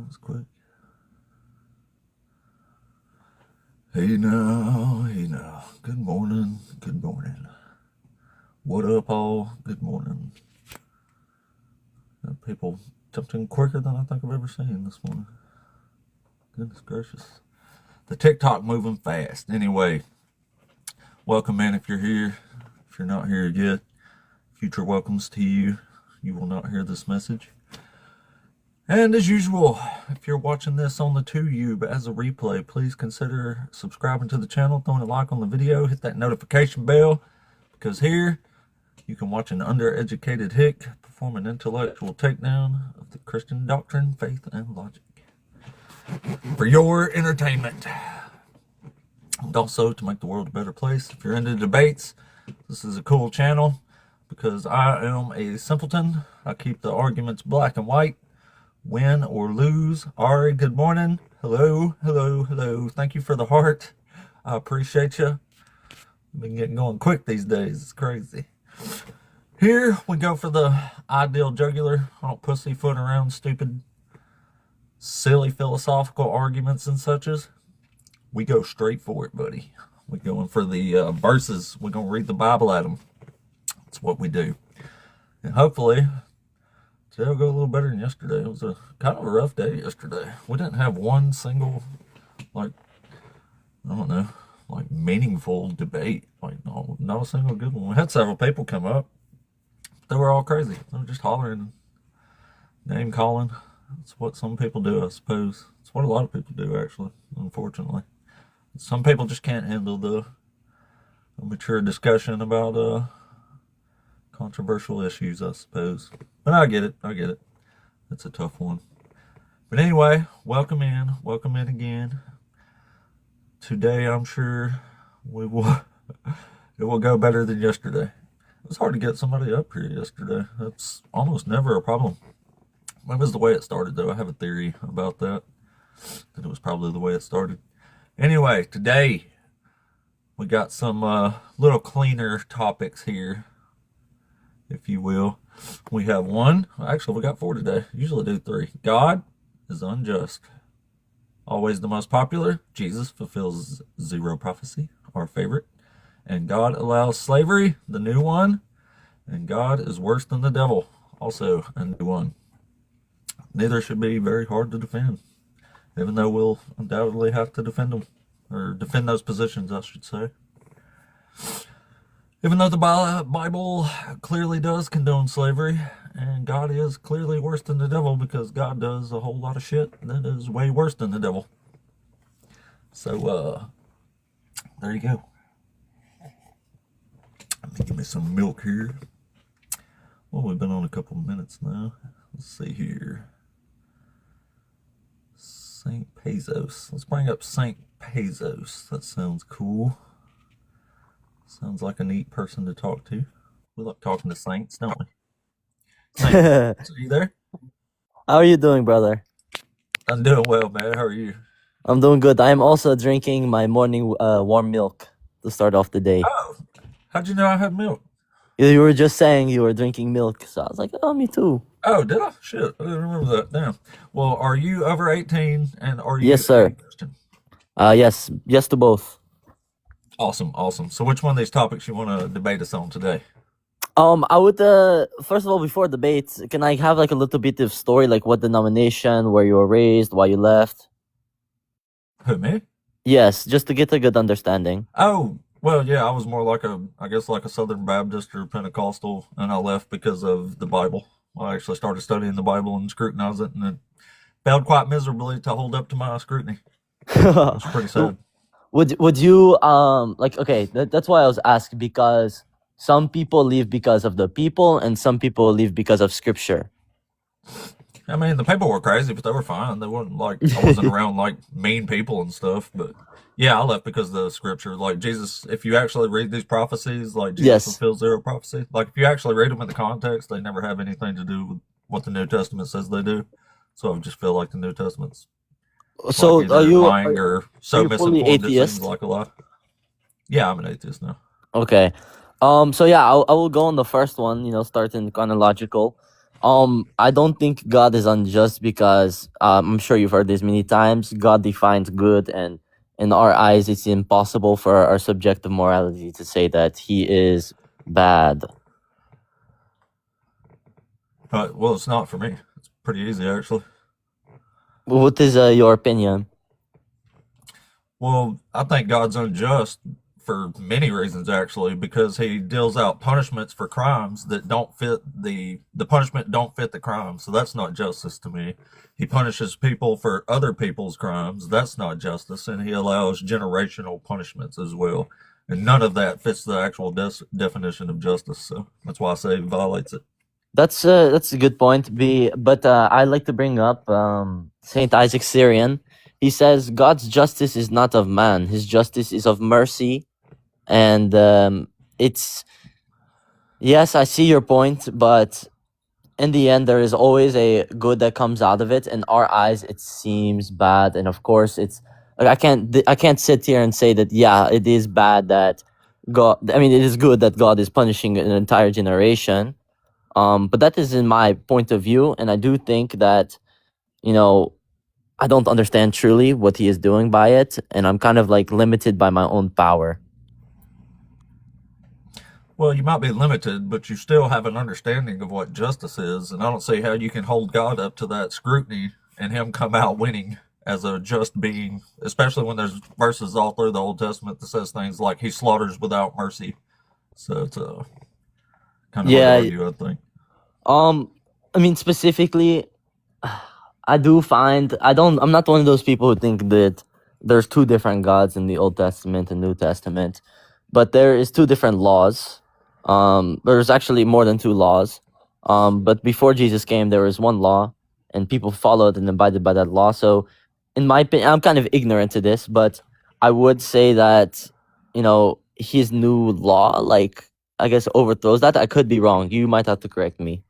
was quick. Hey now, hey now. Good morning, good morning. What up, all? Good morning. People jumped in quicker than I think I've ever seen this morning. Goodness gracious. The TikTok moving fast. Anyway, welcome in if you're here. If you're not here yet, future welcomes to you. You will not hear this message. And as usual, if you're watching this on the TubeTube as a replay, please consider subscribing to the channel, throwing a like on the video, hit that notification bell, because here you can watch an undereducated hick perform an intellectual takedown of the Christian doctrine, faith, and logic for your entertainment. And also to make the world a better place. If you're into debates, this is a cool channel because I am a simpleton. I keep the arguments black and white. Win or lose. Ari, good morning. Hello, hello, hello. Thank you for the heart. I appreciate you. I've been getting going quick these days. It's crazy. Here we go for the ideal jugular. I don't pussyfoot around stupid, silly philosophical arguments and suches. We go straight for it, buddy. We're going for the verses. We're going to read the Bible at them. That's what we do. And hopefully today will go a little better than yesterday. It was a kind of a rough day yesterday. We didn't have one single, like, I don't know, like meaningful debate. Like, not a single good one. We had several people come up. They were all crazy. They were just hollering, name calling. That's what some people do, I suppose. It's what a lot of people do, actually, unfortunately. Some people just can't handle the mature discussion about controversial issues, I suppose. But I get it. It's a tough one. But anyway, welcome in again. Today, I'm sure it will go better than yesterday. It was hard to get somebody up here yesterday. That's almost never a problem. That was the way it started, though. I have a theory about that it was probably the way it started. Anyway, today we got some little cleaner topics here, if you will. We have one. Actually, we got four today. Usually do three. God is unjust. Always the most popular. Jesus fulfills zero prophecy, our favorite. And God allows slavery, the new one. And God is worse than the devil, also a new one. Neither should be very hard to defend, even though we'll undoubtedly have to defend them, or defend those positions, I should say. Even though the Bible clearly does condone slavery, and God is clearly worse than the devil because God does a whole lot of shit that is way worse than the devil. So, there you go. Let me give me some milk here. Well, we've been on a couple of minutes now. Let's see here. St. Pezos. Let's bring up St. Pezos. That sounds cool. Sounds like a neat person to talk to. We like talking to saints, don't we? Saint, are you there? How are you doing, brother? I'm doing well, man. How are you? I'm doing good. I'm also drinking my morning warm milk to start off the day. Oh, how'd you know I had milk? You were just saying you were drinking milk, so I was like, oh, me too. Oh, did I? Shit, I didn't remember that. Damn. Well, are you over 18 and are you Yes, sir. a Christian? Yes to both. Awesome. So which one of these topics you want to debate us on today? I would first of all, before debates, can I have like a little bit of story, like what denomination, where you were raised, why you left? Who, me? Yes, just to get a good understanding. Oh, well, yeah, I was more like a Southern Baptist or Pentecostal, and I left because of the Bible. I actually started studying the Bible and scrutinizing it, and it failed quite miserably to hold up to my scrutiny. It was pretty sad. Would you okay, that's why I was asking, because some people leave because of the people and some people leave because of scripture. I mean, the people were crazy, but they were fine. They weren't like, I wasn't around like mean people and stuff, but yeah, I left because of the scripture. Like Jesus, if you actually read these prophecies, like Jesus fulfills zero prophecy. Like if you actually read them in the context, they never have anything to do with what the New Testament says they do. So I just feel like the New Testament's so like are you lying or so fully misinformed it atheist? seems like a lie. Yeah, I'm an atheist now. Okay. So yeah, I will go on the first one, starting chronological. I don't think God is unjust because I'm sure you've heard this many times. God defines good, and in our eyes, it's impossible for our subjective morality to say that He is bad. Well, it's not for me. It's pretty easy, actually. What is your opinion? Well, I think God's unjust for many reasons, actually, because he deals out punishments for crimes that don't fit the punishment don't fit the crime. So that's not justice to me. He punishes people for other people's crimes. That's not justice. And he allows generational punishments as well. And none of that fits the actual definition of justice. So that's why I say he violates it. That's a good point. But I like to bring up Saint Isaac Syrian. He says God's justice is not of man; His justice is of mercy, and it's yes, I see your point, but in the end, there is always a good that comes out of it. In our eyes, it seems bad, and of course, it's like I can't sit here and say that yeah, it is bad that God. I mean, it is good that God is punishing an entire generation. But that is in my point of view, and I do think that you know I don't understand truly what he is doing by it, and I'm kind of like limited by my own power. Well, you might be limited, but you still have an understanding of what justice is, and I don't see how you can hold God up to that scrutiny and him come out winning as a just being, especially when there's verses all through the Old Testament that says things like he slaughters without mercy. So it's kind of hard to Yeah. argue, I think. I mean specifically, I do find I'm not one of those people who think that there's two different gods in the Old Testament and New Testament, but there is two different laws. There's actually more than two laws. But before Jesus came, there was one law, and people followed and abided by that law. So, in my opinion, I'm kind of ignorant to this, but I would say that his new law, like I guess, overthrows that. I could be wrong. You might have to correct me.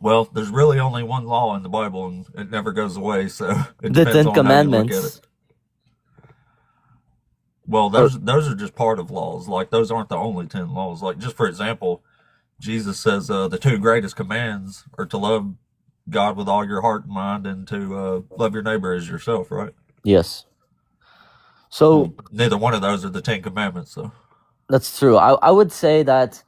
Well, there's really only one law in the Bible, and it never goes away. So it The depends Ten on how you look at Commandments. it. Well, Or those are just part of laws. Like those aren't the only 10 laws. Like just for example, Jesus says the two greatest commands are to love God with all your heart and mind, and to love your neighbor as yourself. Right? yes. So Well, neither one of those are the 10 Commandments. So that's true. I would say that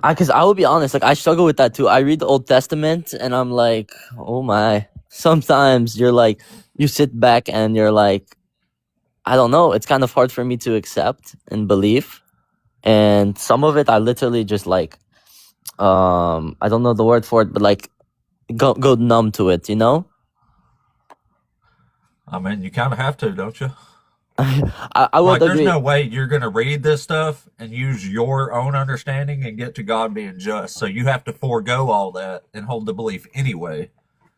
because I will be honest, like I struggle with that too. I read the Old Testament and I'm like, oh my. Sometimes you're like, you sit back and you're like, I don't know. It's kind of hard for me to accept and believe. And some of it, I literally just like, I don't know the word for it, but like, go numb to it. I mean, you kind of have to, don't you? I would Like, there's agree. no way you're going to read this stuff and use your own understanding and get to God being just. So you have to forego all that and hold the belief anyway.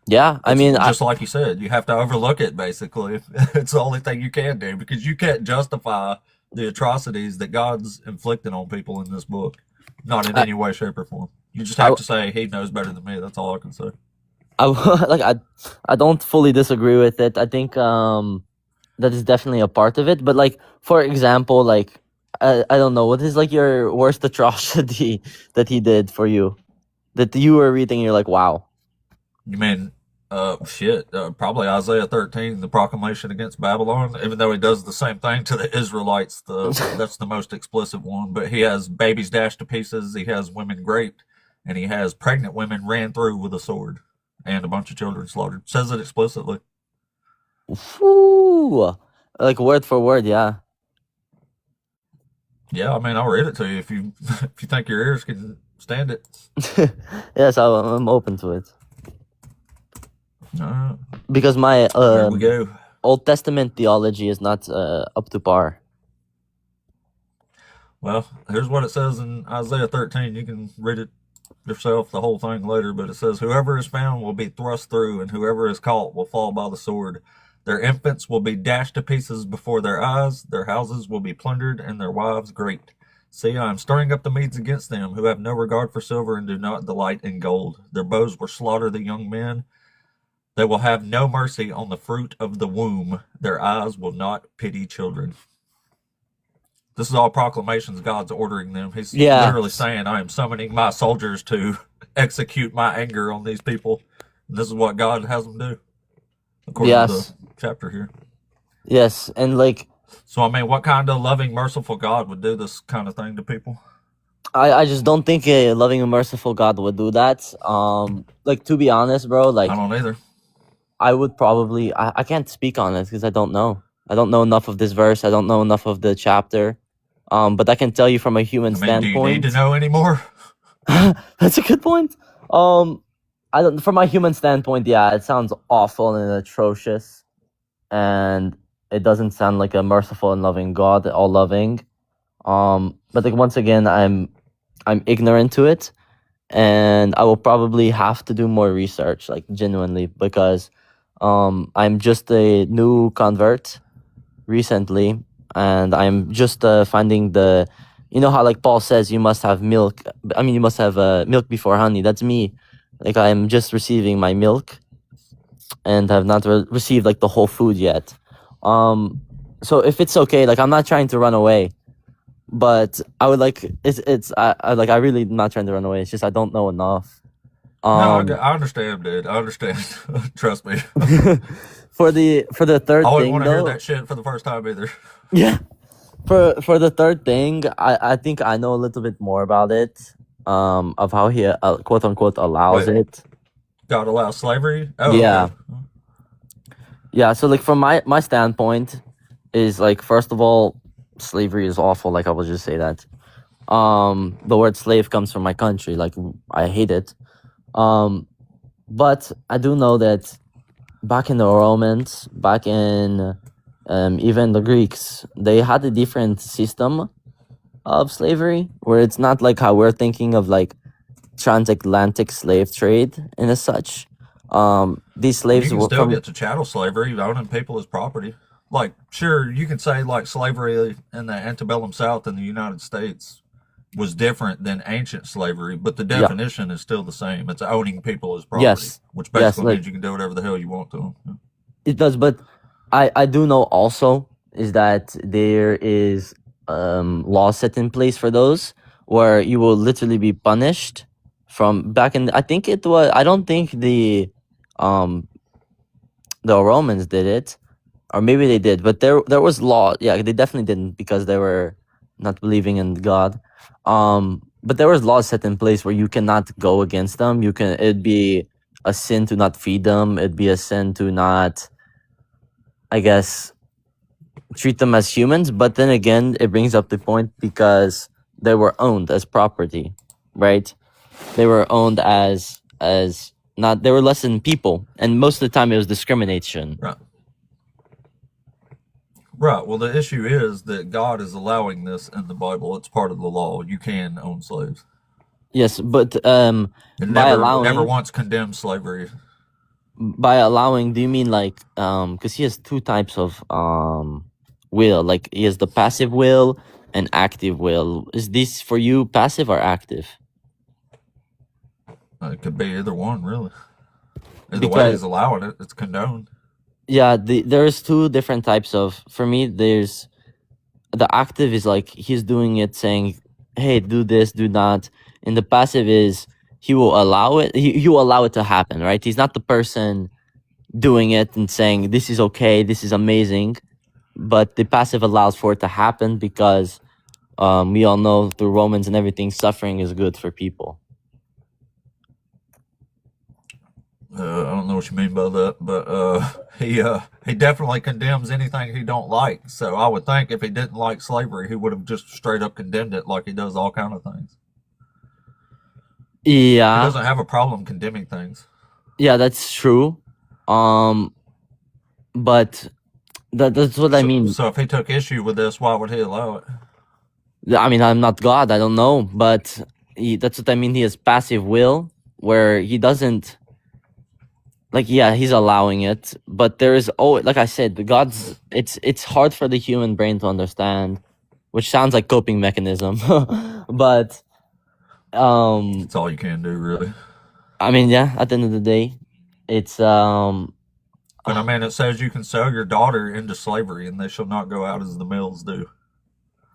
Yeah, I It's mean, just like you said, you have to overlook it basically. It's the only thing you can do because you can't justify the atrocities that God's inflicted on people in this book. Not in I, any way, shape, or form. You just I, have to say he knows better than me. That's all I can say. I like I don't fully disagree with it. I think that is definitely a part of it. But like for example, like I don't know, what is like your worst atrocity that he did for you that you were reading? And you're like, wow. You mean, shit, probably Isaiah 13, the proclamation against Babylon. Even though he does the same thing to the Israelites, that's the most explicit one. But he has babies dashed to pieces. He has women raped, and he has pregnant women ran through with a sword, and a bunch of children slaughtered. Says it explicitly. Whew. Like word for word, yeah. Yeah, I mean, I'll read it to you if you if you think your ears can stand it. Yes, I'm open to it Uh, because my Here we go. Old Testament theology is not up to par. Well, here's what it says in Isaiah 13. You can read it yourself, the whole thing later, but it says, whoever is found will be thrust through, and whoever is caught will fall by the sword. Their infants will be dashed to pieces before their eyes, their houses will be plundered, and their wives raped. See, I am stirring up the Medes against them, who have no regard for silver and do not delight in gold. Their bows will slaughter the young men. They will have no mercy on the fruit of the womb. Their eyes will not pity children. This is all proclamations God's ordering them. He's Yeah, literally saying, I am summoning my soldiers to execute my anger on these people. And this is what God has them do, according to the yes, chapter here. yes, and like So, I mean, what kind of loving, merciful God would do this kind of thing to people? I just don't think a loving and merciful God would do that. Like to be honest, bro, I like don't either. I would probably I can't speak on it because I don't know. I don't know enough of this verse. I don't know enough of the chapter. But I can tell you from a human I mean, do you need to standpoint. know anymore? That's a good point. I don't. From my human standpoint, yeah, it sounds awful and atrocious, and it doesn't sound like a merciful and loving God, all loving. But like once again, I'm ignorant to it, and I will probably have to do more research, like genuinely, because I'm just a new convert recently, and I'm just finding the, you know how like Paul says you must have milk. I mean, you must have milk before honey. That's me. Like I'm just receiving my milk, and have not received like the whole food yet. So if it's okay, like I'm not trying to run away, but I would like I really not trying to run away. It's just I don't know enough. No, Um, I understand, dude. I understand. Trust me. for the third I wouldn't thing want to hear though, that shit for the first time either. yeah. For the third thing, I think I know a little bit more about it. Of how he quote unquote allows Wait, it. God allows slavery? Oh, Yeah, okay. yeah. So like from my standpoint, is like first of all, slavery is awful. Like I will just say that. The word slave comes from my country. Like I hate it. Um, but I do know that back in the Romans, back in even the Greeks, they had a different system of slavery where it's not like how we're thinking of like transatlantic slave trade and as such. These And you slaves can were still from get to chattel slavery, owning people as property. Like, sure, you can say like slavery in the antebellum South in the United States was different than ancient slavery, but the yeah, definition is still the same. It's owning people as property, yes, which yes, basically like means you can do whatever the hell you want to them. it does. But I do know also is that there is laws set in place for those where you will literally be punished from back in. I think it was. I don't think um the Romans did it, or maybe they did, but there was law. Yeah, they definitely didn't because they were not believing in God. But there was laws set in place where you cannot go against them. You can. It'd be a sin to not feed them. It'd be a sin to not, I guess, treat them as humans. But then again, it brings up the point because they were owned as property, right? They were owned as not. They were less than people, and most of the time it was discrimination. Right. Right. Well, the issue is that God is allowing this in the Bible. It's part of the law. You can own slaves. Yes, but It by never allowing once condemned slavery. do you mean like because he has two types of will, like he has the passive will and active will. Is this for you passive or active? It could be either one, really. Either way, Because he's allowing it. It's condoned. yeah, there's two different types of, for me there's the active is like he's doing it saying, hey, do this, do that, and the passive is he will allow it, he will allow it to happen, right? He's not the person doing it and saying this is okay, this is amazing, but the passive allows for it to happen because we all know through Romans and everything, suffering is good for people. I don't know what you mean by that, but he definitely condemns anything he don't like. So I would think if he didn't like slavery, he would have just straight up condemned it, like he does all kind of things. He Yeah, doesn't have a problem condemning things. yeah, that's true. Um, but that's what I mean. So if he took issue with this, why would he allow it? I mean, I'm not God, I don't know, but that's what I mean. He has passive will where he doesn't, like, yeah, he's allowing it, but there is, oh, like I said, the God's, it's hard for the human brain to understand, which sounds like coping mechanism, but It's all you can do, really. I mean, yeah, at the end of the day, it's But I mean, it says you can sell your daughter into slavery, and they shall not go out as the males do.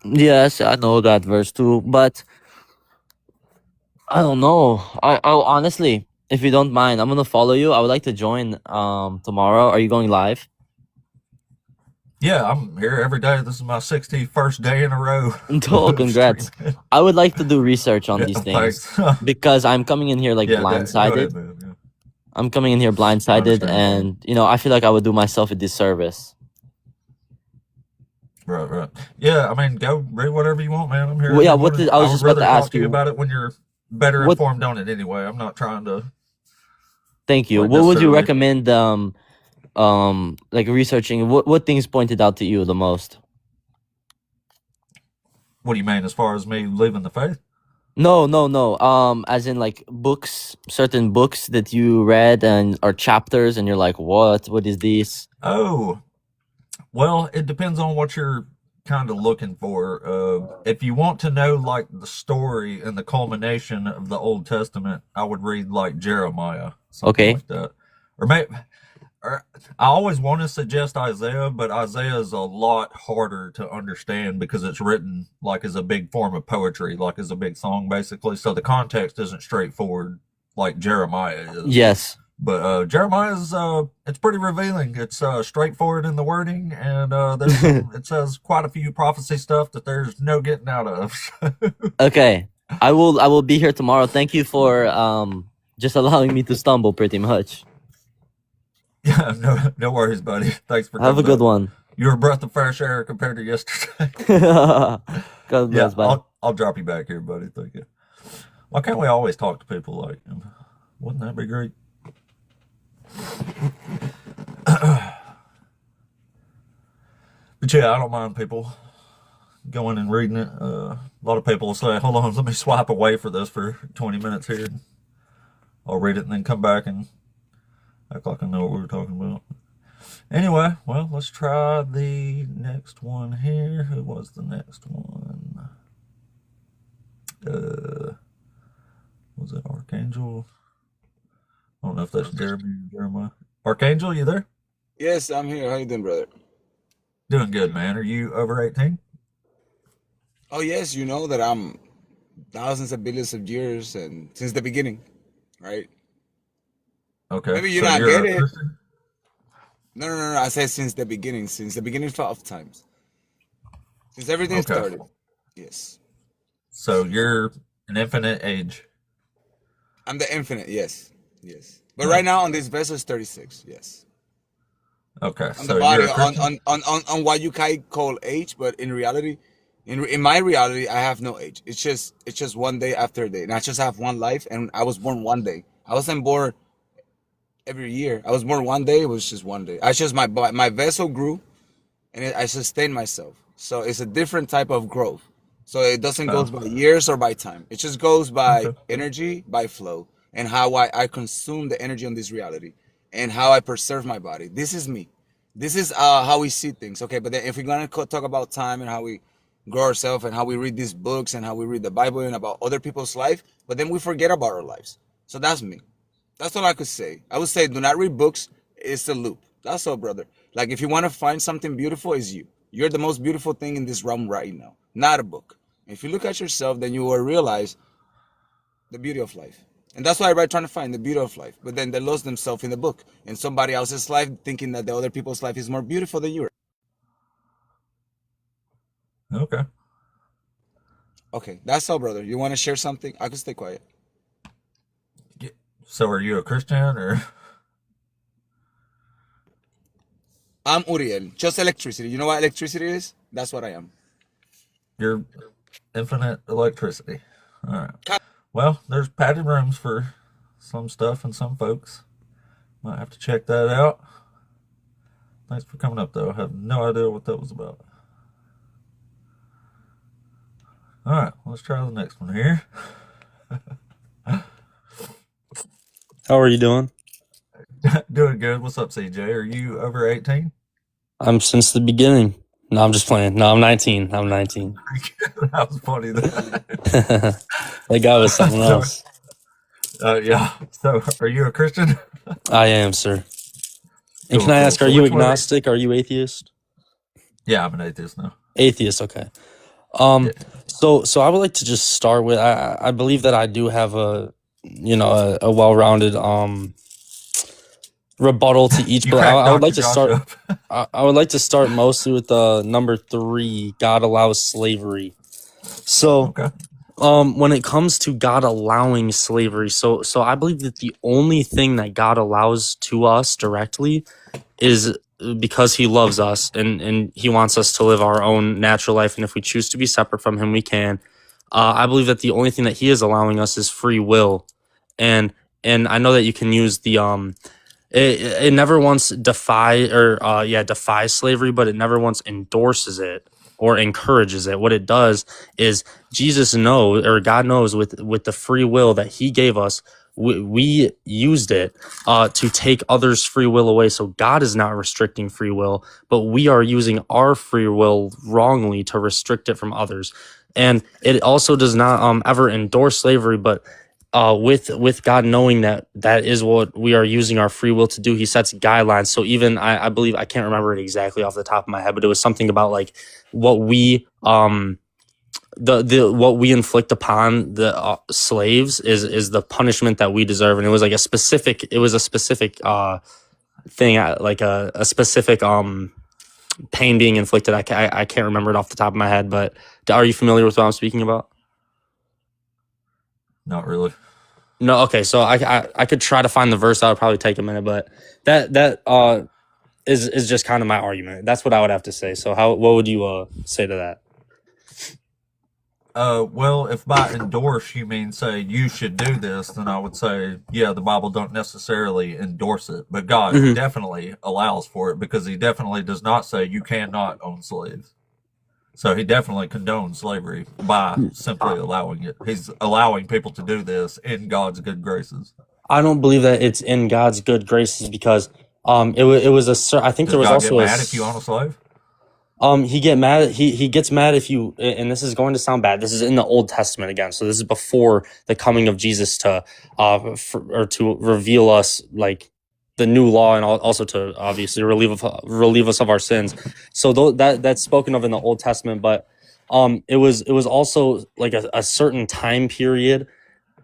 Yes, I know that verse too, but I don't know. I honestly, if you don't mind, I'm gonna follow you. I would like to join tomorrow. Are you going live? Yeah, I'm here every day. This is my 61st day in a row Oh, of congrats. streaming. I would like to do research on Yeah, these things thanks. because I'm coming in here like Yeah, go blindsided. ahead, man. Yeah, I'm coming in here I blindsided, understand. and I feel like I would do myself a disservice. Right, right. Yeah, I mean, go read whatever you want, man. I'm here Well, yeah, every what morning. did I I was would just about to rather talk ask to you you? about it when you're better What informed on it anyway. I'm not trying to Thank you. like What would you necessarily. recommend? Like researching. What things pointed out to you the most? What do you mean as far as me leaving the faith? No, no, no. As in like books, certain books that you read and or chapters, and you're like, what? What is this? Oh, well, it depends on what you're kind of looking for. If you want to know like the story and the culmination of the Old Testament, I would read like Jeremiah, something Okay. like that. Or maybe or I always want to suggest Isaiah, but Isaiah is a lot harder to understand because it's written like as a big form of poetry, like as a big song, basically. So the context isn't straightforward like Jeremiah is. Yes. But Jeremiah's it's pretty revealing. It's straightforward in the wording, and it says quite a few prophecy stuff that there's no getting out of. Okay. I will be here tomorrow. Thank you for just allowing me to stumble pretty much. Yeah, no worries, buddy. Thanks for Have a coming good up. one. You're a breath of fresh air compared to yesterday. God Yeah, bless. Bye. I'll drop you back here, buddy. Thank you. Why can't we always talk to people like him? Wouldn't that be great? But yeah, I don't mind people going and reading it. A lot of people will say, "Hold on, let me swipe away for this for 20 minutes here." I'll read it and then come back and act like I know what we were talking about. Anyway, well, let's try the next one here. Who was the next one? Was it Archangel? I don't know if that's Jeremy or Jeremiah. Archangel, you there? Yes, I'm here. How you doing, brother? Doing good, man. Are you over 18? Oh, yes, you know that I'm thousands of billions of years and since the beginning, right? Okay, Maybe you so not you're get a it. Christian? No, no, no, no. I said since the beginning of times, since everything Okay, started. Yes, so you're an infinite age. I'm the infinite. Yes, yes. But Oh, right now on this vessel is 36. Yes, okay, on the so you're body a Christian? on what you call age, but in reality, in my reality, I have no age. It's just one day after a day, and I just have one life, and I was born one day. I wasn't born every year. I was born one day. It was just one day. I just my vessel grew and I sustained myself. So it's a different type of growth. So it doesn't go Oh, by years or by time. It just goes by okay. energy, by flow, and how I consume the energy on this reality and how I preserve my body. This is me. This is how we see things. Okay, but then if we're gonna talk about time and how we grow ourselves and how we read these books and how we read the Bible and about other people's life, but then we forget about our lives. So that's me. That's all I could say. I would say do not read books. It's a loop. That's all, brother. Like if you want to find something beautiful, it's you. You're the most beautiful thing in this realm right now, not a book. If you look at yourself, then you will realize the beauty of life. And that's why everybody trying to find the beauty of life. But then they lost themselves in the book in somebody else's life, thinking that the other people's life is more beautiful than yours. Okay. Okay, that's all, brother. You want to share something? I could stay quiet. Yeah. So are you a Christian or? I'm Uriel. Just electricity. You know what electricity is? That's what I am. You're infinite electricity. All right. Well, there's padded rooms for some stuff and some folks. Might have to check that out. Thanks for coming up, though. I have no idea what that was about. All right, let's try the next one here. How are you doing? Doing good. What's up, CJ? Are you over 18? I'm since the beginning. No, I'm just playing. No, I'm 19. I'm 19. That was funny. That guy was something So, else. yeah. So, are you a Christian? I am, sir. And Cool, can I cool. ask, are So, you which one? agnostic? Are you atheist? Yeah, I'm an atheist now. Atheist, okay. Um, so I would like to just start with I believe that I do have a a well-rounded rebuttal to each, You but cracked I would Dr. like to Josh start. up. I would like to start mostly with number 3. God allows slavery. So Okay. when it comes to God allowing slavery, so I believe that the only thing that God allows to us directly is because he loves us, and he wants us to live our own natural life, and if we choose to be separate from him, we can. I believe that the only thing that he is allowing us is free will, and I know that you can use the it never once defies slavery, but it never once endorses it or encourages it. What it does is Jesus knows, or God knows, with the free will that he gave us, we used it to take others' free will away. So God is not restricting free will, but we are using our free will wrongly to restrict it from others. And it also does not ever endorse slavery, but with God knowing that that is what we are using our free will to do, he sets guidelines. So even I believe, I can't remember it exactly off the top of my head, but it was something about like what we the what we inflict upon the slaves is the punishment that we deserve, and it was like a specific thing, like a specific pain being inflicted. I can't remember it off the top of my head, but are you familiar with what I'm speaking about? Not really. No, okay. So I could try to find the verse. That would probably take a minute, but that is just kind of my argument. That's what I would have to say. So what would you say to that? Well, if by endorse you mean say you should do this, then I would say, yeah, the Bible don't necessarily endorse it, but God Mhm. definitely allows for it because he definitely does not say you cannot own slaves. So he definitely condones slavery by simply allowing it. He's allowing people to do this in God's good graces. I don't believe that it's in God's good graces because it was I think Does there was God get also mad if you own a slave? he gets mad if you, and this is going to sound bad, this is in the Old Testament again, so this is before the coming of Jesus to to reveal us like the new law, and also to obviously relieve us of our sins. So that's spoken of in the Old Testament, but it was also like a certain time period.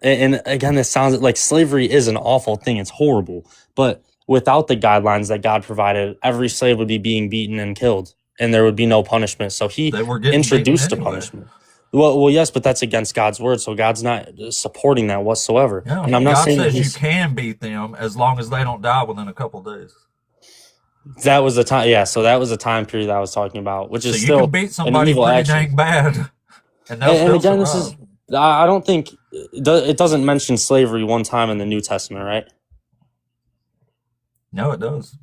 And again, this sounds like slavery is an awful thing, it's horrible, but without the guidelines that God provided, every slave would be being beaten and killed, and there would be no punishment. So he They were getting beaten introduced a anyway. punishment. Well, yes, but that's against God's word, so God's not supporting that whatsoever. Yeah, And I'm not God saying that says you can beat them as long as they don't die within a couple days. that was the time. Yeah, so that was the time period that I was talking about, which So is you still can beat an somebody evil pretty action. dang bad, and they'll And still again, survive. this is, I don't think it doesn't mention slavery one time in the New Testament, right? No, it does.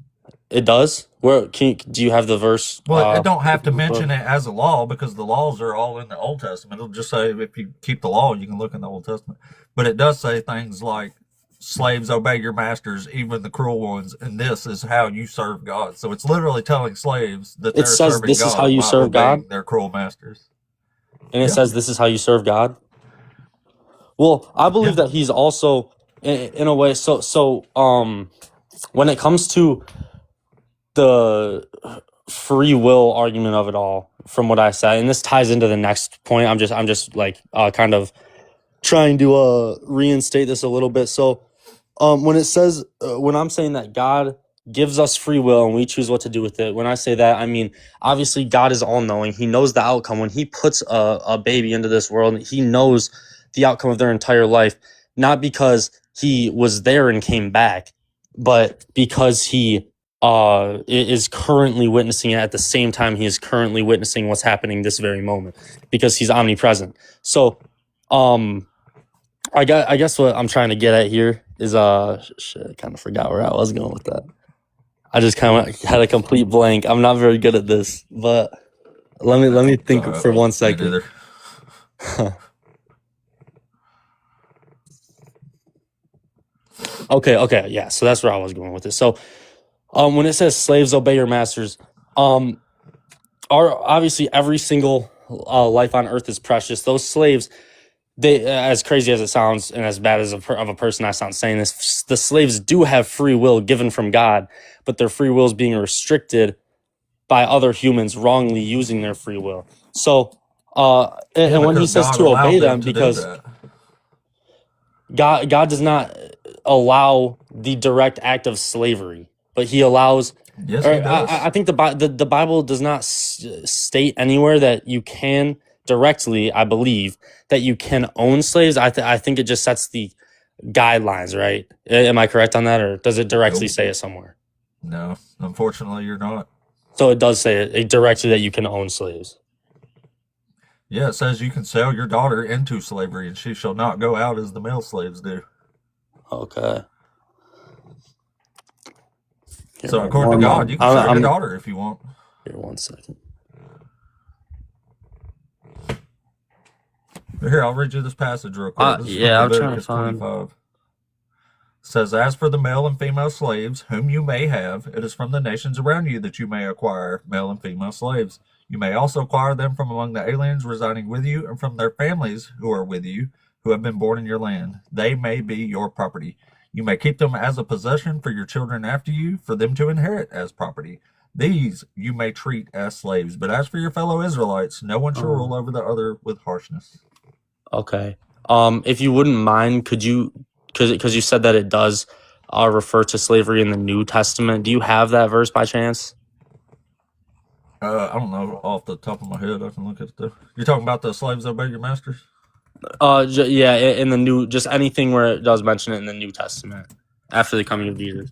It does. Where do you have the verse? Well, it don't have to mention it as a law because the laws are all in the Old Testament. It'll just say if you keep the law, you can look in the Old Testament. But it does say things like slaves obey your masters, even the cruel ones, and this is how you serve God. So it's literally telling slaves that It they're says serving this is God how you by serve obeying God, their cruel masters. and it Yeah. says this is how you serve God. Well, I believe Yeah. that he's also in a way. So when it comes to the free will argument of it all, from what I said, and this ties into the next point. I'm just like kind of trying to reinstate this a little bit. So when it says when I'm saying that God gives us free will and we choose what to do with it, when I say that, I mean obviously God is all knowing. He knows the outcome. When he puts a baby into this world, he knows the outcome of their entire life, not because he was there and came back, but because he is currently witnessing it at the same time he is currently witnessing what's happening this very moment, because he's omnipresent. So I guess what I'm trying to get at here is shit, I kind of forgot where I was going with that. I just kind of had a complete blank. I'm not very good at this, but let me think for 1 second. Okay, yeah. So that's where I was going with this. So when it says slaves obey your masters, are obviously every single life on earth is precious. Those slaves, they, as crazy as it sounds and as bad as of a person I sound saying this, the slaves do have free will given from God, but their free will is being restricted by other humans wrongly using their free will. So And, Yeah, and when he because says God to allowed obey them them, to do because that. God does not allow the direct act of slavery, but he allows. Yes, Or he does. I think the Bible does not state anywhere that you can directly. I believe that you can own slaves. I think it just sets the guidelines, right? Am I correct on that, or does it directly Nope. say it somewhere? No, unfortunately, you're not. So it does say it directly that you can own slaves. Yeah, it says you can sell your daughter into slavery, and she shall not go out as the male slaves do. Okay. So, according to God, you can sell your daughter if you want. Here, 1 second. Here, I'll read you this passage real quick. This is Yeah, from I'm trying to Leviticus find. 25. It says, as for the male and female slaves whom you may have, it is from the nations around you that you may acquire male and female slaves. You may also acquire them from among the aliens residing with you and from their families who are with you, who have been born in your land. They may be your property. You may keep them as a possession for your children after you, for them to inherit as property. These you may treat as slaves. But as for your fellow Israelites, no one shall rule over the other with harshness. Okay. If you wouldn't mind, could you, because you said that it does refer to slavery in the New Testament. Do you have that verse by chance? I don't know off the top of my head. I can look at it. You're talking about the slaves that obey your masters? Yeah, in the New, just anything where it does mention it in the New Testament after the coming of Jesus.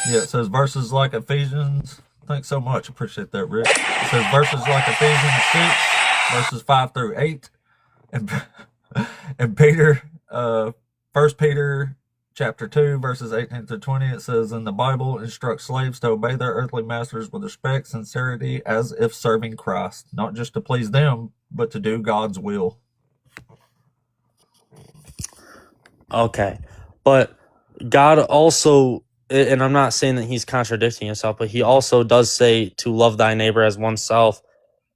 Yeah, it says verses like Ephesians. Thanks so much. Appreciate that, Rick. It says verses like Ephesians 6, verses 5 through 8. And Peter, 1 Peter chapter 2, verses 18 to 20, it says, in the Bible, instructs slaves to obey their earthly masters with respect, sincerity, as if serving Christ, not just to please them, but to do God's will. Okay. But God also, and I'm not saying that he's contradicting himself, but he also does say to love thy neighbor as oneself.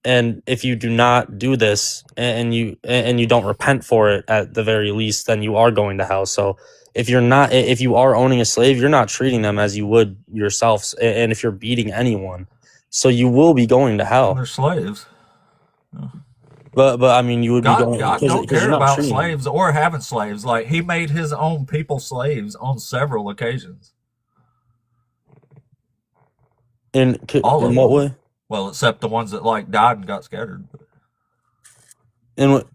And if you do not do this and you don't repent for it at the very least, then you are going to hell. So if you are owning a slave, you're not treating them as you would yourselves. And if you're beating anyone, so you will be going to hell. They're slaves. But I mean, you would be going. God don't care about treating slaves or having slaves. Like, he made his own people slaves on several occasions. In All in of what them. way? Well, except the ones that like died and got scattered. In what?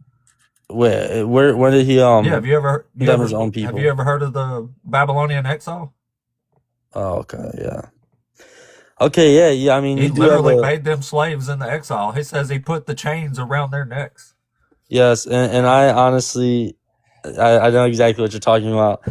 Where did he Yeah, have you ever his own people? have you ever heard of the Babylonian exile? Oh, okay, yeah. Okay, yeah. I mean, He you do literally made them slaves in the exile. He says he put the chains around their necks. Yes, and I honestly, I know exactly what you're talking about.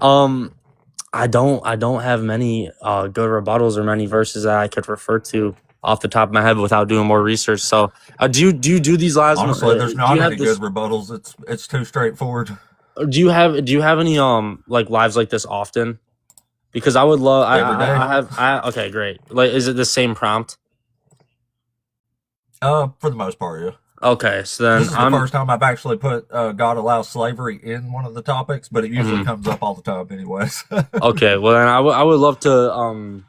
I don't have many good rebuttals or many verses that I could refer to off the top of my head without doing more research. So, do you do these lives? Honestly, there's not any this, good rebuttals. It's too straightforward. Do you have any like lives like this often? Because I would love. Every day. Okay, great. Like, is it the same prompt? For the most part, yeah. Okay, so then this is the first time I've actually put God allows slavery in one of the topics, but it usually comes up all the time anyways. Okay, well then I would love to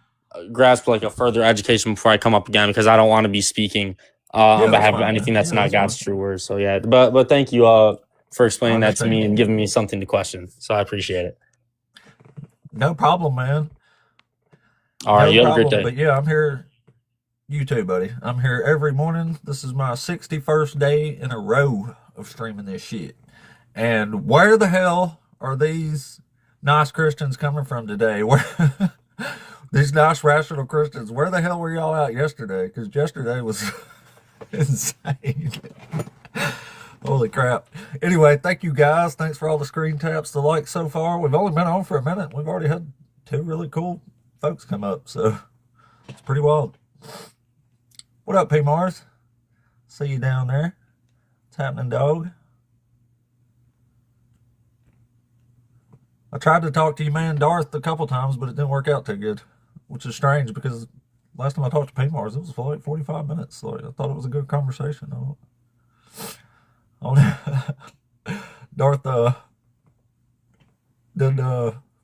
grasp like a further education before I come up again, because I don't want to be speaking on behalf of anything that's not God's true word. So yeah, but thank you for explaining that to me and giving me something to question. So I appreciate it. No problem, man. All right, you have a great day. But yeah, I'm here. You too, buddy. I'm here every morning. This is my 61st day in a row of streaming this shit. And where the hell are these nice Christians coming from today? Where these nice rational Christians? Where the hell were y'all out yesterday? Because yesterday was insane. Holy crap. Anyway, thank you guys. Thanks for all the screen taps, the likes so far. We've only been on for a minute. We've already had 2 really cool folks come up, so it's pretty wild. What up, P. Mars? See you down there. What's happening, dog? I tried to talk to you, man, Darth, a couple times, but it didn't work out too good, which is strange because last time I talked to P. Mars, it was for like 45 minutes. Like, I thought it was a good conversation. Darth,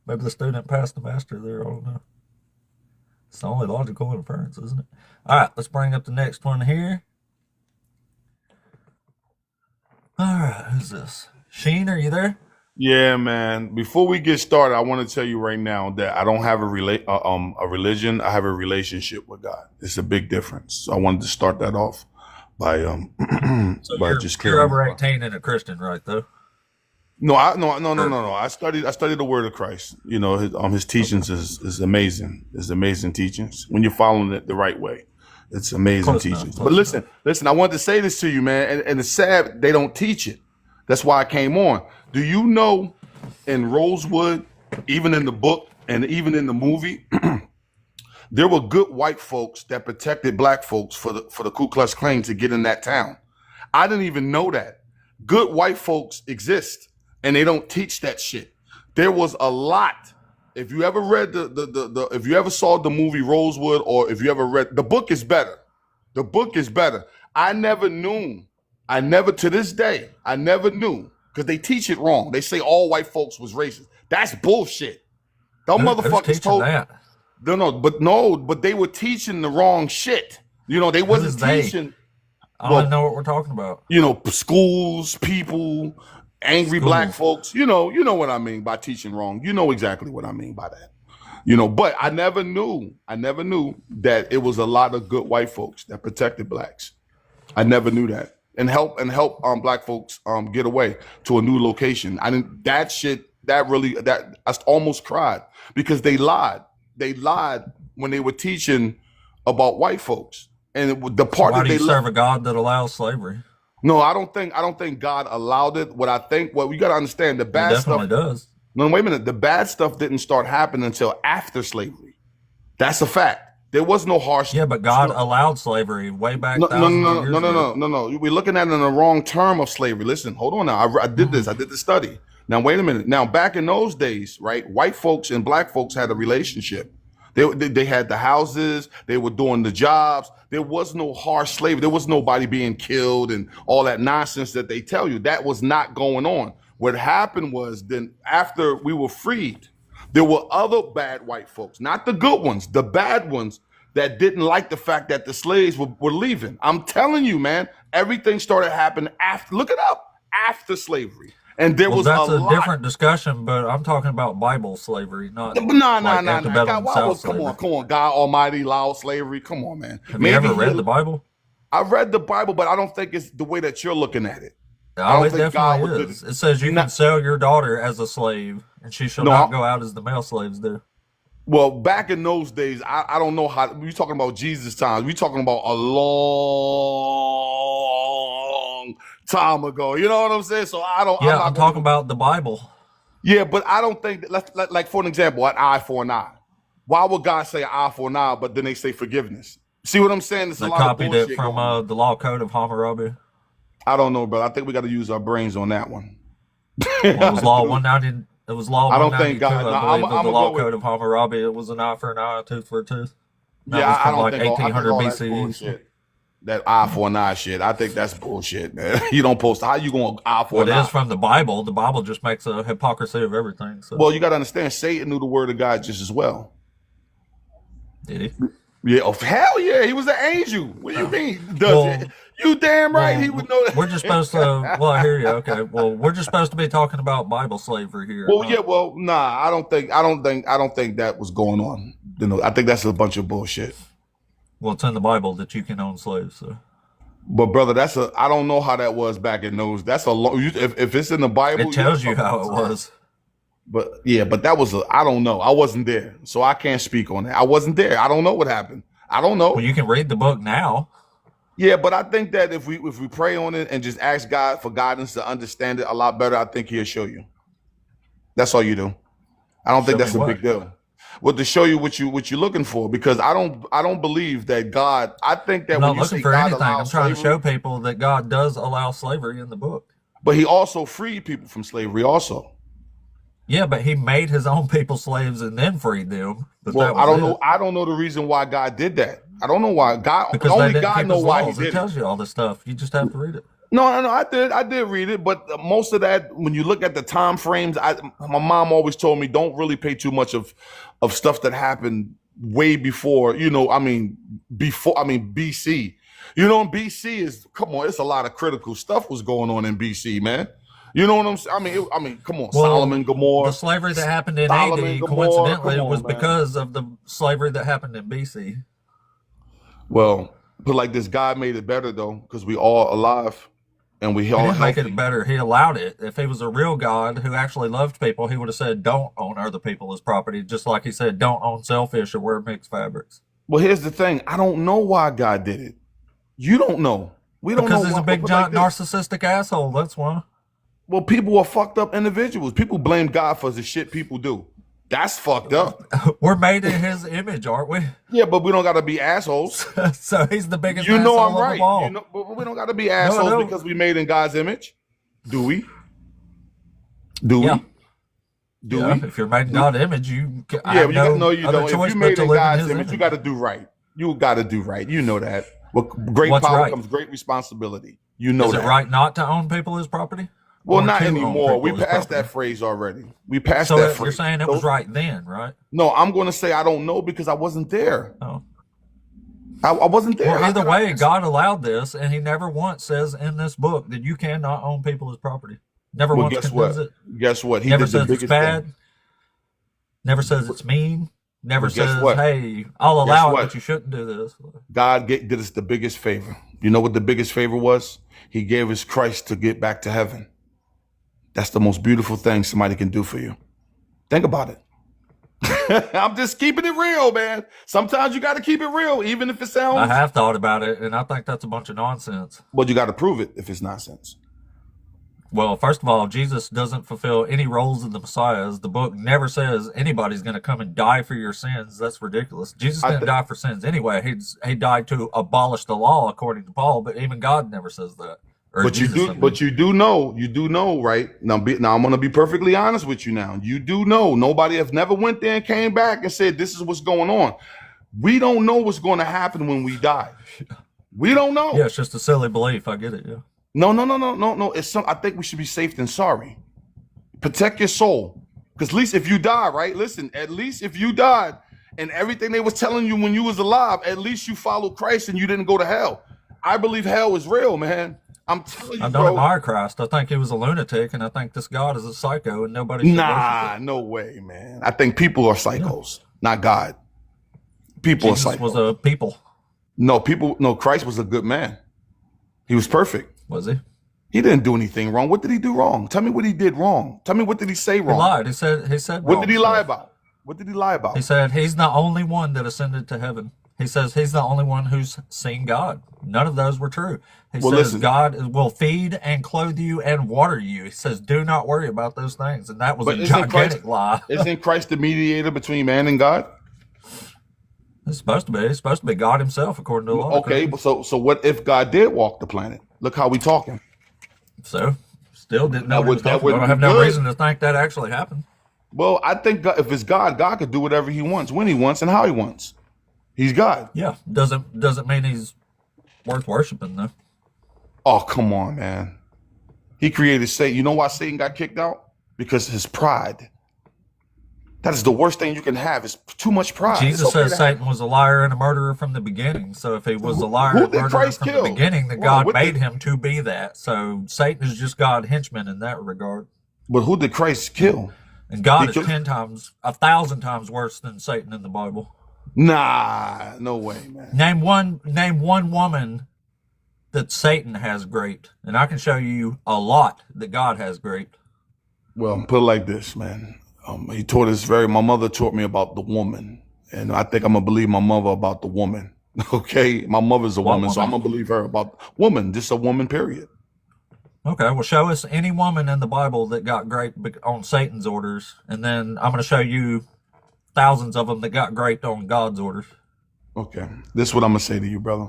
maybe the student passed the master there. I don't know. It's the only logical inference, isn't it? All right, let's bring up the next one here. All right, who's this? Sheen, are you there? Yeah, man. Before we get started, I want to tell you right now that I don't have a religion. I have a relationship with God. It's a big difference. So I wanted to start that off by So by you're just you're clearing over that up. 18 and a Christian, right? Though. No, no, Or no. I studied the Word of Christ. You know, his teachings okay, is amazing. It's amazing teachings when you're following it the right way. It's amazing close enough, teachings. But close enough. listen. I wanted to say this to you, man, and it's sad they don't teach it. That's why I came on. Do you know in Rosewood, even in the book and even in the movie, there were good white folks that protected black folks for the Ku Klux Klan to get in that town. I didn't even know that. Good white folks exist, and they don't teach that shit. There was a lot. If you ever read the if you ever saw the movie Rosewood, or if you ever read the book, is better. The book is better. I never knew. I never to this day. I never knew because they teach it wrong. They say all white folks was racist. That's bullshit. Them Who's motherfuckers teaching told that? no, but they were teaching the wrong shit. You know, they Who's wasn't they? teaching. I don't even Well, know what we're talking about. you know, schools, people, angry black Schools. folks. You know what I mean by teaching wrong. You know exactly what I mean by that. You know, but I never knew that it was a lot of good white folks that protected blacks. I never knew that. And help black folks get away to a new location. I didn't that shit that really that I almost cried because they lied. They lied when they were teaching about white folks. And the So part why that do they you serve left. a God that allows slavery? No, I don't think God allowed it. What we gotta understand, the He bad definitely stuff. does. No, wait a minute. The bad stuff didn't start happening until after slavery. That's a fact. There was no harsh. Yeah, but God allowed slavery way back No, no, thousands of no, no, years no, ago. no, no, no. We're looking at it in the wrong term of slavery. Listen, hold on now. I did this. I did the study. Now, wait a minute. Now, back in those days, right, white folks and black folks had a relationship. They had the houses. They were doing the jobs. There was no harsh slavery. There was nobody being killed and all that nonsense that they tell you. That was not going on. What happened was then after we were freed, there were other bad white folks, not the good ones, the bad ones that didn't like the fact that the slaves were leaving. I'm telling you, man, everything started happening after, look it up, after slavery. And there Well, was a that's a lot. different discussion, but I'm talking about Bible slavery, not Nah. like God, antebellum South come slavery. on, God Almighty allowed slavery. Come on, man. Have you ever read He, the Bible? I read the Bible, but I don't think it's the way that you're looking at it. I Oh, don't it think God would definitely do is. It says you no, can sell your daughter as a slave, and she shall no. not go out as the male slaves do. Well, back in those days, I don't know how we talking about Jesus times. We talking about a long time ago. You know what I'm saying? So I'm Yeah, not I'm gonna talking about the Bible. Yeah, but I don't think like for an example, an eye for an eye. Why would God say an eye for an eye, but then they say forgiveness? See what I'm saying? There's a They lot of copied it bullshit from going on. the law code of Hammurabi. I don't know, brother. I think we got to use our brains on that one. Well, it was law Dude, 190. It was law I don't think 192, God. No, I believe, of I'm the gonna law go with. code of Hammurabi. It was an eye for an eye, a tooth for a tooth. That Yeah, was I from don't like think all. I think 1800 all that's BCE. bullshit. That eye for an eye shit. I think that's bullshit, man. You don't post. How you going eye for Well, an it is eye? from the Bible. The Bible just makes a hypocrisy of everything. So, Well, you got to understand. Satan knew the word of God just as well. did he? Yeah. Oh, hell yeah. He was an angel. What do you Oh. mean? Well, You damn right. He well, would know we're just supposed to. that. Well, I hear you. Okay. Well, we're just supposed to be talking about Bible slavery here, Well, yeah, not. well, nah, I don't think that was going on. You know, I think that's a bunch of bullshit. Well, it's in the Bible that you can own slaves. So But brother, I don't know how that was back in those. That's a long. If it's in the Bible, it you're tells you talking how about it time. was. But yeah, but that was I don't know. I wasn't there, so I can't speak on that. I wasn't there. I don't know what happened. I don't Well, know. you can read the book now. Yeah, but I think that if we pray on it and just ask God for guidance to understand it a lot better, I think He'll show you. That's all you do. I don't think Show me that's a what? big deal. Well, to show you what you're looking for, because I don't believe that God. I think that I'm when not you looking say for God anything. I'm allows trying to show slavery, people that God does allow slavery in the book. but He also freed people from slavery also. Yeah, but he made his own people slaves and then freed them. But Well, that was it. I don't know the reason why God did that. I don't know why God. Because they Only didn't God keep know his why He laws. It did it. tells you all this stuff. You just have to read it. No, I did read it, but most of that, when you look at the time frames, my mom always told me don't really pay too much of stuff that happened way before. BC. In BC is come on, it's a lot of critical stuff was going on in BC, man. You know what I'm saying? Come on, Well, Solomon, Gomorrah. the slavery that happened in Solomon, AD, Gomorrah, coincidentally, come on, was man. because of the slavery that happened in BC. Well, but like this, God made it better though, because we all alive and we He all didn't make healthy. it better. He allowed it. If he was a real God who actually loved people, he would have said, don't own other people as property, just like he said, don't own shellfish or wear mixed fabrics. Well, here's the thing. I don't know why God did it. You don't know. We don't know. Because he's a big, but giant, like this. narcissistic asshole. That's why. Well, people are fucked up individuals. People blame God for the shit people do. That's fucked up. We're made in his image, aren't we? Yeah, but we don't got to be assholes. So he's the biggest You know asshole I'm of right. them all. But we don't got to be assholes no. because we made in God's image. Do we? Do Yeah. we? Do Yeah, we? if you're made in God's image, you Yeah, have but you no you other don't. choice If you but made to in live in God's his image, you got to do right. You got to do right. You know that. With great What's power right? comes great responsibility. You know Is that. it right not to own people as property? Well, Or not to own anymore. people We as passed property? that phrase already. We passed So that phrase. you're saying it was right then, right? No, I'm going to say I don't know because I wasn't there. Oh. I wasn't there. Well, How either could I- way, God allowed this, and he never once says in this book that you cannot own people as property. Never Well, once guess condemns what? it. Guess what? He Never did the says it's biggest bad. thing. Never says it's mean. Never But guess says, what? hey, I'll Guess allow it, what? but you shouldn't do this. God did us the biggest favor. You know what the biggest favor was? He gave us Christ to get back to heaven. That's the most beautiful thing somebody can do for you. Think about it. I'm just keeping it real, man. Sometimes you got to keep it real, even if it I sounds. have thought about it, and I think that's a bunch of nonsense. But you got to prove it if it's nonsense. Well, first of all, Jesus doesn't fulfill any roles of the Messiahs. The book never says anybody's going to come and die for your sins. That's ridiculous. Jesus didn't die for sins anyway. He died to abolish the law, according to Paul, but even God never says that. Or But Jesus didn't. you do know, right? Now I'm going to be perfectly honest with you now. You do know nobody has never went there and came back and said, this is what's going on. We don't know what's going to happen when we die. We don't know. Yeah, it's just a silly belief. I get it, yeah. No. It's I think we should be safe than sorry. Protect your soul. Because at least if you die, right? Listen, at least if you died and everything they was telling you when you was alive, at least you followed Christ and you didn't go to hell. I believe hell is real, man. I'm telling you, I don't bro. admire Christ. I think he was a lunatic, and I think this God is a psycho, and nobody should Nah, worship him. no way, man. I think people are psychos, not God. People Jesus are psychos. was a people, No, Christ was a good man. He was perfect. was he? He didn't do anything wrong. What did he do wrong? Tell me what he did wrong. Tell me what did he say He wrong? lied. He said What wrong did he lie stuff. about? What did he lie about? He said he's the only one that ascended to heaven. He says he's the only one who's seen God. None of those were true. He Well, says listen. God will feed and clothe you and water you. He says do not worry about those things. And that was But a isn't gigantic Christ- lie. Isn't Christ the mediator between man and God? It's supposed to be. It's supposed to be God himself, according to the law. Okay, but so what if God did walk the planet? Look how we talking. So, still didn't know That what he was would- that talking about. I wouldn't have be no good. reason to think that actually happened. Well, I think God, if it's God, God could do whatever he wants, when he wants, and how he wants. He's God. Yeah, doesn't mean he's worth worshiping though. Oh, come on, man. He created Satan. You know why Satan got kicked out? Because his pride. That is the worst thing you can have, is too much pride. Jesus It's okay says to have- Satan was a liar and a murderer from the beginning. So if he was a liar who and a did murderer Christ from kill? the beginning, then Hold on, God what made did- him to be that. So Satan is just God henchman in that regard. But who did Christ kill? And God He is killed- 1,000 times worse than Satan in the Bible. Nah, no way, man. Name one woman that Satan has great, and I can show you a lot that God has great. Well, put it like this, man. He taught us my mother taught me about the woman. And I think I'm going to believe my mother about the woman. Okay? My mother's a What woman, so I'm woman? going to believe her about woman, just a woman, period. Okay, well, show us any woman in the Bible that got great on Satan's orders, and then I'm going to show you thousands of them that got great on God's orders. Okay. This is what I'm going to say to you, brother.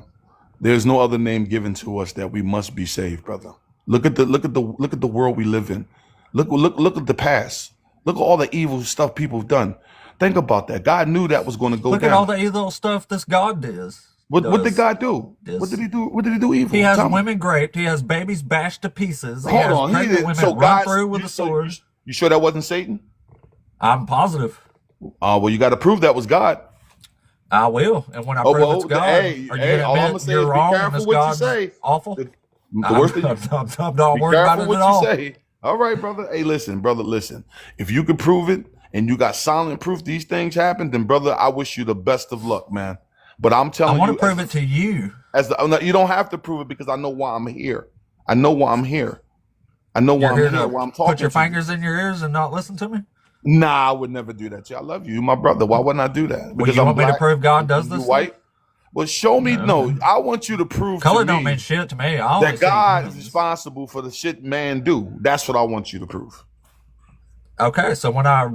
There's no other name given to us that we must be saved, brother. Look at the world we live in. Look at the past. Look at all the evil stuff people have done. Think about that. God knew that was going to go Look down. at all the evil stuff this God does. What did does God do? this. What did he do? What did he do evil? He has Tell me. women raped. He has babies bashed to pieces. He Hold has on. He pregnant did. women So run God, through with a sword. you sure that wasn't Satan? I'm positive. Well, you got to prove that was God. I will. And when I Oh prove well, it's God, hey, are you all I'm going gonna to say admit is you're be wrong and careful this what you God's say. awful? The I'm worst thing. I'm not Be worried about careful it what at all. you say. All right, brother. Hey, listen, brother. Listen. If you can prove it and you got solid proof these things happen, then brother, I wish you the best of luck, man. But I'm I telling want you, to prove it to you. you don't have to prove it because I know why I'm here. I know why I'm here. I know why You're here I'm here. to Why I'm talking put your to you. fingers in your ears and not listen to me? Nah, I would never do that to you. I love you, my brother. Why wouldn't I do that? Well, Because you I'm want me to black. prove God does You this? white. Well, show me. No. No, I want you to prove Color to don't me mean shit to me. I only that see God is humans. responsible for the shit man do. That's what I want you to prove. Okay, so when I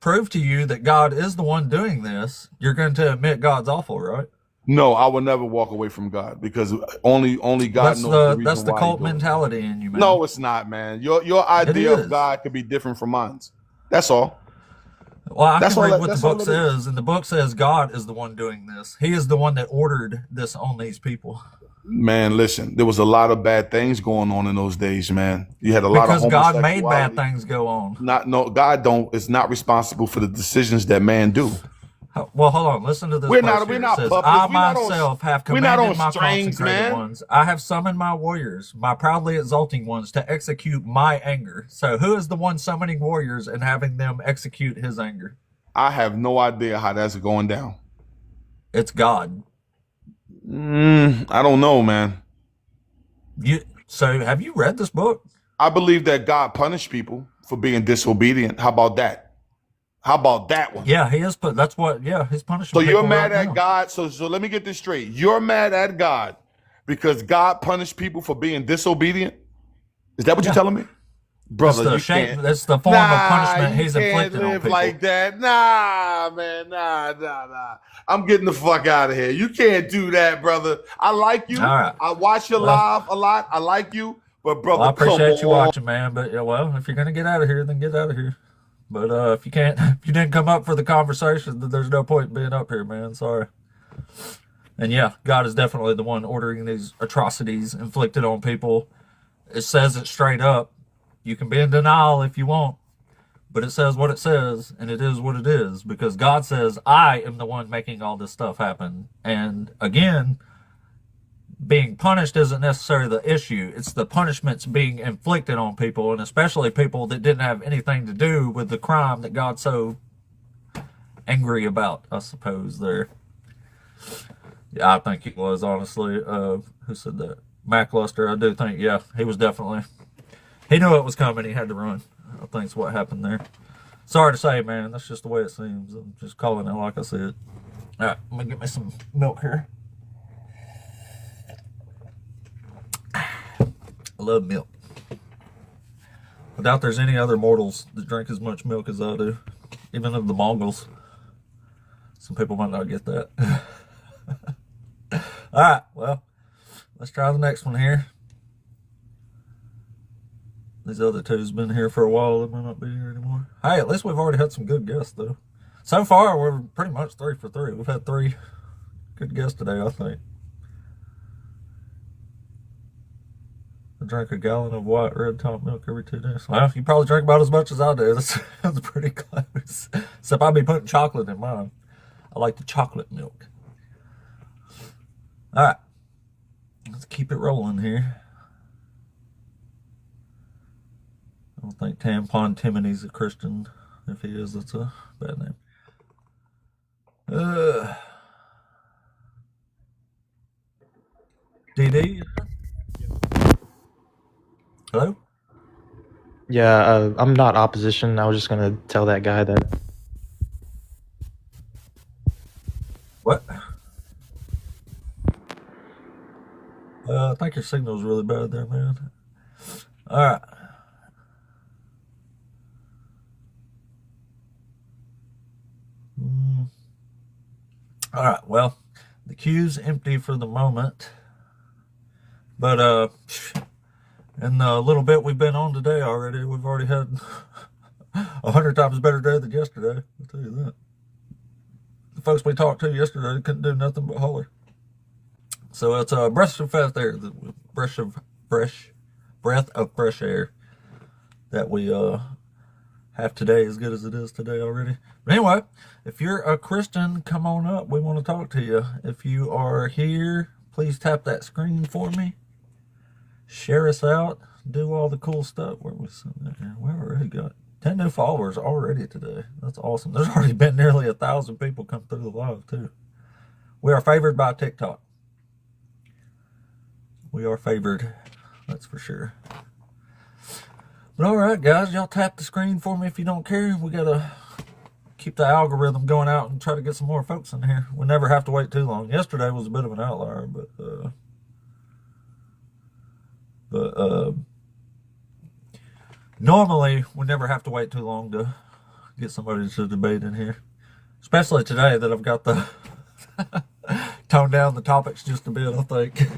prove to you that God is the one doing this, you're going to admit God's awful, right? No, I will never walk away from God because only God That's knows the the reason why cult he do it. mentality in you, man. No, it's not, man. Your idea is. of God could be different from mine. That's all. Well, I That's can all read that- what the that's all book it is. says, and the book says God is the one doing this. He is the one that ordered this on these people. Man, listen, there was a lot of bad things going on in those days, man. You had a lot of Because God made homosexuality. bad things go on. God is not responsible for the decisions that man do. Well, hold on. Listen to this. We're verse not here. puppets. It says, I We're not on- myself have we're not commanded on my strings, consecrated man. ones. I have summoned my warriors, my proudly exulting ones, to execute my anger. So who is the one summoning warriors and having them execute his anger? I have no idea how that's going down. It's God. I don't know, man. So have you read this book? I believe that God punished people for being disobedient. How about that? How about that one? Yeah, he is. That's what. Yeah, he's punishing. So you're people mad right at now. God. So let me get this straight. You're mad at God because God punished people for being disobedient. Is that what you're telling me, brother? That's that's the form of punishment he's inflicted on people. Like that. Nah, man. Nah. I'm getting the fuck out of here. You can't do that, brother. I like you. All right. I watch your live a lot. I like you, but brother, Well, I appreciate you come on. watching, man. But yeah, well, if you're gonna get out of here, then get out of here. But if you can't, if you didn't come up for the conversation, then there's no point in being up here, man. Sorry. And yeah, God is definitely the one ordering these atrocities inflicted on people. It says it straight up. You can be in denial if you want, but it says what it says, and it is what it is, because God says, I am the one making all this stuff happen. And again, being punished isn't necessarily the issue. It's the punishments being inflicted on people, and especially people that didn't have anything to do with the crime that God's so angry about, I suppose, there. Yeah, I think it was, honestly. Who said that? McAllister, I do think, yeah, he was definitely... He knew it was coming. He had to run. I think it's what happened there. Sorry to say, man. That's just the way it seems. I'm just calling it like I said. All right, let me get me some milk here. I love milk. I doubt there's any other mortals that drink as much milk as I do. Even of the Mongols. Some people might not get that. All right, well, let's try the next one here. These other two's been here for a while. They might not be here anymore. Hey, at least we've already had some good guests, though. So far, we're pretty much 3 for 3. We've had 3 good guests today, I think. I drink a gallon of white red top milk every 2 days. Well, you probably drink about as much as I do. That's pretty close. Except I'd be putting chocolate in mine. I like the chocolate milk. All right. Let's keep it rolling here. I don't think Tampon Timony's a Christian. If he is, that's a bad name. DD? Hello? Yeah, I'm not opposition. I was just gonna tell that guy that. What? I think your signal's really bad there, man. All right. All right, well, the queue's empty for the moment. But in the little bit we've been on today already, we've already had 100 times better day than yesterday. I'll tell you that. The folks we talked to yesterday couldn't do nothing but holler. So it's a breath of fresh air, breath of fresh air that we have today, as good as it is today already. But anyway, if you're a Christian, come on up. We want to talk to you. If you are here, please tap that screen for me. Share us out. Do all the cool stuff. Where we sitting at here? Where already got 10 new followers already today. That's awesome. There's already been nearly 1,000 people come through the live too. We are favored by TikTok. We are favored, that's for sure. But all right, guys, y'all tap the screen for me if you don't care. We gotta keep the algorithm going out and try to get some more folks in here. We never have to wait too long. Yesterday was a bit of an outlier, but normally we never have to wait too long to get somebody to debate in here. Especially today that I've got the tone down the topics just a bit, I think.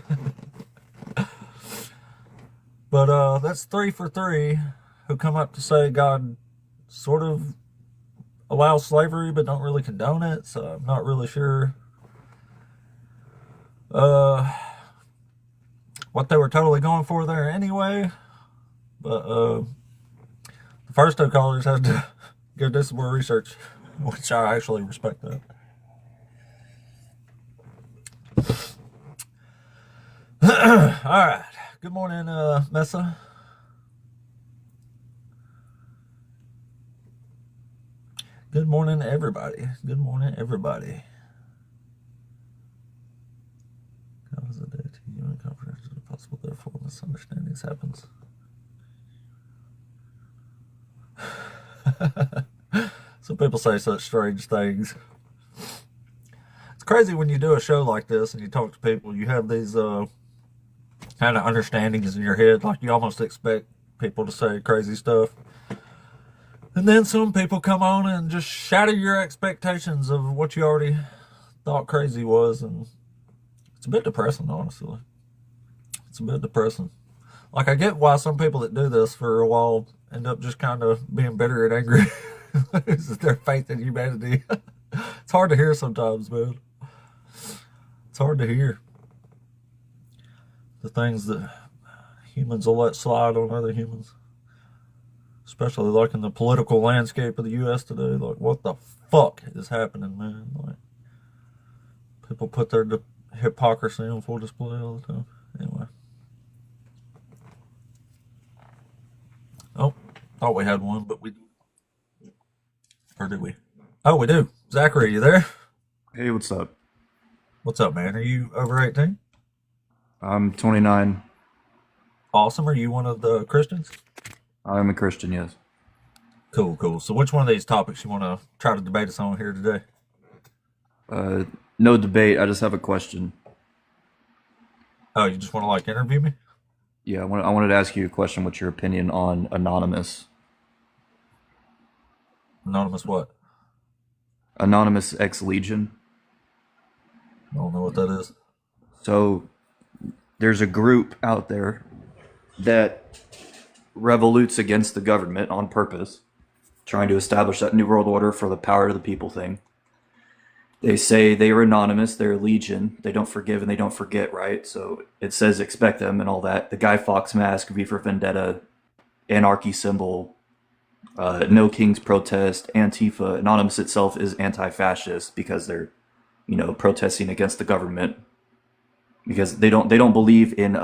But that's 3 for 3 who come up to say God sort of allows slavery but don't really condone it, so I'm not really sure what they were totally going for there anyway. But the first 2 callers had to go do some more research, which I actually respect that. All right. Good morning, Mesa. Good morning, everybody. Good morning, everybody. How was the day to you and comprehension is possible, therefore misunderstandings happens. Some people say such strange things. It's crazy when you do a show like this and you talk to people, you have these kind of understandings in your head, like you almost expect people to say crazy stuff. And then some people come on and just shatter your expectations of what you already thought crazy was, and it's a bit depressing, honestly. It's a bit depressing. Like, I get why some people that do this for a while end up just kind of being bitter and angry. Loses their faith in humanity. It's hard to hear sometimes, man. It's hard to hear the things that humans will let slide on other humans. Especially like in the political landscape of the U.S. today. Like, what the fuck is happening, man? Like, people put their hypocrisy on full display all the time. Anyway. Oh, thought we had one, but we... Or did we? Oh, we do. Zachary, you there? Hey, what's up? What's up, man? Are you over 18? I'm 29. Awesome. Are you one of the Christians? I'm a Christian, yes. Cool, cool. So which one of these topics you want to try to debate us on here today? No debate. I just have a question. Oh, you just want to like interview me? Yeah, I wanted to ask you a question. What's your opinion on Anonymous? Anonymous what? Anonymous Ex Legion. I don't know what that is. So there's a group out there that revolutes against the government on purpose, trying to establish that new world order for the power of the people thing. They say they are anonymous, they're legion, they don't forgive and they don't forget, right? So it says expect them and all that. The Guy Fawkes mask, V for Vendetta, anarchy symbol, No King's Protest, Antifa. Anonymous itself is anti-fascist because they're, protesting against the government because they don't believe in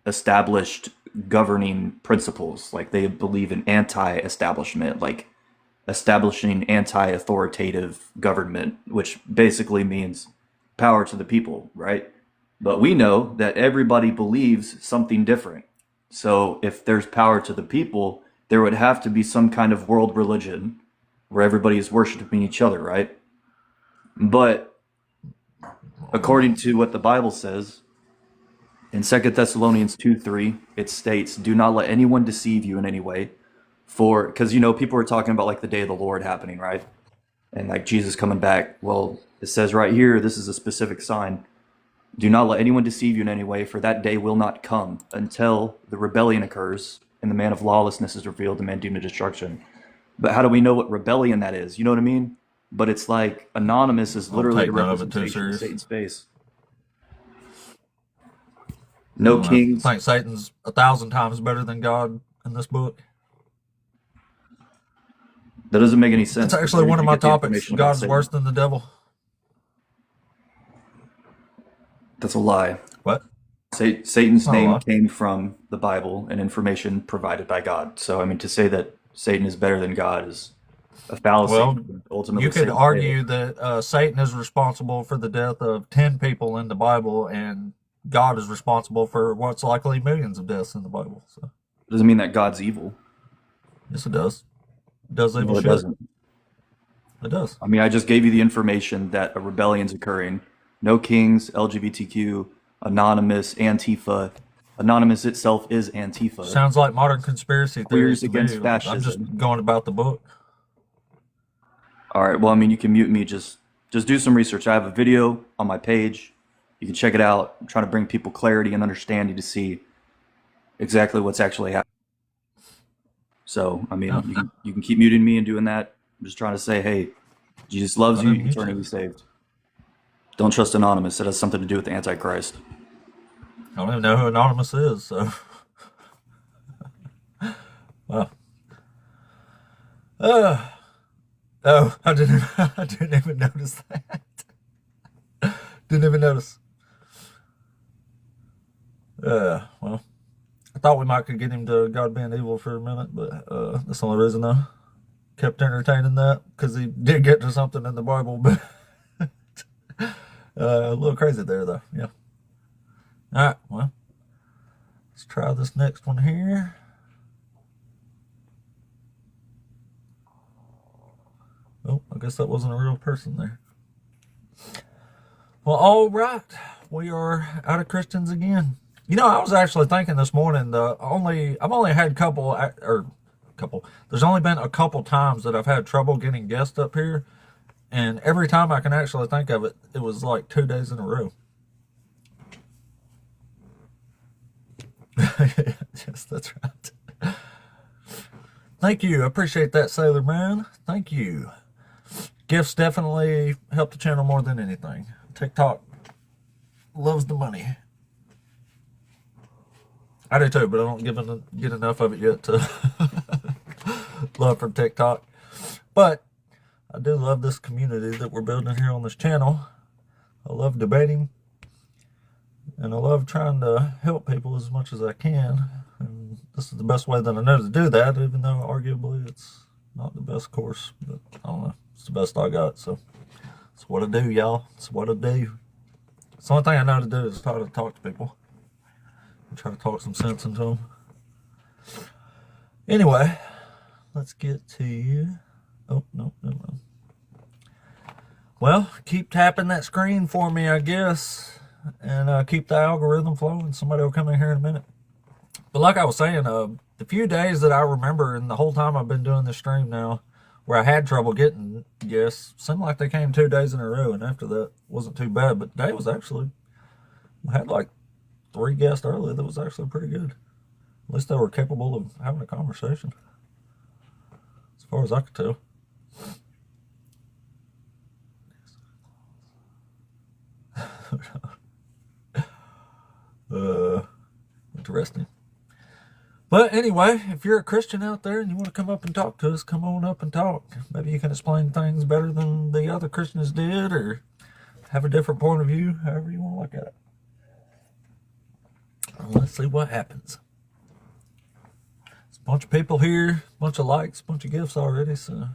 established governing principles. Like, they believe in anti-establishment, like establishing anti-authoritative government, which basically means power to the people, right? But we know that everybody believes something different. So if there's power to the people, there would have to be some kind of world religion where everybody is worshiping each other, right? But according to what the Bible says, in 2 Thessalonians 2:3, it states, do not let anyone deceive you in any way. Because, people are talking about like the day of the Lord happening, right? And like Jesus coming back. Well, it says right here, this is a specific sign. Do not let anyone deceive you in any way, for that day will not come until the rebellion occurs and the man of lawlessness is revealed, the man doomed to destruction. But how do we know what rebellion that is? You know what I mean? But it's like Anonymous is literally a representation of Satan's face. No I kings. think Satan's 1,000 times better than God in this book. That doesn't make any sense. That's actually Where one did of you my get the topics. information about God is Satan? worse than the devil. That's a lie. What? Satan's Not a name lie. came from the Bible and information provided by God. So, I mean, to say that Satan is better than God is a fallacy. Well, Ultimately, you could Satan argue failed. that Satan is responsible for the death of 10 people in the Bible, and God is responsible for what's likely millions of deaths in the Bible. So, Doesn't mean that God's evil. yes, it does. It does evil No, it shit. doesn't. It does. I mean, I just gave you the information that a rebellion's occurring. No kings, LGBTQ, Anonymous, Antifa. Anonymous itself is Antifa. Sounds like modern conspiracy theories Queers to against me. I'm fascism. just going about the book. All right. Well, I mean, you can mute me. Just do some research. I have a video on my page. You can check it out. I'm trying to bring people clarity and understanding to see exactly what's actually happening. So, I mean, you can keep muting me and doing that. I'm just trying to say, hey, Jesus loves you. You're eternally saved. Don't trust Anonymous. It has something to do with the Antichrist. I don't even know who Anonymous is, so. Wow. Oh, I didn't even notice that. Didn't even notice. Well, I thought we might could get him to God being evil for a minute, but that's the only reason I kept entertaining that, because he did get to something in the Bible, but a little crazy there, though. Yeah. All right, well, let's try this next one here. Oh, I guess that wasn't a real person there. Well, all right. We are out of Christians again. You know, I was actually thinking this morning, I've only had a couple. There's only been a couple times that I've had trouble getting guests up here. And every time I can actually think of it, it was like 2 days in a row. Yes, that's right. Thank you. I appreciate that, Sailor Man. Thank you. Gifts definitely help the channel more than anything. TikTok loves the money. I do too, but I don't get enough of it yet to love from TikTok. But I do love this community that we're building here on this channel. I love debating, and I love trying to help people as much as I can. And this is the best way that I know to do that, even though arguably it's not the best course. But I don't know. It's the best I got, so it's what I do, y'all. It's what I do. It's the only thing I know to do is try to talk to people. And try to talk some sense into them. Anyway, let's get to you. Oh, no, never mind. Well, keep tapping that screen for me, I guess, and keep the algorithm flowing. Somebody will come in here in a minute. But like I was saying, the few days that I remember, and the whole time I've been doing this stream now, where I had trouble getting guests, seemed like they came 2 days in a row, and after that wasn't too bad. But today was actually, I had like 3 guests early that was actually pretty good. At least they were capable of having a conversation, as far as I could tell. Interesting. But anyway, if you're a Christian out there and you want to come up and talk to us, come on up and talk. Maybe you can explain things better than the other Christians did, or have a different point of view, however you want to look at it. Well, let's see what happens. There's a bunch of people here, a bunch of likes, a bunch of gifts already, so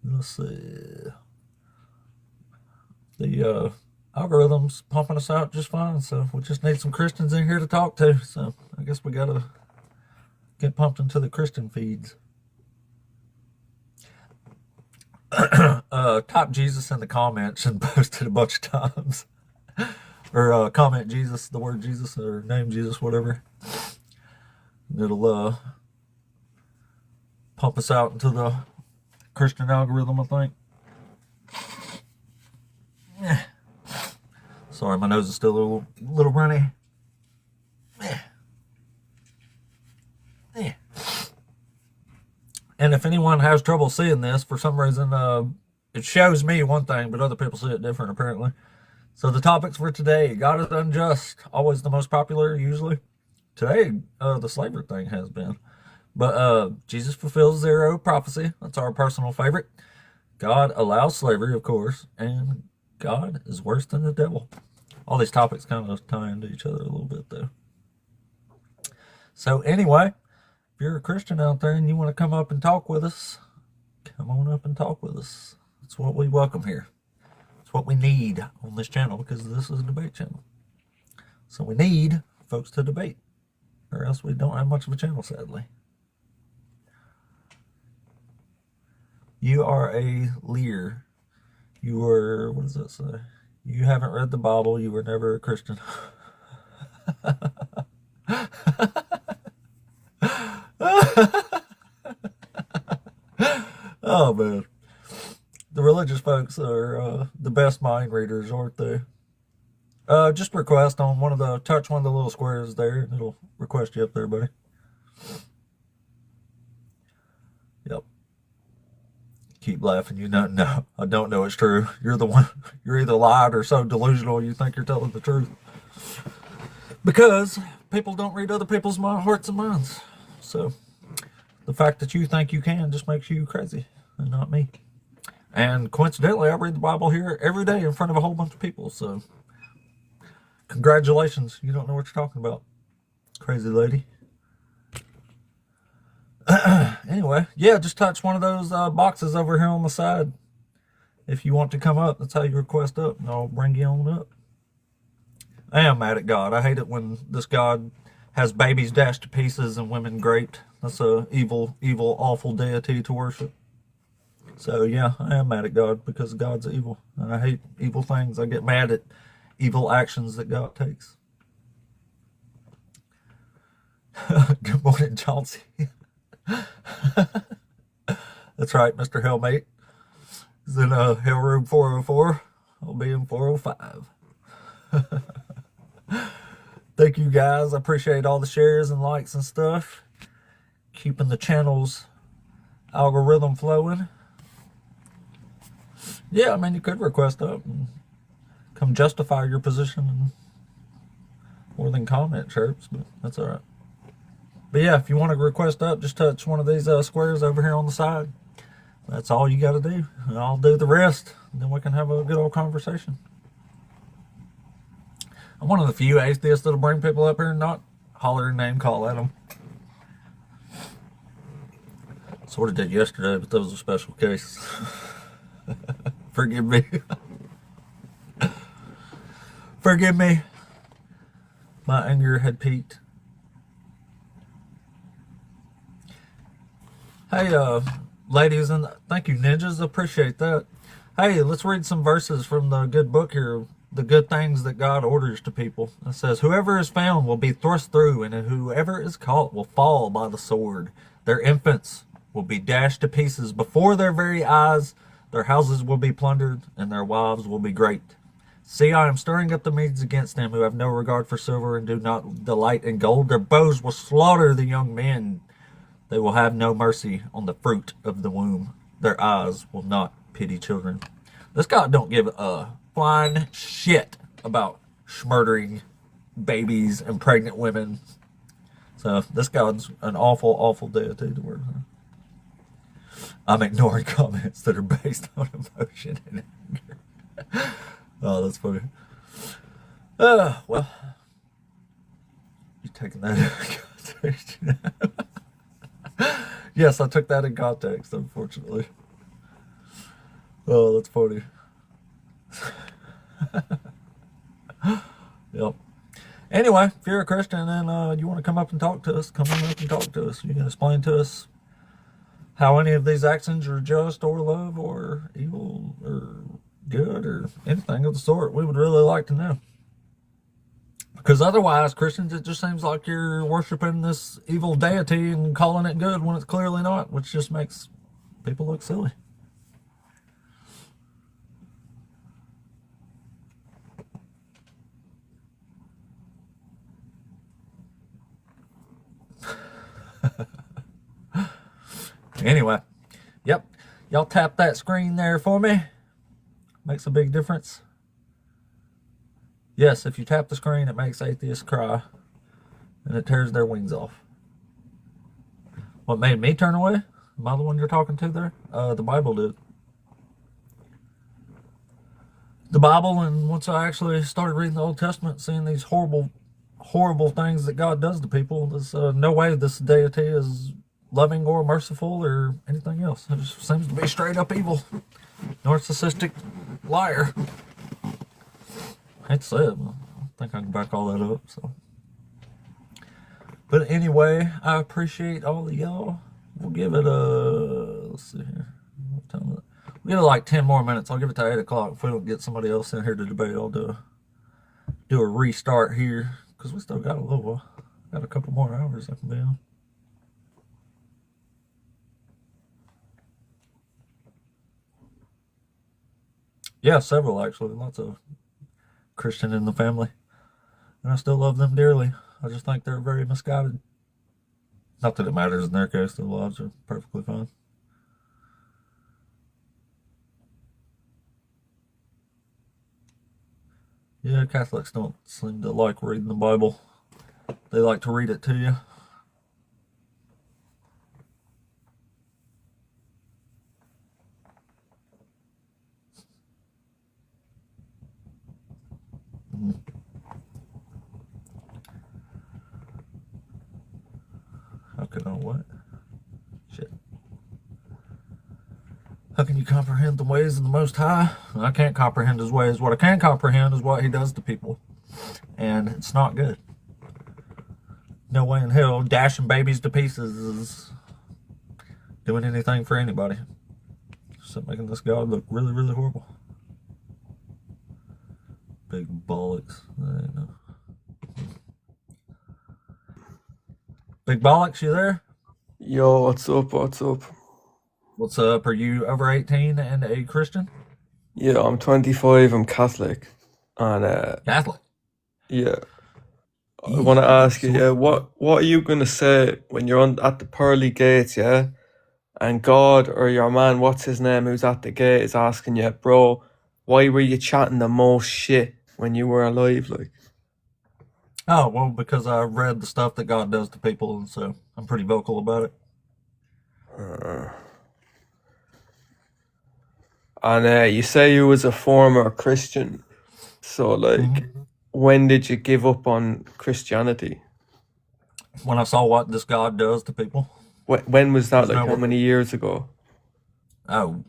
let's see. The algorithm's pumping us out just fine, so we just need some Christians in here to talk to. So I guess we gotta get pumped into the Christian feeds. Type Jesus in the comments and post it a bunch of times. Or comment Jesus, the word Jesus, or name Jesus, whatever. It'll pump us out into the Christian algorithm, I think. Yeah. Sorry, my nose is still a little runny. Yeah. Yeah. And if anyone has trouble seeing this, for some reason, it shows me one thing, but other people see it different, apparently. So the topics for today: God is unjust, always the most popular, usually. Today, the slavery thing has been. But Jesus fulfills zero prophecy. That's our personal favorite. God allows slavery, of course, and God is worse than the devil. All these topics kind of tie into each other a little bit, though. So anyway, if you're a Christian out there and you want to come up and talk with us, come on up and talk with us. That's what we welcome here. It's what we need on this channel, because this is a debate channel. So we need folks to debate, or else we don't have much of a channel, sadly. You are a leer. You were, what does that say? You haven't read the Bible. You were never a Christian. Oh, man. The religious folks are the best mind readers, aren't they? Just request on touch one of the little squares there, and it'll request you up there, buddy. Yep. Keep laughing. You don't know. I don't know it's true. You're the one. You're either lied or so delusional you think you're telling the truth. Because people don't read other people's hearts and minds. So the fact that you think you can just makes you crazy, and not me. And coincidentally, I read the Bible here every day in front of a whole bunch of people. So congratulations. You don't know what you're talking about, crazy lady. Anyway, yeah, just touch one of those boxes over here on the side if you want to come up. That's how you request up, and I'll bring you on up. I am mad at God. I hate it when this God has babies dashed to pieces and women raped. That's a evil, awful deity to worship. So yeah, I am mad at God because God's evil, and I hate evil things. I get mad at evil actions that God takes. Good morning, Chauncey. That's right, Mr. Hellmate. He's in Hell Room 404. I'll be in 405. Thank you guys. I appreciate all the shares and likes and stuff. Keeping the channel's algorithm flowing. Yeah, I mean, you could request up and come justify your position more than comment chirps, but that's all right. But yeah, if you want to request up, just touch one of these squares over here on the side. That's all you got to do. And I'll do the rest. And then we can have a good old conversation. I'm one of the few atheists that'll bring people up here and not holler and name call at them. Sort of did yesterday, but that was a special case. Forgive me. Forgive me. My anger had peaked. Hey, ladies, and thank you, ninjas. Appreciate that. Hey, let's read some verses from the good book here. The good things that God orders to people. It says, whoever is found will be thrust through, and whoever is caught will fall by the sword. Their infants will be dashed to pieces before their very eyes. Their houses will be plundered, and their wives will be raped. See, I am stirring up the Medes against them who have no regard for silver and do not delight in gold. Their bows will slaughter the young men. They will have no mercy on the fruit of the womb. Their eyes will not pity children. This God don't give a flying shit about murdering babies and pregnant women. So this God's an awful, awful deity to work with. I'm ignoring comments that are based on emotion and anger. Oh, that's funny. Well, you're taking that in context. Yes, I took that in context, unfortunately. Oh, that's funny. Yep. Anyway, if you're a Christian and you want to come up and talk to us, come on up and talk to us. You can explain to us how any of these actions are just or love or evil or good or anything of the sort. We would really like to know. Because otherwise, Christians, it just seems like you're worshiping this evil deity and calling it good when it's clearly not, which just makes people look silly. Anyway, yep. Y'all tap that screen there for me. Makes a big difference. Yes, if you tap the screen, it makes atheists cry, and it tears their wings off. What made me turn away? Am I the one you're talking to there? The Bible did. The Bible, and once I actually started reading the Old Testament, seeing these horrible, horrible things that God does to people, there's no way this deity is loving or merciful or anything else. It just seems to be straight up evil. Narcissistic liar. I hate to say it, but I think I can back all that up. So, but anyway, I appreciate all of y'all. We'll give it let's see here. What time is it? We'll give it like 10 more minutes. I'll give it to 8 o'clock. If we don't get somebody else in here to debate, I'll do a restart here, because we still got a little while. Got a couple more hours I can be on. Yeah, several actually. Lots of Christian in the family. And I still love them dearly. I just think they're very misguided. Not that it matters in their case, their lives are perfectly fine. Yeah, Catholics don't seem to like reading the Bible. They like to read it to you. How can I what? Shit. How can you comprehend the ways of the Most High? I can't comprehend his ways. What I can comprehend is what he does to people. And it's not good. No way in hell dashing babies to pieces is doing anything for anybody. Except making this God look really, really horrible. Big bollocks. I don't know. Big bollocks, you there? Yo, what's up? What's up? What's up? Are you over 18 and a Christian? Yeah, I'm 25. I'm Catholic, and Catholic. yeah, I want to ask you, yeah, what are you gonna say when you're at the pearly gates, yeah, and God or your man, what's his name, who's at the gate, is asking you, bro, why were you chatting the most shit when you were alive, like? Oh, well, because I read the stuff that God does to people, and so I'm pretty vocal about it. And you say you was a former Christian, so like, when did you give up on Christianity? When I saw what this God does to people. When was that? There's Like, no- how many years ago? Oh,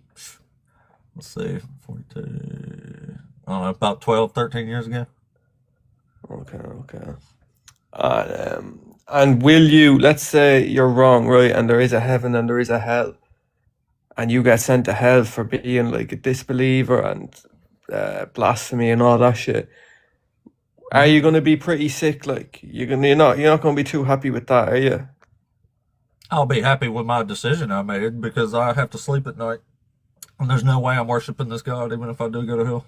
let's see, 42, I don't know, about 12, 13 years ago. Okay. And will you, let's say you're wrong, right, and there is a heaven and there is a hell, and you get sent to hell for being like a disbeliever and blasphemy and all that shit. Are you gonna be pretty sick? Like you're not gonna be too happy with that, are you? I'll be happy with my decision I made, because I have to sleep at night. And there's no way I'm worshiping this God, even if I do go to hell.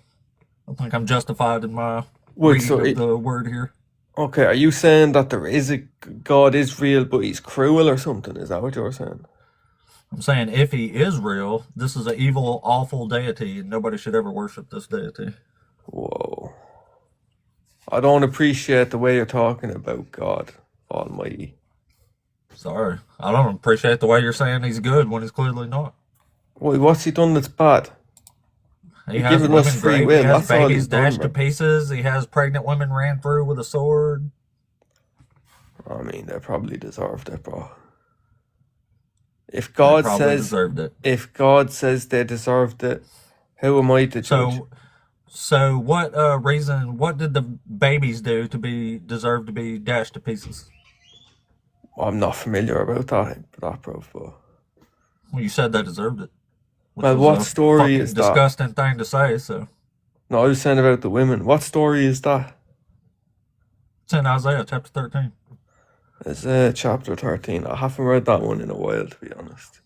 I think I'm justified in my Wait, reading of the word here. Okay, are you saying that there is a God is real, but he's cruel or something? Is that what you're saying? I'm saying if he is real, this is an evil, awful deity, and nobody should ever worship this deity. Whoa. I don't appreciate the way you're talking about God Almighty. Sorry. I don't appreciate the way you're saying he's good when he's clearly not. Wait, what's he done that's bad? He He's has given us women free raped, will. he has That's all babies he's done, dashed to bro. pieces, he has pregnant women ran through with a sword. I mean, they probably deserved it, bro. If They God probably says deserved it. if God says they deserved it, who am I to judge? So what reason, what did the babies do to deserve to be dashed to pieces? I'm not familiar about that, bro. But Well, you said they deserved it. Which well, was what a story fucking is that? disgusting thing to say, so. No, I was saying about the women. What story is that? It's in Isaiah chapter 13. It's chapter 13. I haven't read that one in a while, to be honest.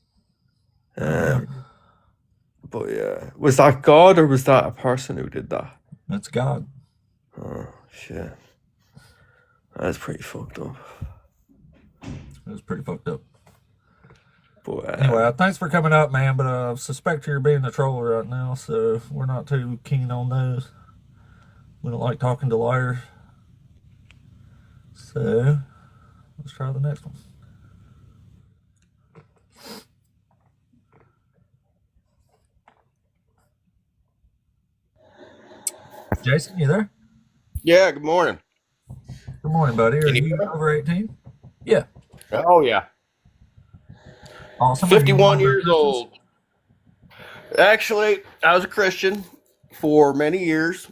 But yeah, was that God or was that a person who did that? That's God. Oh shit, that's pretty fucked up. It was pretty fucked up. But Anyway, thanks for coming up, man, but I suspect you're being a troll right now, so we're not too keen on those. We don't like talking to liars. So let's try the next one. Jason, you there? Yeah, good morning. Good morning, buddy. Are Can you you hear me? over 18? Yeah. Oh, yeah. Awesome. Are you one 51 of the years Christians? old. Actually, I was a Christian for many years,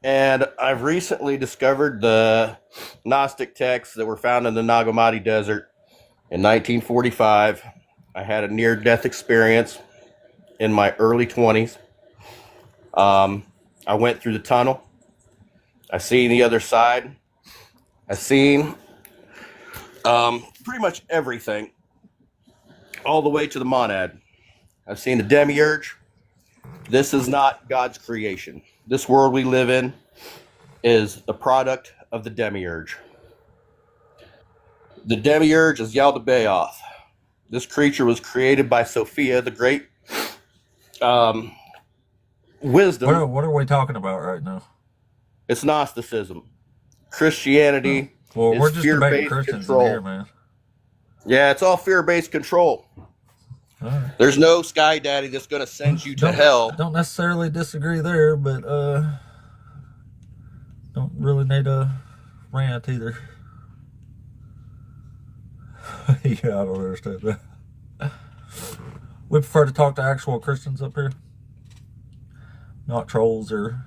and I've recently discovered the Gnostic texts that were found in the Nag Hammadi Desert in 1945. I had a near-death experience in my early 20s. I went through the tunnel. I seen the other side. I seen pretty much everything, all the way to the monad. I've seen the demiurge. This is not God's creation. This world we live in is the product of the demiurge. The demiurge is Yaldabaoth. This creature was created by Sophia, the great wisdom. What are we talking about right now? It's Gnosticism. Christianity Well, we're is just debating fear-based Christians in control. here, man. Yeah, it's all fear-based control. All right. There's no sky daddy that's going to send you to hell. Don't necessarily disagree there, but don't really need a rant either. Yeah, I don't understand that. We prefer to talk to actual Christians up here, not trolls or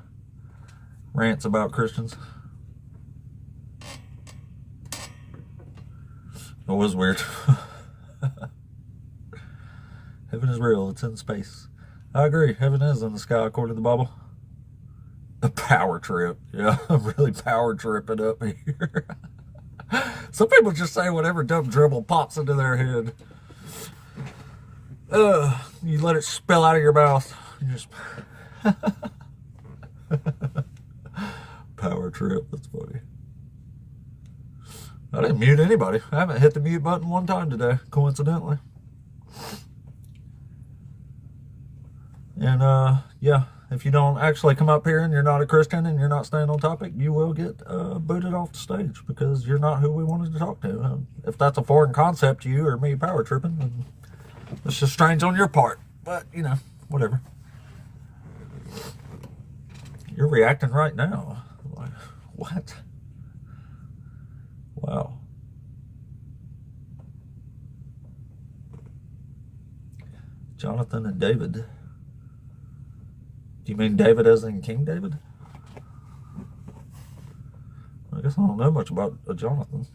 rants about Christians. It was weird. Heaven is real. It's in space. I agree. Heaven is in the sky, according to the Bible. A power trip. Yeah, I'm really power tripping up here. Some people just say whatever dumb dribble pops into their head. You let it spill out of your mouth. You just power trip. That's funny. I didn't mute anybody. I haven't hit the mute button one time today, coincidentally. And yeah, if you don't actually come up here and you're not a Christian and you're not staying on topic, you will get booted off the stage because you're not who we wanted to talk to. If that's a foreign concept to you or me power tripping, then it's just strange on your part. But, you know, whatever. You're reacting right now. Like, what? Wow. Jonathan and David. Do you mean David as in King David? I guess I don't know much about Jonathan.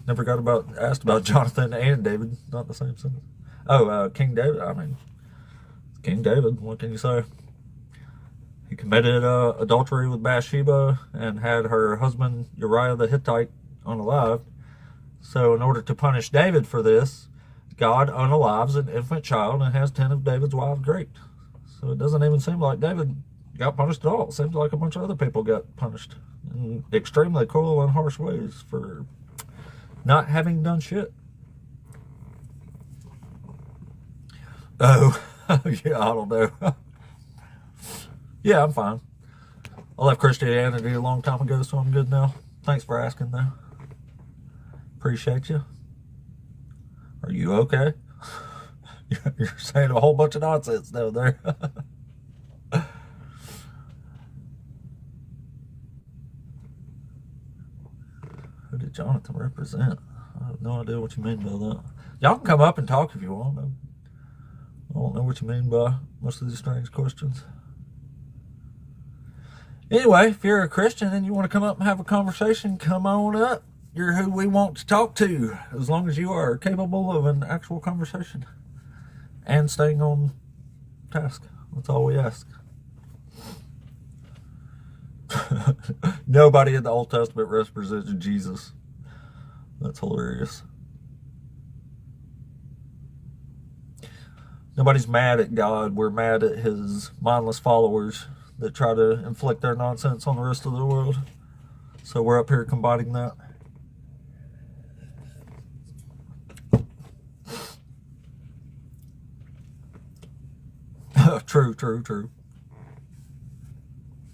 Never got asked about Jonathan and David. Not the same sentence. Oh, King David. I mean, King David. What can you say? He committed adultery with Bathsheba and had her husband Uriah the Hittite unalived. So in order to punish David for this, God unalives an infant child and has 10 of David's wives raped. So it doesn't even seem like David got punished at all. It seems like a bunch of other people got punished in extremely cruel and harsh ways for not having done shit. Oh, yeah, I don't know. Yeah, I'm fine. I left Christianity a long time ago, so I'm good now. Thanks for asking, though. Appreciate you. Are you okay? You're saying a whole bunch of nonsense down there. Who did Jonathan represent? I have no idea what you mean by that. Y'all can come up and talk if you want. I don't know what you mean by most of these strange questions. Anyway, if you're a Christian and you want to come up and have a conversation, come on up. You're who we want to talk to, as long as you are capable of an actual conversation and staying on task. That's all we ask. Nobody in the Old Testament represents Jesus. That's hilarious. Nobody's mad at God. We're mad at his mindless followers that try to inflict their nonsense on the rest of the world. So we're up here combating that. True.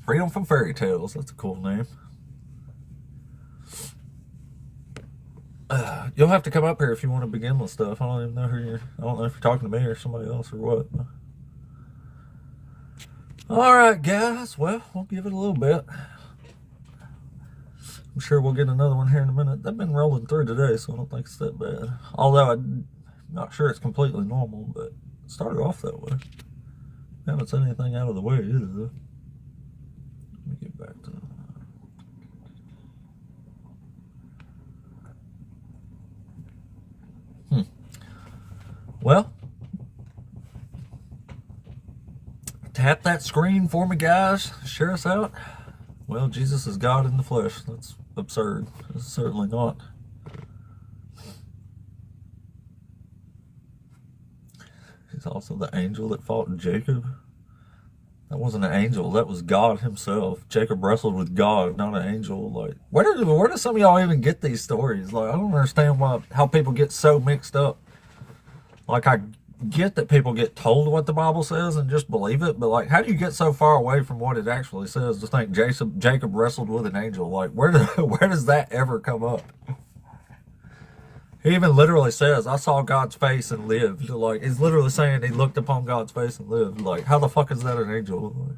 Freedom from Fairy Tales. That's a cool name. You'll have to come up here if you want to begin with stuff. I don't even know I don't know if you're talking to me or somebody else or what. All right, guys. Well, we'll give it a little bit. I'm sure we'll get another one here in a minute. They've been rolling through today, so I don't think it's that bad. Although I'm not sure it's completely normal, but it started off that way. I haven't said anything out of the way either, though. Let me get back to... Well, tap that screen for me, guys. Share us out. Well, Jesus is God in the flesh. That's absurd. It's certainly not. He's also the angel that fought Jacob. That wasn't an angel. That was God himself. Jacob wrestled with God, not an angel. Like, where do some of y'all even get these stories? Like, I don't understand how people get so mixed up. Like, I get that people get told what the Bible says and just believe it, but like, how do you get so far away from what it actually says to think Jacob wrestled with an angel? Like, where does that ever come up? He even literally says, "I saw God's face and lived." Like, he's literally saying he looked upon God's face and lived. Like, how the fuck is that an angel? Like,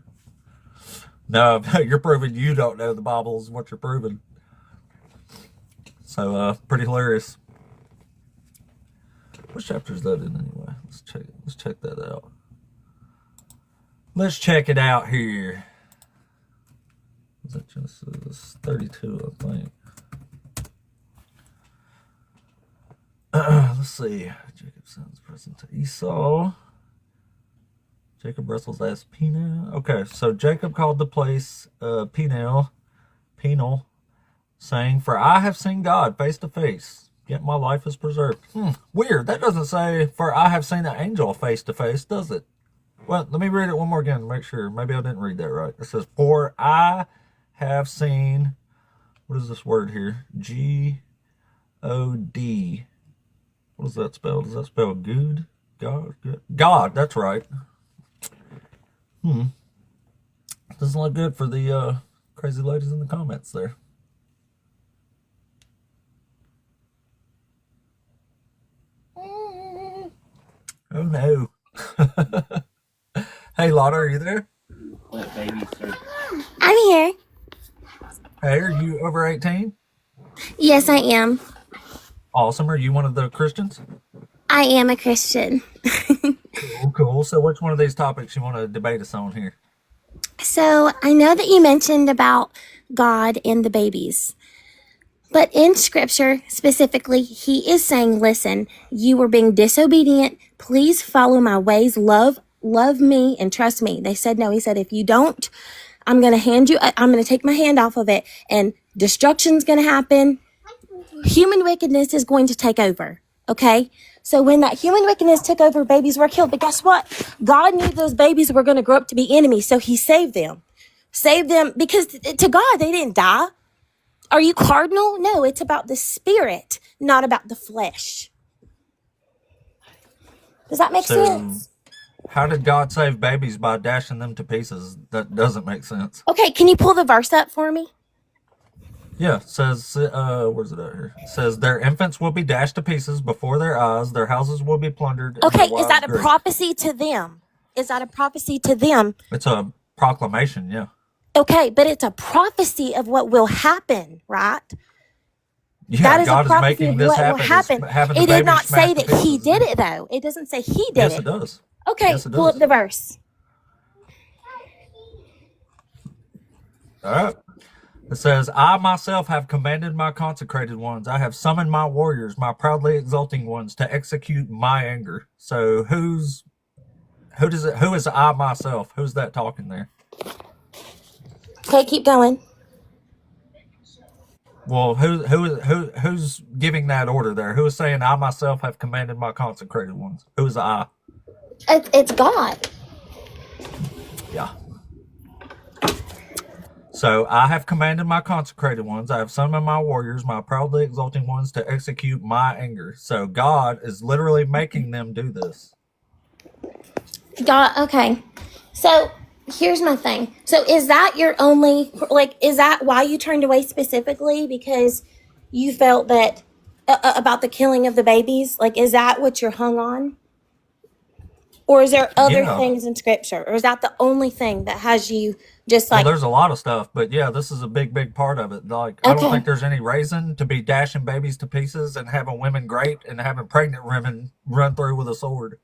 no, you're proving you don't know the Bible is what you're proving. So, pretty hilarious. What chapter is that in anyway? Let's check that out. Let's check it out here. Was that Genesis 32, I think. Let's see. Jacob sends present to Esau. Jacob wrestles as Peniel. Okay, so Jacob called the place Peniel, saying, "For I have seen God face to face. Yet my life is preserved." Weird. That doesn't say, "For I have seen an angel face to face," does it? Well, let me read it one more again to make sure. Maybe I didn't read that right. It says, "For I have seen," what is this word here? G-O-D. What does that spell? Does that spell good? God, that's right. Doesn't look good for the crazy ladies in the comments there. Oh no. Hey Lotta, are you there? I'm here. Hey, are you over 18? Yes, I am. Awesome. Are you one of the Christians? I am a Christian. Cool. So which one of these topics you want to debate us on here? So I know that you mentioned about God and the babies. But in scripture, specifically, he is saying, listen, you were being disobedient. Please follow my ways. Love me and trust me. They said no. He said, if you don't, I'm going to take my hand off of it and destruction's going to happen. Human wickedness is going to take over. Okay. So when that human wickedness took over, babies were killed. But guess what? God knew those babies were going to grow up to be enemies. So he saved them because to God, they didn't die. Are you cardinal? No, it's about the spirit, not about the flesh. Does that make sense? How did God save babies by dashing them to pieces? That doesn't make sense. Okay, can you pull the verse up for me? Yeah, it says, where's it out here? It says, their infants will be dashed to pieces before their eyes. Their houses will be plundered. Okay, is that a prophecy to them? Is that a prophecy to them? It's a proclamation, yeah. Okay, but it's a prophecy of what will happen, right? Yeah, that is God a prophecy is making of this what happen. will happen. It did not say that he did it, though. It doesn't say he did Yes, it. it does. Okay, yes, it pull does. up the verse. All right. It says, I myself have commanded my consecrated ones. I have summoned my warriors, my proudly exulting ones, to execute my anger. So who is I myself? Who's that talking there? Okay, keep going. Well, who's giving that order there? Who is saying I myself have commanded my consecrated ones? Who is I? It's God. Yeah. So I have commanded my consecrated ones. I have summoned my warriors, my proudly exulting ones, to execute my anger. So God is literally making them do this. God, okay. So here's my thing. So is that your only, like, is that why you turned away specifically? Because you felt that about the killing of the babies? Like, is that what you're hung on? Or is there other Yeah. things in scripture? Or is that the only thing that has you just Well, like, there's a lot of stuff, but yeah, this is a big part of it. Like, I don't okay, think there's any reason to be dashing babies to pieces and having women grape and having pregnant women run through with a sword.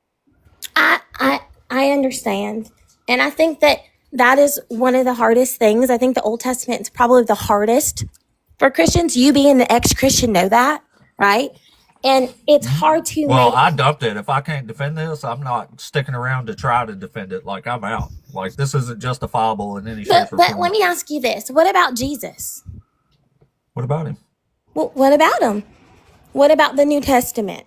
I understand. And I think that that is one of the hardest things. I think the Old Testament is probably the hardest for Christians. You being the ex-Christian know that, right? And it's hard to Well, make. I dumped it. If I can't defend this, I'm not sticking around to try to defend it. Like, I'm out. Like, this isn't justifiable in any shape or But form. let me ask you this: what about Jesus? What about him? Well, what about him? What about the New Testament?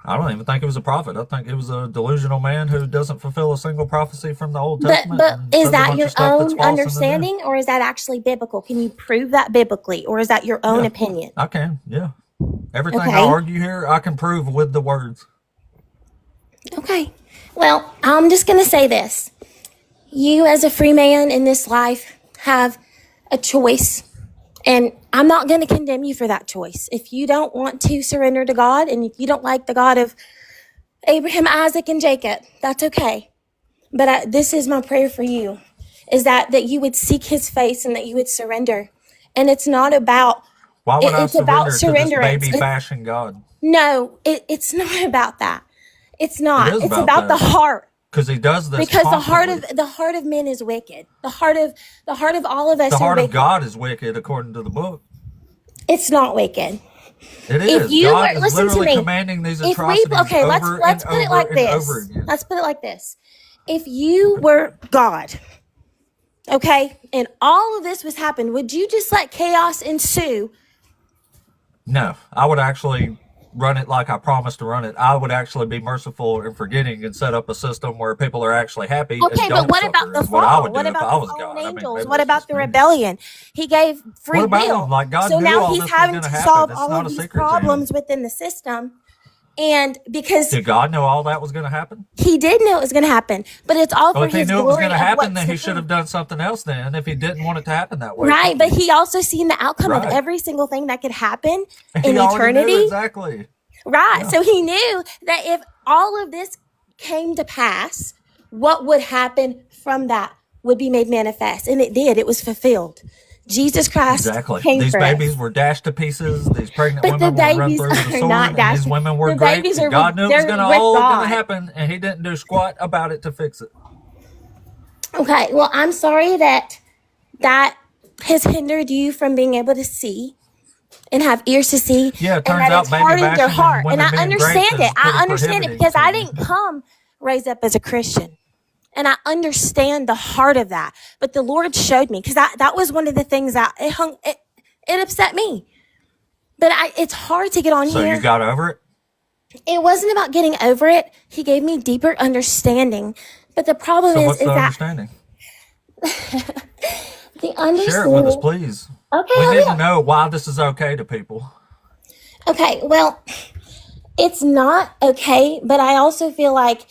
I don't even think he was a prophet. I think he was a delusional man who doesn't fulfill a single prophecy from the Old But Testament. but And is says a that bunch your of stuff that's own false in the New. understanding, or is that actually biblical? Can you prove that biblically, or is that your own Yeah, opinion? I can. Yeah. Everything I Okay. argue here, I can prove with the words. Okay. Well, I'm just going to say this. You, as a free man in this life, have a choice. And I'm not going to condemn you for that choice. If you don't want to surrender to God, and if you don't like the God of Abraham, Isaac, and Jacob, that's okay. But this is my prayer for you, is that you would seek his face and that you would surrender. And it's not about, Why would I it's about surrender to this surrenderance. baby bashing God? No, it's not about that. It's It not. is It's about about the that heart. because he does this Because constantly. the heart of men is wicked. The heart of all of us The are heart of wicked. God is wicked according to the book. It's not wicked. It If is. you God were, is listen to literally me. commanding these If we atrocities okay, let's over let's and put it over like and over this. again. Let's put it like this. If you were God, okay, and all of this was happening, would you just let chaos ensue? No, I would actually run it like I promised to run it. I would actually be merciful and forgetting and set up a system where people are actually happy and Okay, but don't what about suffer. the Is what I fall? would What do if about I the was fallen God. I mean, angels? maybe What that's about just the me. rebellion? He gave free What about will. him? Like, God So knew now all he's this was having going to to solve happen. It's all not of a these secret to him. problems within the system. And because Did God know all that was going to happen? he did know it was going to happen, but it's all Well, for if he his knew it was glory going to of happen, what's then to he should have come. done something else then if he didn't want it to happen that way Right, but too. he also seen the outcome of Right. every single thing that could happen He in already knew eternity. exactly. Right. Yeah. So he knew that if all of this came to pass, what would happen from that would be made manifest. And it did. It was fulfilled. Jesus Christ Exactly. came These for babies us. were dashed to pieces. These pregnant But the women were run babies through with a are sword, not and dashed. these women were The raped. babies And are God knew it was they're going with to God. happen, and He didn't do squat about it to fix it. Okay. Well, I'm sorry that has hindered you from being able to see and have ears to see, Yeah, it and turns that out it's baby hardened your bashing and heart. And women I being raped understand it. is pretty I understand it prohibiting because to I me. didn't come raised up as a Christian. And I understand the heart of that. But the Lord showed me, because that was one of the things that it upset me. But it's hard to get on So you here. got over it? It wasn't about getting over it. He gave me deeper understanding. But the problem So is what's the that understanding? the Share it with us, understanding. please. Okay, We hold need to on. know why this is okay to people. Okay, well, it's not okay, but I also feel like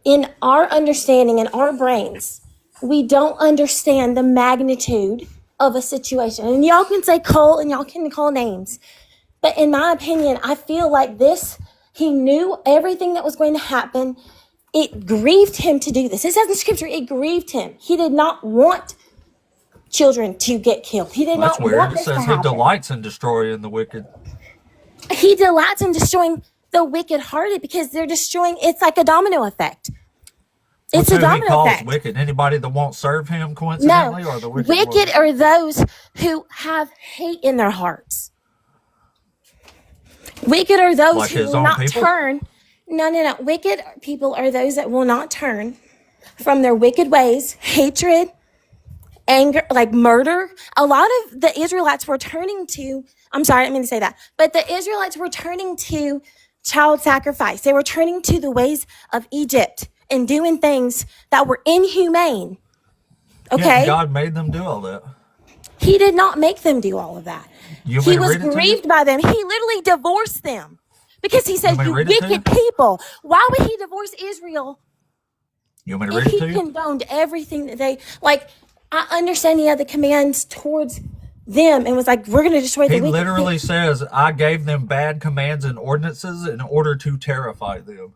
in our understanding, in our brains, we don't understand the magnitude of a situation. And y'all can say Cole and y'all can call names. But in my opinion, I feel like he knew everything that was going to happen. It grieved him to do this. It says in scripture, it grieved him. He did not want children to get killed. He did Well, that's not want weird. It this to says He happen. delights in destroying the wicked. He delights in destroying the wicked hearted because they're destroying. It's like a domino effect. What's It's a who He domino calls effect. wicked? Anybody that won't serve Him No, coincidentally, or the wicked wicked world? are those who have hate in their hearts. Wicked are those Like who His will own not people? turn. No. Wicked people are those that will not turn from their wicked ways, hatred, anger, like murder. A lot of the Israelites were turning to, I'm sorry, I didn't mean to say that, but the Israelites were turning to child sacrifice. They were turning to the ways of Egypt and doing things that were inhumane. Yeah, and Okay? God made them do all that. He did not make them do all of that. You want me He to was read it to you? grieved by them. He literally divorced them because he You said, want me to "You read it to you? wicked people." Why would he divorce Israel You want me to And read it he to you? condoned everything that they, like, I understand he had the commands towards them and was like, we're going to destroy the He wicked. literally says, I gave them bad commands and ordinances in order to terrify them.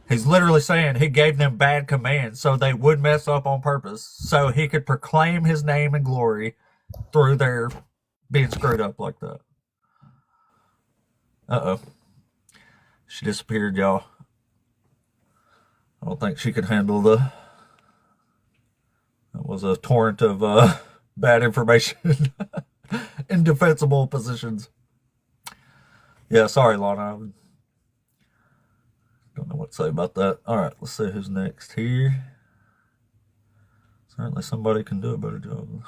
He's literally saying he gave them bad commands so they would mess up on purpose, so he could proclaim his name and glory through their being screwed up like that. Uh-oh. She disappeared, y'all. I don't think she could handle that was a torrent of bad information. Indefensible positions. Yeah, sorry, Lana. I don't know what to say about that. All right, let's see who's next here. Certainly somebody can do a better job.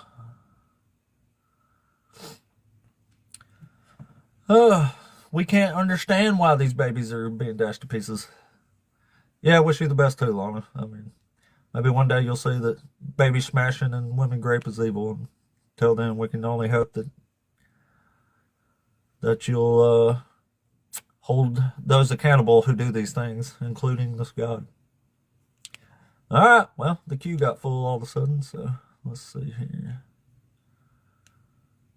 We can't understand why these babies are being dashed to pieces. Yeah, I wish you the best too, Lana. I mean, maybe one day you'll see that baby smashing and women grape is evil. And till then, we can only hope that you'll hold those accountable who do these things, including this God. All right, well, the queue got full all of a sudden, so let's see here.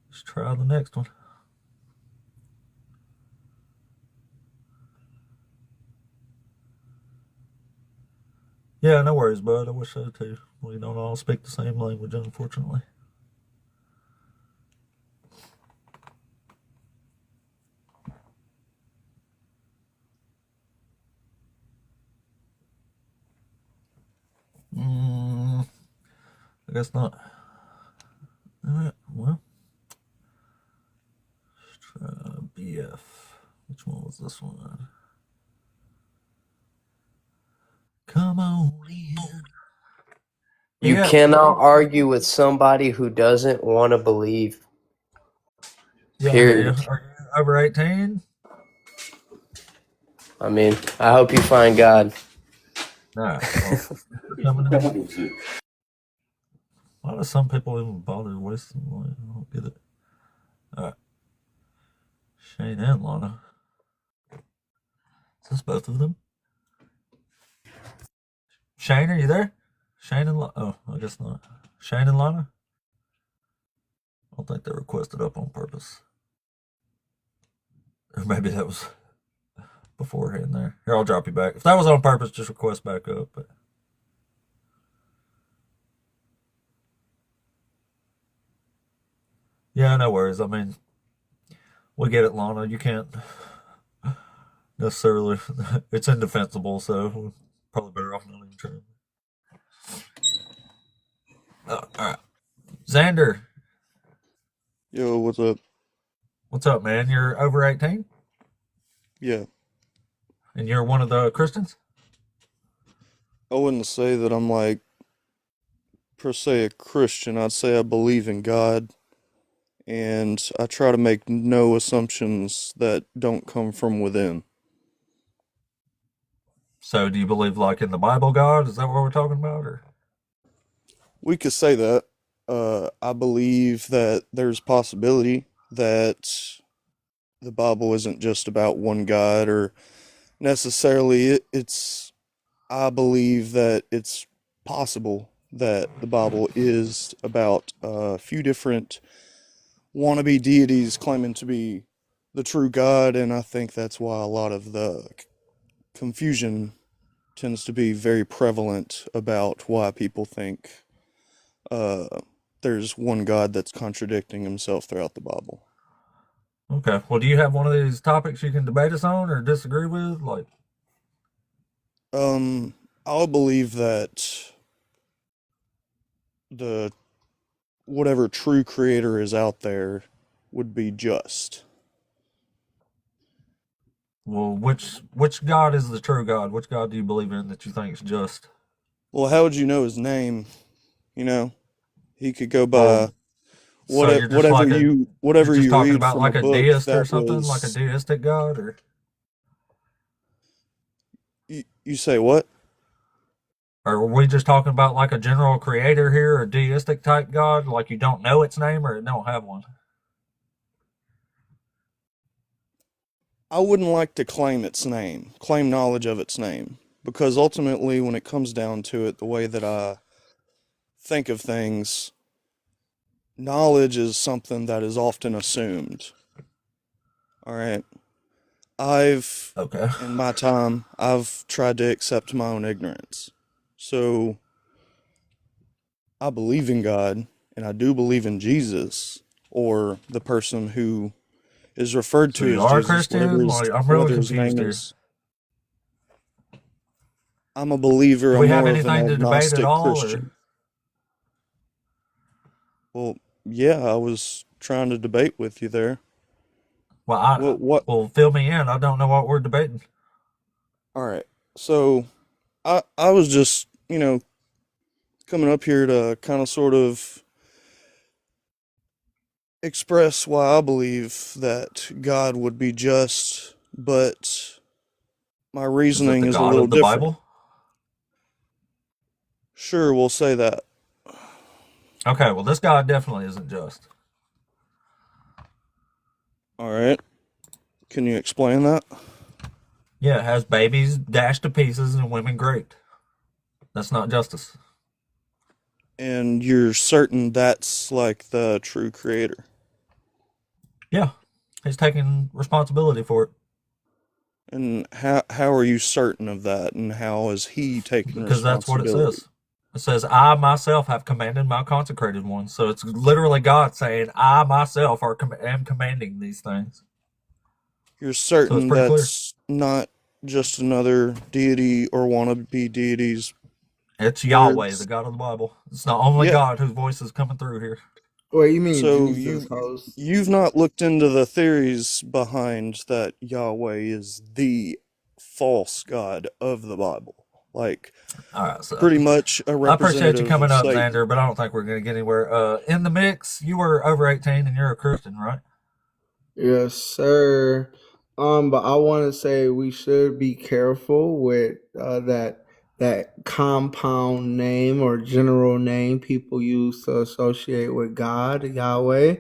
Let's try the next one. Yeah, no worries, bud. I wish so too. We don't all speak the same language, unfortunately. I guess not. All right, well, let's try BF. Which one was this one? Come on in. You Yeah. cannot argue with somebody who doesn't want to believe. Yeah, Period. are you over 18? I mean, I hope you find God. All right. Well, coming in. Why do some people even bother wasting money? I don't get it. All right. Shane and Lana. Is this both of them? Shane, are you there? Shane and Lana? Oh, I guess not. Shane and Lana? I don't think they requested up on purpose. Or maybe that was beforehand there. Here, I'll drop you back. If that was on purpose, just request back up. But yeah, no worries. I mean, we get it, Lana. You can't necessarily. It's indefensible, so we're probably better off not even trying. All right. Xander. Yo, what's up? What's up, man? You're over 18? Yeah. And you're one of the Christians? I wouldn't say that I'm like per se a Christian. I'd say I believe in God and I try to make no assumptions that don't come from within. So do you believe like in the Bible God? Is that what we're talking about? Or We could say that. I believe that there's possibility that the Bible isn't just about one God or necessarily it's I believe that it's possible that the Bible is about a few different wannabe deities claiming to be the true God, and I think that's why a lot of the confusion tends to be very prevalent about why people think there's one God that's contradicting himself throughout the Bible. okay. Well, do you have one of these topics you can debate us on or disagree with? Like, I'll believe that the whatever true creator is out there would be just. well, which God is the true God? Which God do you believe in that you think is just? Well, how would you know his name? You know, he could go Well, by so you're just whatever like a you you're just talking read about from a like a book deist or that something, like a was. deistic God, or You say what? or are we just talking about like a general creator here, a deistic type God, like you don't know its name or it don't have one? I wouldn't like to claim its name, claim knowledge of its name. because ultimately, when it comes down to it, the way that I think of things, knowledge is something that is often assumed. All right. Okay. In my time, I've tried to accept my own ignorance. So, I believe in God, and I do believe in Jesus, or the person who is referred So to you as are a Jesus, Christian? Like, I'm really whether his confused name here. is. I'm a believer. Do I'm we have more of an anything to debate at agnostic all, or? Christian. Well, yeah, I was trying to debate with you there. What? Well, fill me in. I don't know what we're debating. All right. So, I was just, coming up here to kind of sort of express why I believe that God would be just, but my Is it reasoning the is a God little of the different. Bible? Sure, we'll say that. Okay, well, this God definitely isn't just. All right. Can you explain that? Yeah, it has babies dashed to pieces and women raped. That's not justice. And you're certain that's like the true creator? Yeah, he's taking responsibility for it. And how are you certain of that? And how is he taking Because that's what it responsibility? says. It says, I myself have commanded my consecrated ones. So it's literally God saying, I myself am commanding these things. You're So it's certain pretty clear. that's not just another deity or wannabe deities? It's Yahweh, words? the God of the Bible. It's the only Yeah. God whose voice is coming through here. Wait, you mean So Jesus, host? you've not looked into the theories behind that Yahweh is the false God of the Bible, like All right, so pretty much a I appreciate you representative coming of up, Satan. Xander, but I don't think we're going to get anywhere. In the mix, you were over 18 and you're a Christian, right? Yes, sir. But I want to say we should be careful with that compound name or general name people use to associate with God, Yahweh,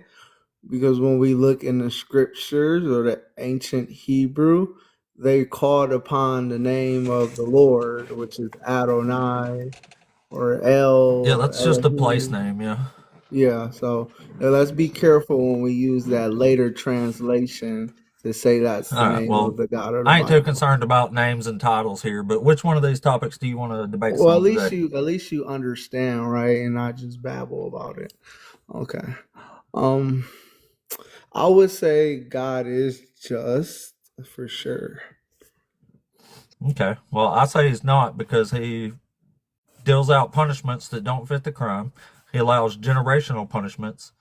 because when we look in the scriptures or the ancient Hebrew, they called upon the name of the Lord, which is Adonai or El Yeah, or that's just a place Elohim. name, yeah. Yeah, so let's be careful when we use that later translation to say that's the All right, name of well, the God of the I ain't too Bible. concerned about names and titles here, but which one of these topics do you want to debate Well, some today? at least you understand, right, and not just babble about it. Okay. Um, I would say God is just for sure. Okay, well, I say he's not because he deals out punishments that don't fit the crime. He allows generational punishments,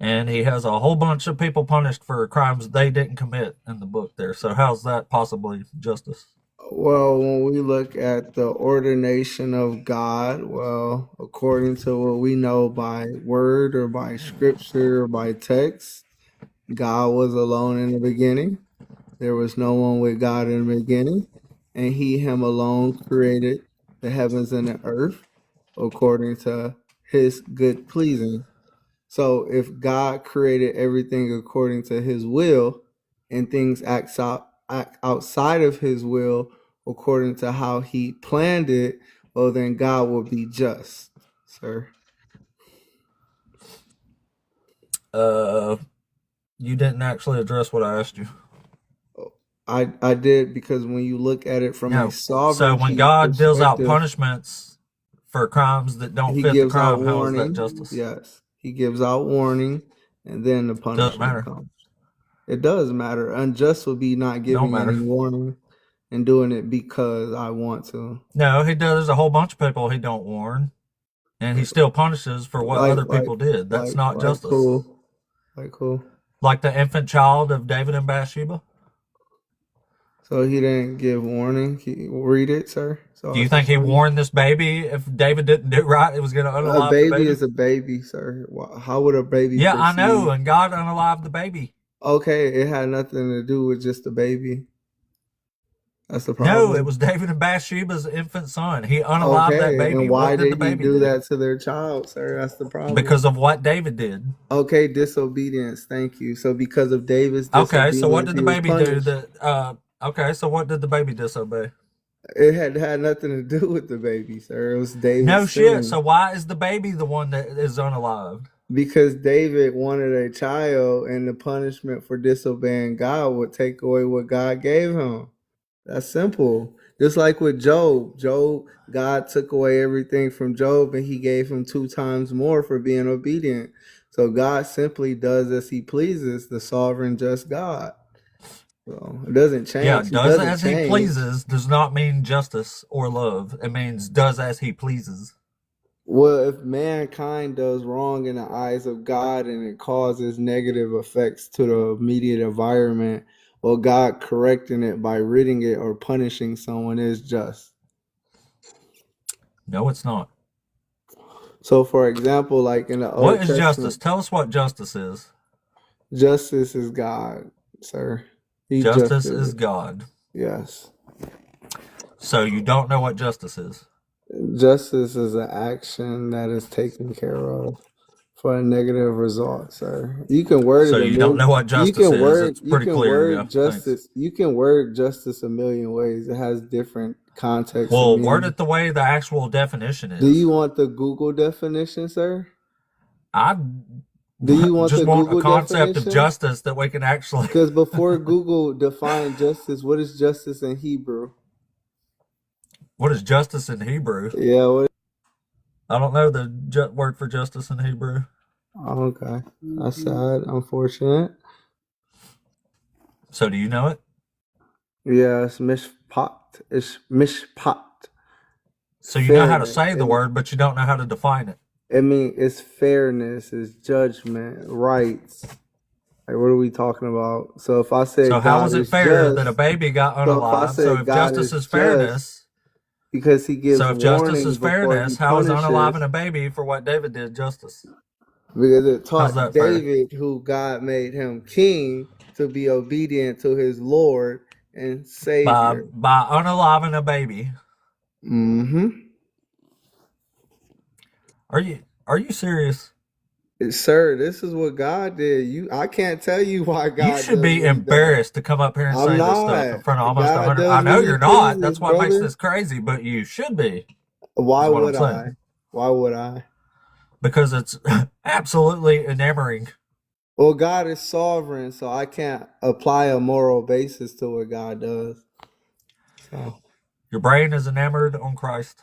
and he has a whole bunch of people punished for crimes they didn't commit in the book there. So how's that possibly justice? Well, when we look at the ordination of God, well, according to what we know by word or by scripture or by text, God was alone in the beginning. There was no one with God in the beginning, and he, him alone, created the heavens and the earth according to his good pleasing. So if God created everything according to his will and things act outside of his will according to how he planned it, well, then God will be just, sir. You didn't actually address what I asked you. I did, because when you look at it from a No. So when sovereignty God deals out perspective, punishments for crimes that don't he fit the gives out crime, how is that warning. justice? Yes, he gives out warning, and then the Doesn't punishment matter. comes. It does matter. Unjust would be not Don't giving matter. any warning and doing it because I want to. No, he does. There's a whole bunch of people he don't warn, and he still punishes for what other people did. That's not justice. Cool. Like cool. Like the infant child of David and Bathsheba. So he didn't give warning. Read it, sir. So Do you think he warned this baby if David didn't do right, it was going to unalive a baby the baby? is a baby, sir. How would a baby? Yeah, I know, perceive? and God unalived the baby. Okay, it had nothing to do with just the baby. That's the problem. No, it was David and Bathsheba's infant son. He unalived that baby. And why What did the did he baby do that to their child, sir? That's the problem. Because of what David did. Okay, disobedience. Thank you. So because of David's Okay, disobedience, so what did the he was baby do punished. that okay, so what did the baby disobey? It had nothing to do with the baby, sir. It was David's No shit. sin. So why is the baby the one that is unalived? Because David wanted a child, and the punishment for disobeying God would take away what God gave him. That's simple. Just like with Job. God took away everything from Job, and he gave him 2 times more for being obedient. So God simply does as he pleases, the sovereign just God. So it doesn't change. Yeah, He does doesn't as he change. pleases does not mean justice or love. It means does as he pleases. Well, if mankind does wrong in the eyes of God and it causes negative effects to the immediate environment, well, God correcting it by ridding it or punishing someone is just. No, it's not. So, for example, like in the Old What is Testament, justice? Tell us what justice is. justice is God, sir. He Justice just is it. God. Yes. So you don't know what justice is. Justice is an action that is taken care of for a negative result, sir. You can word So it a you don't million. know what justice is. It's You pretty can clear. Yeah, word thanks. justice. You can word justice a million ways. It has different contexts and Well, word meanings. it the way the actual definition Do is. you want the Google definition, sir? I Do you want just the want a Google concept of definition? justice that we can actually. Because before Google defined justice, what is justice in Hebrew? What is justice in Hebrew? Yeah, what? I don't know the word for justice in Hebrew. Oh, okay, that's sad. Unfortunate. So do you know it? Yeah, it's mishpat. It's mishpat. So you know how to Fairness. say the word, but you don't know how to define it. I mean, it's fairness, it's judgment, rights. Like, what are we talking about? So if I say So how God is it is fair that a just, baby got so if I unalived? say So if God justice is is fairness, just because he gives so if justice warning is before he fairness, how is punishes, unaliving a baby for what David did justice? because it How's taught that fair? David, who God made him king, to be obedient to his Lord and Savior. By unaliving a baby. Mm-hmm. Are you serious? Sir, this is what God did. I can't tell you why You God should does be what he does. embarrassed to come up here and I'm say this stuff in not. front of almost God 100. I does know what he you're not. pleases, That's what makes brother. this crazy, but you should be. Why Is what would I'm I? saying. Why would I? Because it's absolutely enamoring. Well, God is sovereign, so I can't apply a moral basis to what God does. So, Your brain is enamored on Christ.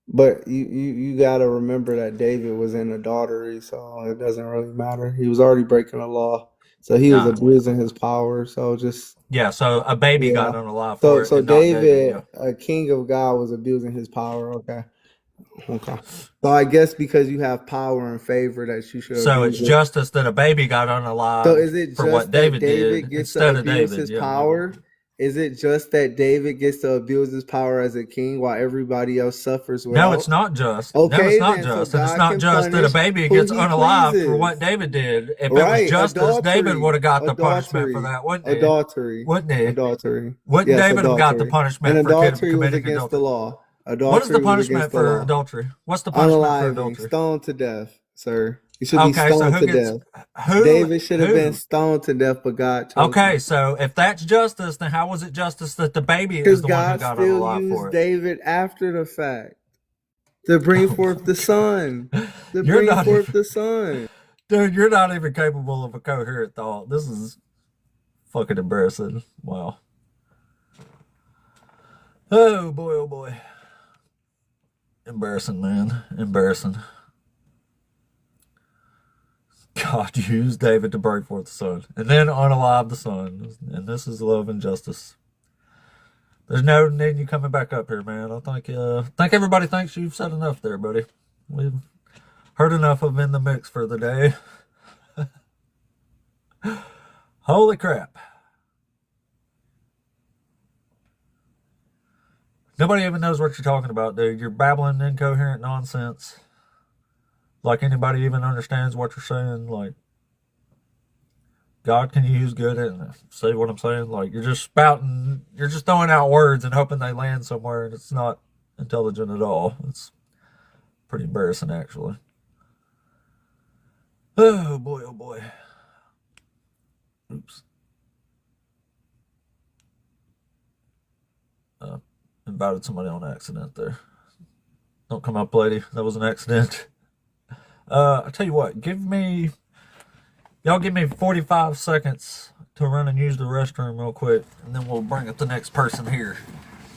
but you got to remember that David was in adultery, so it doesn't really matter. He was already breaking the law, so he was abusing his power. So just Yeah, so a baby got yeah. unalive for it So and not David. David, Yeah. a king of God, was abusing his power. Okay. So I guess because you have power and favor that you should So abuse it's it. justice that a baby got So unalive is it for what just that David David did gets to instead of abuse David. his Yeah. power? Is it just that David gets to abuse his power as a king while everybody else suffers without? No, it's not just. Okay, no, it's not then, so just. And it's God not can just that a punish baby who gets he unalive for what pleases. David did. If it was Right, justice, David would adultery, have got the punishment for that, wouldn't he? adultery, Wouldn't he? adultery. Wouldn't Yes, David have got the adultery. And punishment for adultery was committing against the adultery? law. What is the Adultery was against punishment the for law. adultery? What's the punishment for Unaliving, adultery? stoned to death, sir. You should be Okay, so stoned who to gets death. who? David should have been Who? stoned to death, but God chose Okay, not. so if that's justice, then how was it justice that the baby Because is the one who God got still unalive for used it? David after the fact to bring forth the son. To You're bring not forth even, the son. dude. You're not even capable of a coherent thought. This is fucking embarrassing. Wow. Oh boy, oh boy. Embarrassing, man. Embarrassing. God used David to bring forth the son, and then unalive the son, and this is love and justice. There's no need you coming back up here, man. I think everybody thinks you've said enough there, buddy. We've heard enough of in the mix for the day. Holy crap. Nobody even knows what you're talking about, dude. You're babbling incoherent nonsense. Like anybody even understands what you're saying. Like, God can use good and see what I'm saying? Like, you're just spouting, you're just throwing out words and hoping they land somewhere, and it's not intelligent at all. It's pretty embarrassing, actually. Oh boy, oh boy. Oops. invited somebody on accident there. Don't come up, lady. That was an accident. I tell you what, y'all give me 45 seconds to run and use the restroom real quick, and then we'll bring up the next person here.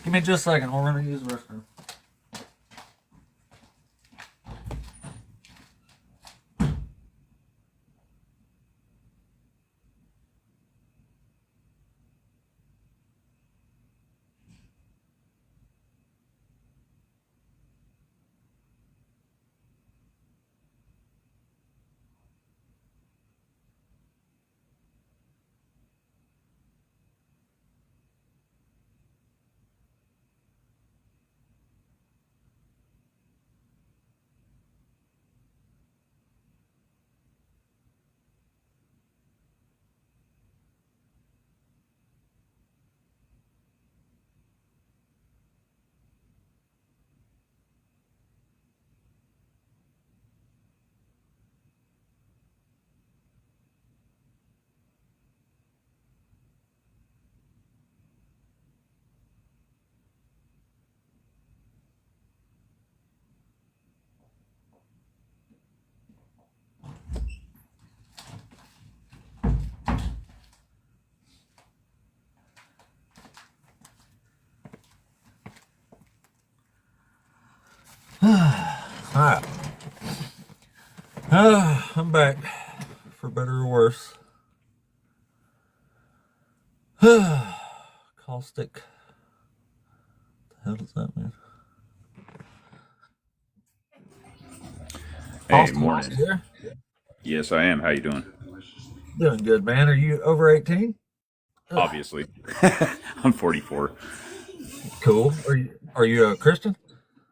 Give me just a second. We'll run and use the restroom. Alright. I'm back. For better or worse. Caustic. What the hell does that mean? Hey, Austin, morning. here? Yes, I am. How you doing? Doing good, man. Are you over 18? Obviously. I'm 44. Cool. Are you a Christian?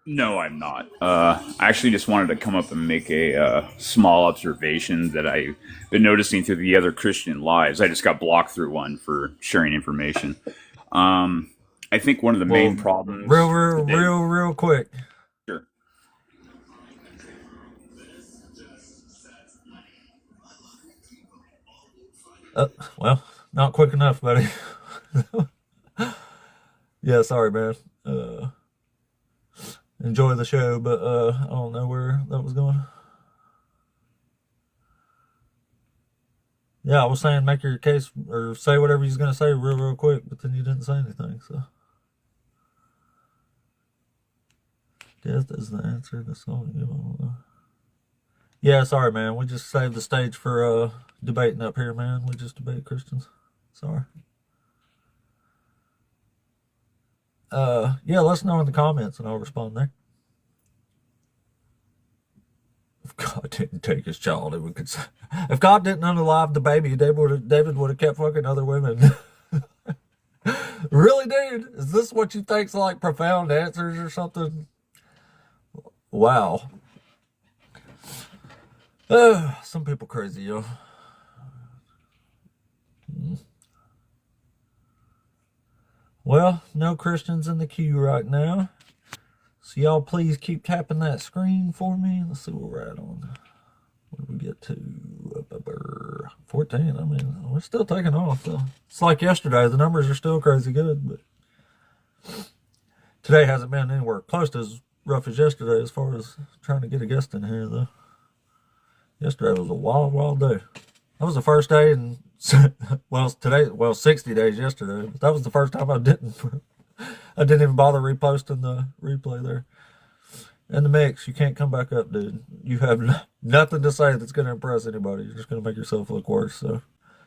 No, I'm not. I actually just wanted to come up and make a small observation that I've been noticing through the other Christian lives. I just got blocked through one for sharing information. I think one of the main problems... Real quick. Sure. Well, not quick enough, buddy. Yeah, sorry, man. Enjoy the show, but I don't know where that was going. Yeah, I was saying make your case or say whatever you're gonna say real quick, but then you didn't say anything. So death is the answer. That's all you know. Yeah, sorry, man. We just saved the stage for debating up here, man. We just debate Christians. Sorry. Yeah, let us know in the comments and I'll respond there. If God didn't take his child, we could say. If God didn't unalive the baby, David would have kept fucking other women. Really, dude? Is this what you think's like profound answers or something? Wow. Some people crazy, yo. Well, no Christians in the queue right now. So y'all please keep tapping that screen for me. Let's see what we're at on. What did we get to? 14. I mean, we're still taking off, though. It's like yesterday. The numbers are still crazy good, but today hasn't been anywhere close to as rough as yesterday as far as trying to get a guest in here, though. Yesterday was a wild day. That was the first day in, well, 60 days yesterday. But that was the first time I didn't even bother reposting the replay there. In the mix, you can't come back up, dude. You have nothing to say that's going to impress anybody. You're just going to make yourself look worse. So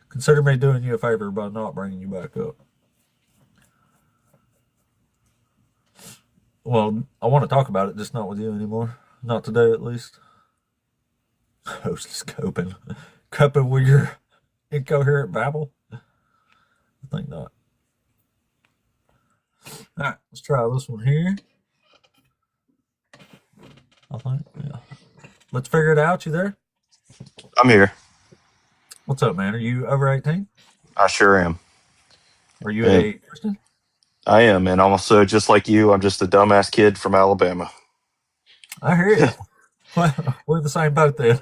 consider me doing you a favor by not bringing you back up. Well, I want to talk about it, just not with you anymore. Not today, at least. Host is coping with your incoherent babble. I think not. All right, let's try this one here. I think, yeah. Let's figure it out. You there? I'm here. What's up, man? Are you over 18? I sure am. Are you a Christian? I am, and also just like you, I'm just a dumbass kid from Alabama. I hear you. Well, we're the same boat then.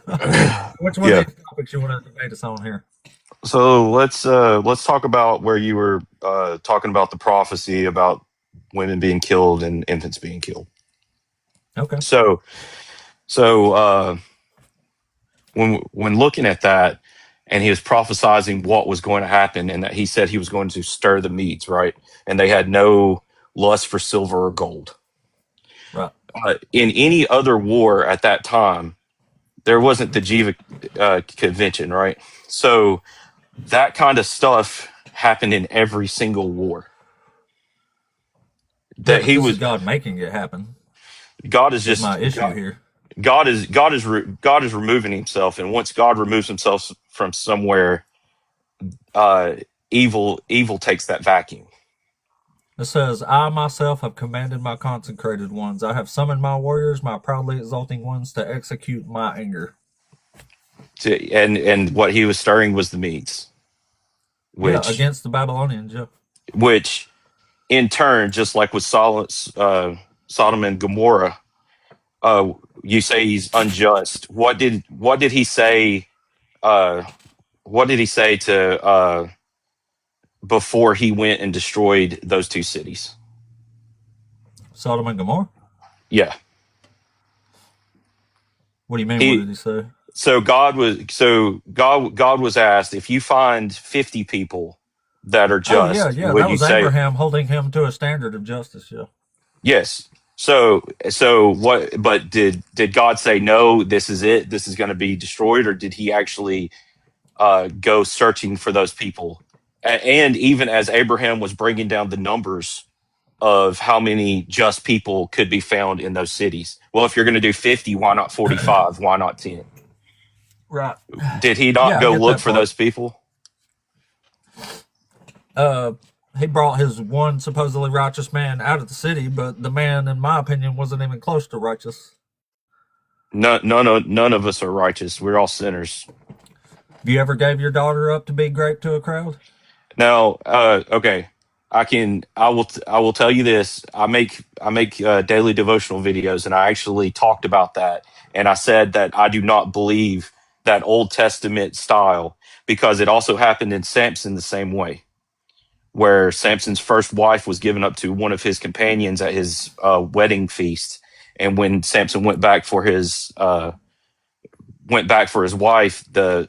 Which one of these topics you want to debate us on here? So let's talk about where you were talking about the prophecy about women being killed and infants being killed. Okay. So when looking at that, and he was prophesizing what was going to happen, and that he said he was going to stir the Medes, right? And they had no lust for silver or gold. Right. In any other war at that time, there wasn't the Geneva Convention, right? So that kind of stuff happened in every single war. Yeah, That but he this was is God making it happen. God is Is just my issue here. God is removing himself, and once God removes himself from somewhere, evil takes that vacuum. It says, I myself have commanded my consecrated ones. I have summoned my warriors, my proudly exulting ones, to execute my anger. And what he was stirring was the Medes, Against the Babylonians, which in turn, just like with Sodom and Gomorrah, you say he's unjust. What did he say? What did he say to before he went and destroyed those two cities? Sodom and Gomorrah? Yeah. What do you mean? What did he say? So God was asked, if you find 50 people that are just, yeah. would That you was say Abraham holding him to a standard of justice. Yeah. yes? So what? But did God say no? This is it. This is going to be destroyed, or did He actually go searching for those people? And even as Abraham was bringing down the numbers of how many just people could be found in those cities. Well, if you're going to do 50, why not 45? Why not 10? Right. Did he not go look for those people? He brought his one supposedly righteous man out of the city, but the man, in my opinion, wasn't even close to righteous. None of us are righteous. We're all sinners. Have you ever gave your daughter up to be grape to a crowd? Now, okay, I will tell you this. I make daily devotional videos, and I actually talked about that, and I said that I do not believe that Old Testament style, because it also happened in Samson the same way, where Samson's first wife was given up to one of his companions at his wedding feast, and when Samson went back for his wife,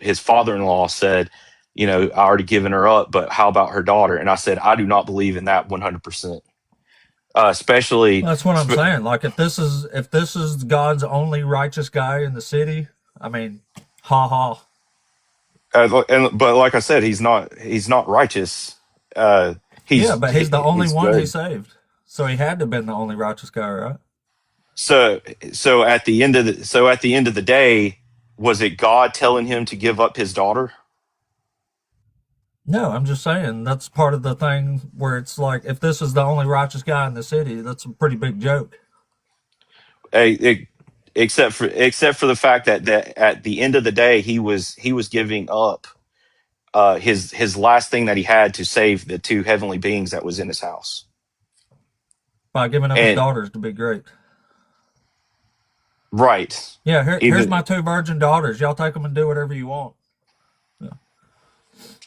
his father-in-law said, I already given her up, but how about her daughter? And I said, I do not believe in that 100%. Especially that's what I'm saying. Like, if this is God's only righteous guy in the city, I mean, ha ha. But like I said, he's not righteous. But he's the only one good. he saved, so he had to have been the only righteous guy, right? So at the end of the day, was it God telling him to give up his daughter? No, I'm just saying that's part of the thing where it's like, if this is the only righteous guy in the city, that's a pretty big joke. Except for the fact that at the end of the day, he was giving up his last thing that he had to save the two heavenly beings that was in his house By giving up his daughters to be great. Right. Yeah, here's my two virgin daughters. Y'all take them and do whatever you want.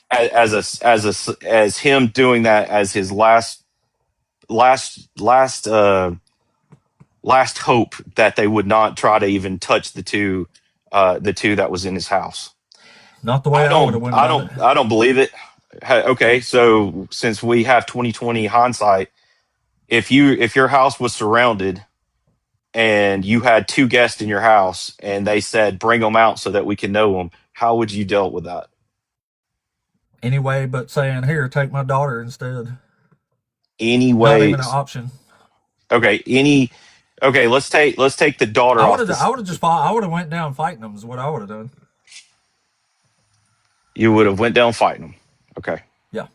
As him doing that as his last hope, that they would not try to even touch the two that was in his house. Not the way I would have went about it. I don't believe it. Okay, so since we have 2020 hindsight, if your house was surrounded and you had two guests in your house and they said, bring them out so that we can know them, how would you deal with that? Anyway, but saying, here, take my daughter instead. Anyway, not even an option. Okay, let's take the daughter off. I would have went down fighting them is what I would have done. You would have went down fighting them. Okay. Yeah.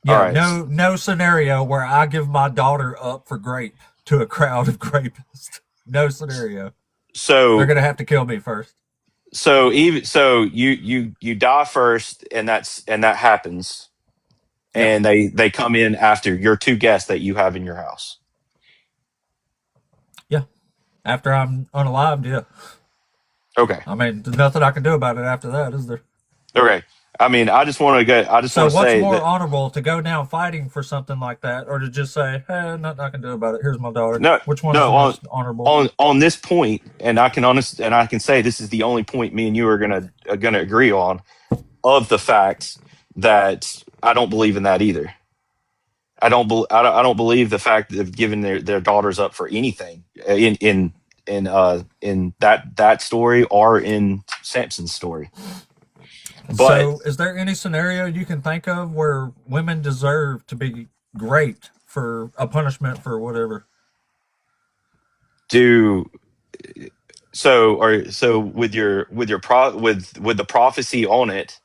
All right. No scenario where I give my daughter up for grape to a crowd of grapists. No scenario. So they're gonna have to kill me first. So you die first, and that happens, and they come in after your two guests that you have in your house. Yeah, after I'm unalived. Yeah. Okay. I mean, there's nothing I can do about it after that, is there? Okay. I mean, I just want to go. I just So want to what's say more that honorable, to go down fighting for something like that, or to just say, "Hey, nothing I can do about it. Here's my daughter." no, Which one is the no, most honorable? on this point, and I can say this is the only point me and you are gonna agree on, of the fact that I don't believe in that either. I don't believe the fact of giving their daughters up for anything in that story or in Samson's story. But So, is there any scenario you can think of where women deserve to be raped for a punishment for whatever? do so with the prophecy on it,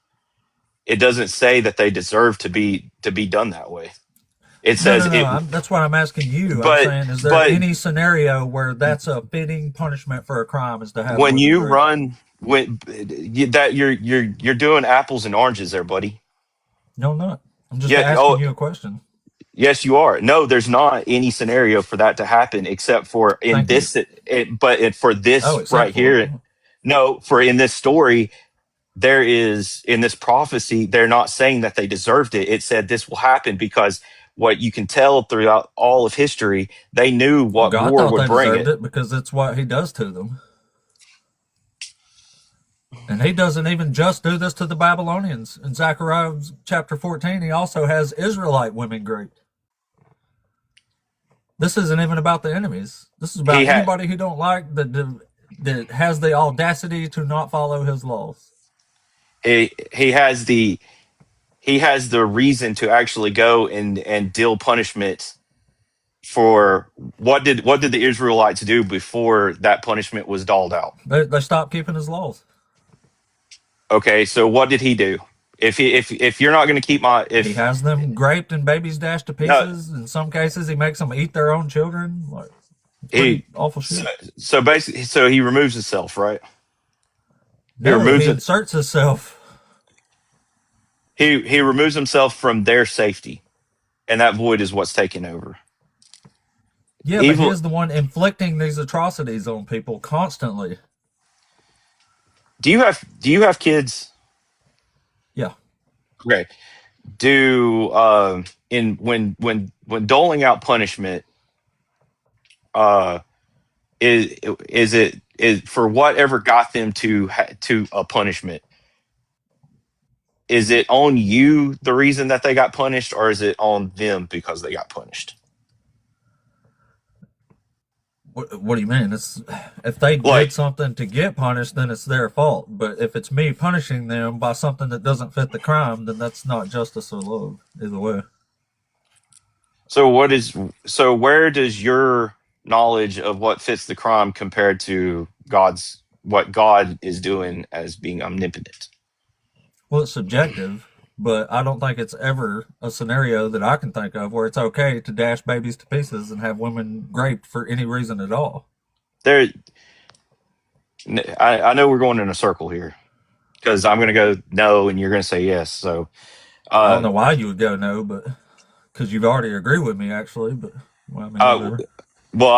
it doesn't say that they deserve to be done that way. It No, says no, no. it, That's what I'm asking you. I'm but saying, is there but any scenario where that's a fitting punishment for a crime, is to have when women you raped? run that you're doing apples and oranges there, buddy. No, I'm not. I'm just Yeah. asking Oh, you a question. yes, you are. No, there's not any scenario for that to happen except for in Thank you. this. For Oh, this except right for. here. No, for in this story, there is in this prophecy, they're not saying that they deserved it. It said this will happen because what you can tell throughout all of history, they knew Well, what God war thought would they bring deserved it. it because it's what He does to them. And He doesn't even just do this to the Babylonians. In Zechariah chapter 14, He also has Israelite women raped. This isn't even about the enemies. This is He about had anybody who don't like that has the audacity to not follow His laws. he has the reason to actually go and deal punishment for what did the Israelites do before that punishment was doled out? They stopped keeping His laws. Okay, so what did he do? If you're not going to keep my He if has them raped and babies dashed to no pieces. In some cases, He makes them eat their own children. Like, it's pretty he awful so, shit. so basically so he removes himself, right? He No, He removes it. inserts Himself. He removes himself from their safety, and that void is what's taking over. Yeah, but He Evil. is the one inflicting these atrocities on people constantly. Do you have kids? Yeah. Okay. Do in when doling out punishment, uh, is for whatever got them to a punishment? Is it on you the reason that they got punished, or is it on them because they got punished? What do you mean? It's if they did Like, something to get punished, then it's their fault. But if it's me punishing them by something that doesn't fit the crime, then that's not justice or love. Either way. so where does your knowledge of what fits the crime compared to what God is doing as being omnipotent? Well, it's subjective, but I don't think it's ever a scenario that I can think of where it's okay to dash babies to pieces and have women raped for any reason at all. There, I know we're going in a circle here because I'm going to go no, and you're going to say yes. So, I don't uh, know why you would go no, but because you've already agreed with me, actually. But well, I mean, uh, whatever. well,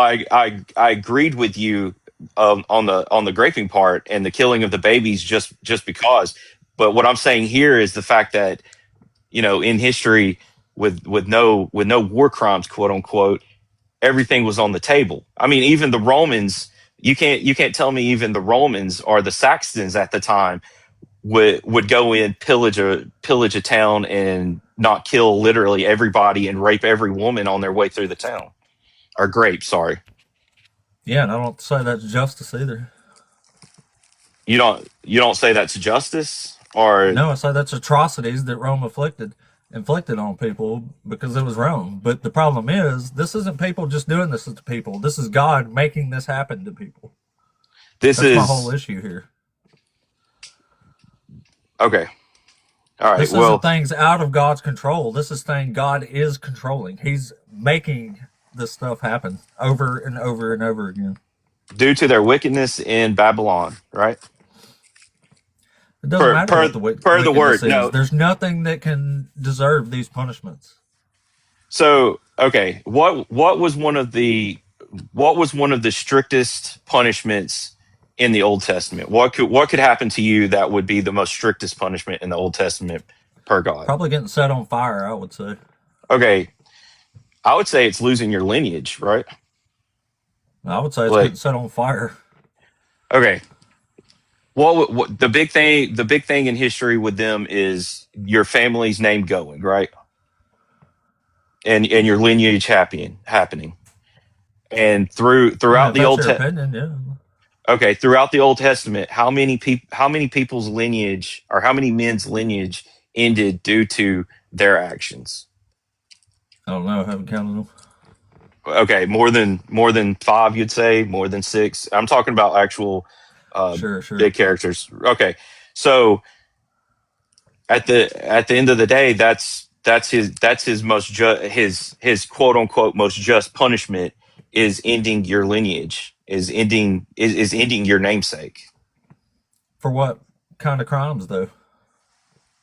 I agreed with you on the graping part and the killing of the babies just because. But what I'm saying here is the fact that in history with no war crimes, quote unquote, everything was on the table. I mean, even the Romans. You can't tell me even the Romans or the Saxons at the time would go in, pillage a town and not kill literally everybody and rape every woman on their way through the town. Or grape, sorry. Yeah, and I don't say that's justice either. You don't say that's justice, or No, I say that's atrocities that Rome inflicted on people because it was Rome. But the problem is, this isn't people just doing this to people. This is God making this happen to people. this That's my whole is issue here. okay. All right. This isn't Well, things out of God's control. This is thing God is controlling. He's making this stuff happen over and over and over again. due to their wickedness in Babylon, right? It doesn't Per matter per what the per the wickedness word. is. No. There's nothing that can deserve these punishments. So, okay, what was one of the strictest punishments in the Old Testament? What could happen to you that would be the most strictest punishment in the Old Testament per God? Probably getting set on fire, I would say. Okay, I would say it's losing your lineage, right? I would say it's Like, getting set on fire. okay, what the big thing? The big thing in history with them is your family's name going, right, and your lineage happening, and I mean, throughout if the that's Old your Testament. opinion, yeah. Okay, throughout the Old Testament, how many people's lineage, or how many men's lineage ended due to their actions? I don't know. I haven't counted them. Okay, more than 5, you'd say, more than 6. I'm talking about actual Sure. big characters. Okay, so at the end of the day, that's his his quote unquote most just punishment is ending your lineage, is ending your namesake. For what kind of crimes, though?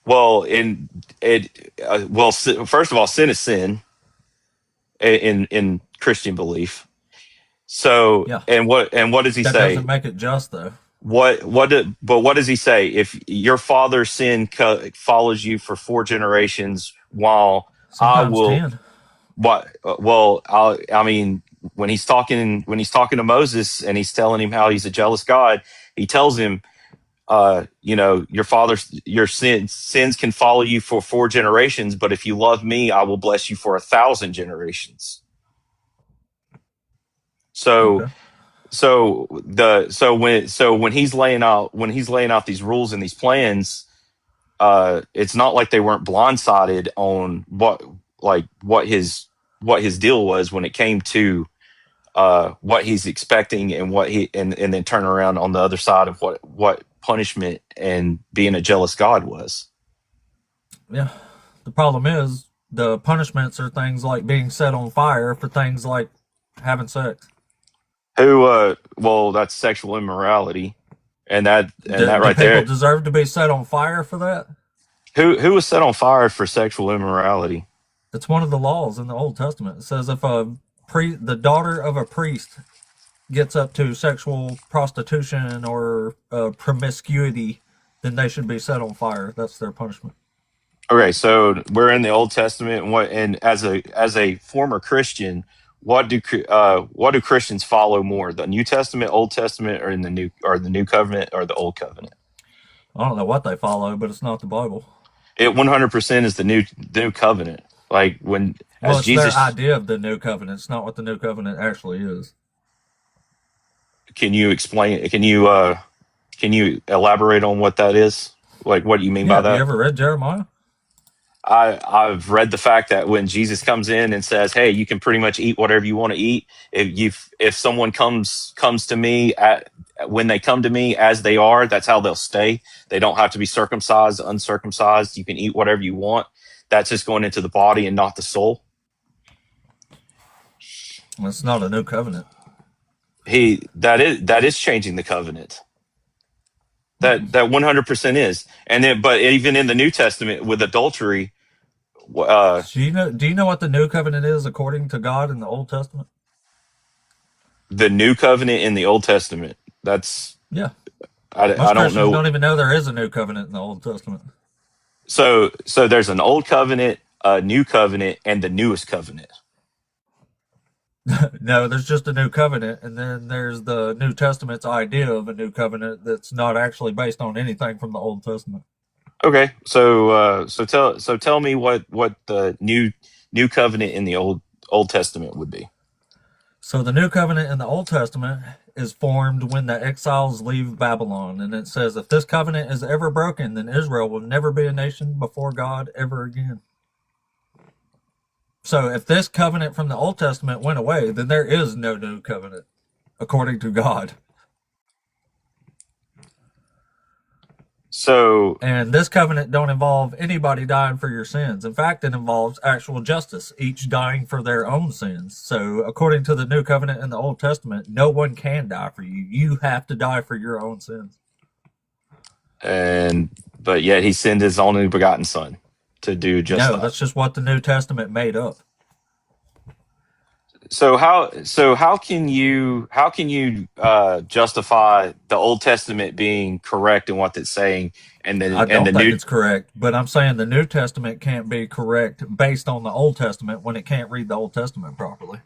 Well, first of all, sin is sin in Christian belief. So, Yeah. and what does he That say? doesn't make it just, though. But what does he say? If your father's sin follows you for 4 generations, while Sometimes 10. I mean, when he's talking to Moses and he's telling him how he's a jealous God, he tells him, your sins can follow you for 4 generations, but if you love me, I will bless you for 1,000 generations. So, Okay. when he's laying out these rules and these plans, it's not like they weren't blindsided on what his deal was when it came to what he's expecting, and and then turn around on the other side of what punishment and being a jealous God was. Yeah. The problem is the punishments are things like being set on fire for things like having sex. Well, that's sexual immorality, and that right do there. people deserve to be set on fire for that? Who was set on fire for sexual immorality? It's one of the laws in the Old Testament. It says if the daughter of a priest gets up to sexual prostitution or promiscuity, then they should be set on fire. That's their punishment. Okay, so we're in the Old Testament, and as a former Christian, what do Christians follow more, the New Testament, Old Testament, or the New Covenant, or the Old Covenant? I don't know what they follow, but it's not the Bible. It 100% is the new covenant. Like it's Jesus, their idea of the new covenant. It's not what the new covenant actually is. Can you explain it? Can you elaborate on what that is? Like, what do you mean by that? Have you ever read Jeremiah? I've read the fact that when Jesus comes in and says, "Hey, you can pretty much eat whatever you want to eat. If someone comes to me when they come to me as they are, that's how they'll stay. They don't have to be circumcised, uncircumcised. You can eat whatever you want. That's just going into the body and not the soul." Well, it's not a new covenant. That is changing the covenant. That 100% is. And then, but even in the New Testament with adultery, do you know what the new covenant is according to God in the Old Testament? The new covenant in the Old Testament. That's I don't know. Don't even know there is a new covenant in the Old Testament. So there's an old covenant, a new covenant, and the newest covenant. No, there's just a new covenant, and then there's the New Testament's idea of a new covenant that's not actually based on anything from the Old Testament. Okay, so tell me what the new covenant in the Old Testament would be. So the new covenant in the Old Testament is formed when the exiles leave Babylon, and it says if this covenant is ever broken, then Israel will never be a nation before God ever again. So if this covenant from the Old Testament went away, then there is no new covenant, according to God. And this covenant don't involve anybody dying for your sins. In fact, it involves actual justice, each dying for their own sins. So according to the new covenant in the Old Testament, no one can die for you. You have to die for your own sins. But yet he sent his only begotten son to do just that. No, that's just what the New Testament made up. how can you justify the Old Testament being correct in what it's saying, and I the don't think new it's correct, but I'm saying the New Testament can't be correct based on the Old Testament when it can't read the Old Testament properly.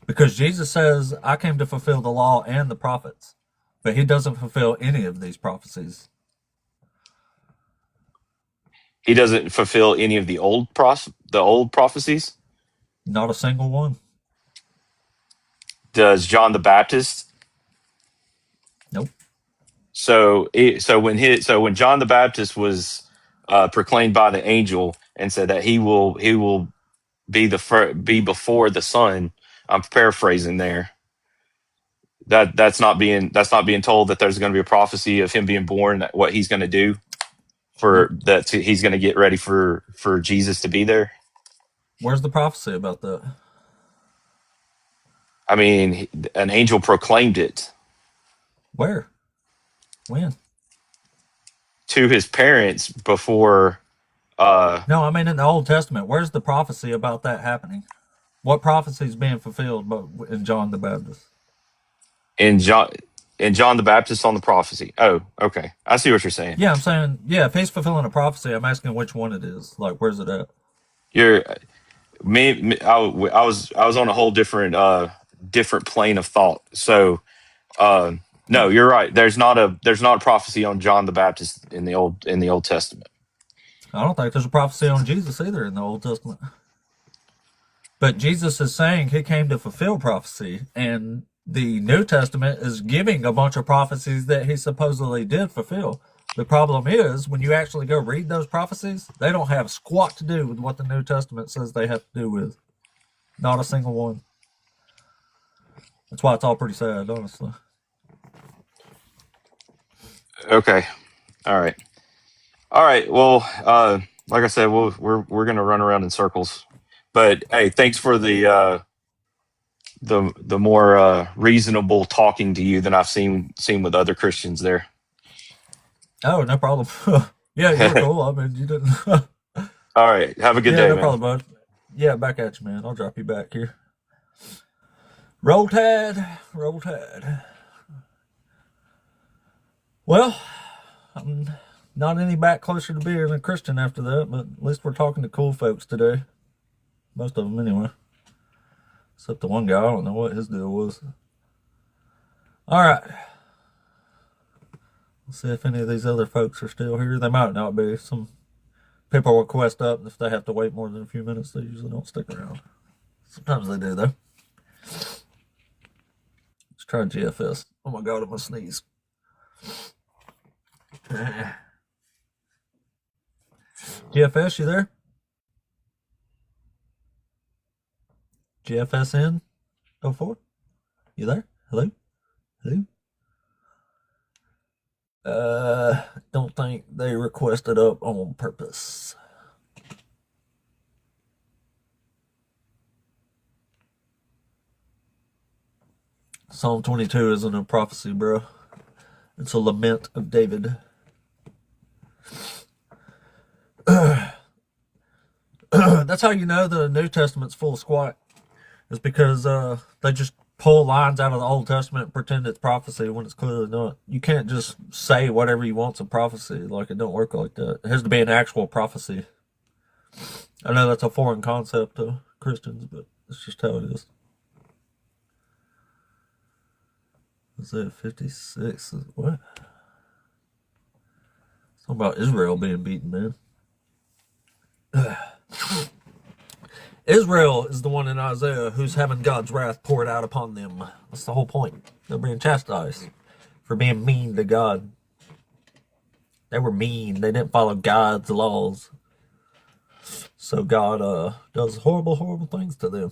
Because Jesus says, I came to fulfill the law and the prophets, but he doesn't fulfill any of these prophecies. he doesn't fulfill any of the old prophecies? Not a single one. Does John the Baptist? Nope. So when John the Baptist was proclaimed by the angel and said that he will be before the Son, I'm paraphrasing there. That's not being told that there's going to be a prophecy of him being born, that what he's going to do Nope. he's going to get ready for Jesus to be there. Where's the prophecy about that? I mean, an angel proclaimed it. Where? When? To his parents before. No, I mean in the Old Testament. Where's the prophecy about that happening? What prophecy is being fulfilled in John the Baptist? in John the Baptist on the prophecy. Oh, okay. I see what you're saying. Yeah, I'm saying, yeah, if he's fulfilling a prophecy, I'm asking which one it is. Like, where's it at? I was on a whole different plane of thought. So no, you're right. There's not a prophecy on John the Baptist in the Old Testament. I don't think there's a prophecy on Jesus either in the Old Testament. But Jesus is saying he came to fulfill prophecy, and the New Testament is giving a bunch of prophecies that he supposedly did fulfill. The problem is, when you actually go read those prophecies, they don't have squat to do with what the New Testament says they have to do with. Not a single one. That's why it's all pretty sad, honestly. Okay. All right. Well, like I said, we're gonna run around in circles. But hey, thanks for the more reasonable talking to you than I've seen with other Christians there. Oh, no problem. Yeah, you were cool. I mean, you didn't. All right. Have a good day, no man. problem, bud. Yeah, back at you, man. I'll drop you back here. Roll Tide. Roll Tide. Well, I'm not any back closer to being a Christian after that, but at least we're talking to cool folks today. Most of them, anyway. Except the one guy, I don't know what his deal was. All right. Let's see if any of these other folks are still here. They might not be. Some people request up, and if they have to wait more than a few minutes, they usually don't stick around. Sometimes they do, though. Let's try GFS. Oh my God, I'm going to sneeze. GFS, you there? GFSN 04? You there? Hello? Hello? Don't think they requested up on purpose. Psalm 22 isn't a prophecy, bro. It's a lament of David. That's how you know the New Testament's full of squat. Is because they just pull lines out of the Old Testament and pretend it's prophecy when it's clearly not. You can't just say whatever you want's a prophecy. Like, it don't work like that. It has to be an actual prophecy. I know that's a foreign concept to Christians, but it's just how it is. Is it 56? What? Something about Israel being beaten, man. Israel is the one in Isaiah who's having God's wrath poured out upon them. That's the whole point. They're being chastised for being mean to God. They were mean. They didn't follow God's laws. So God does horrible, horrible things to them.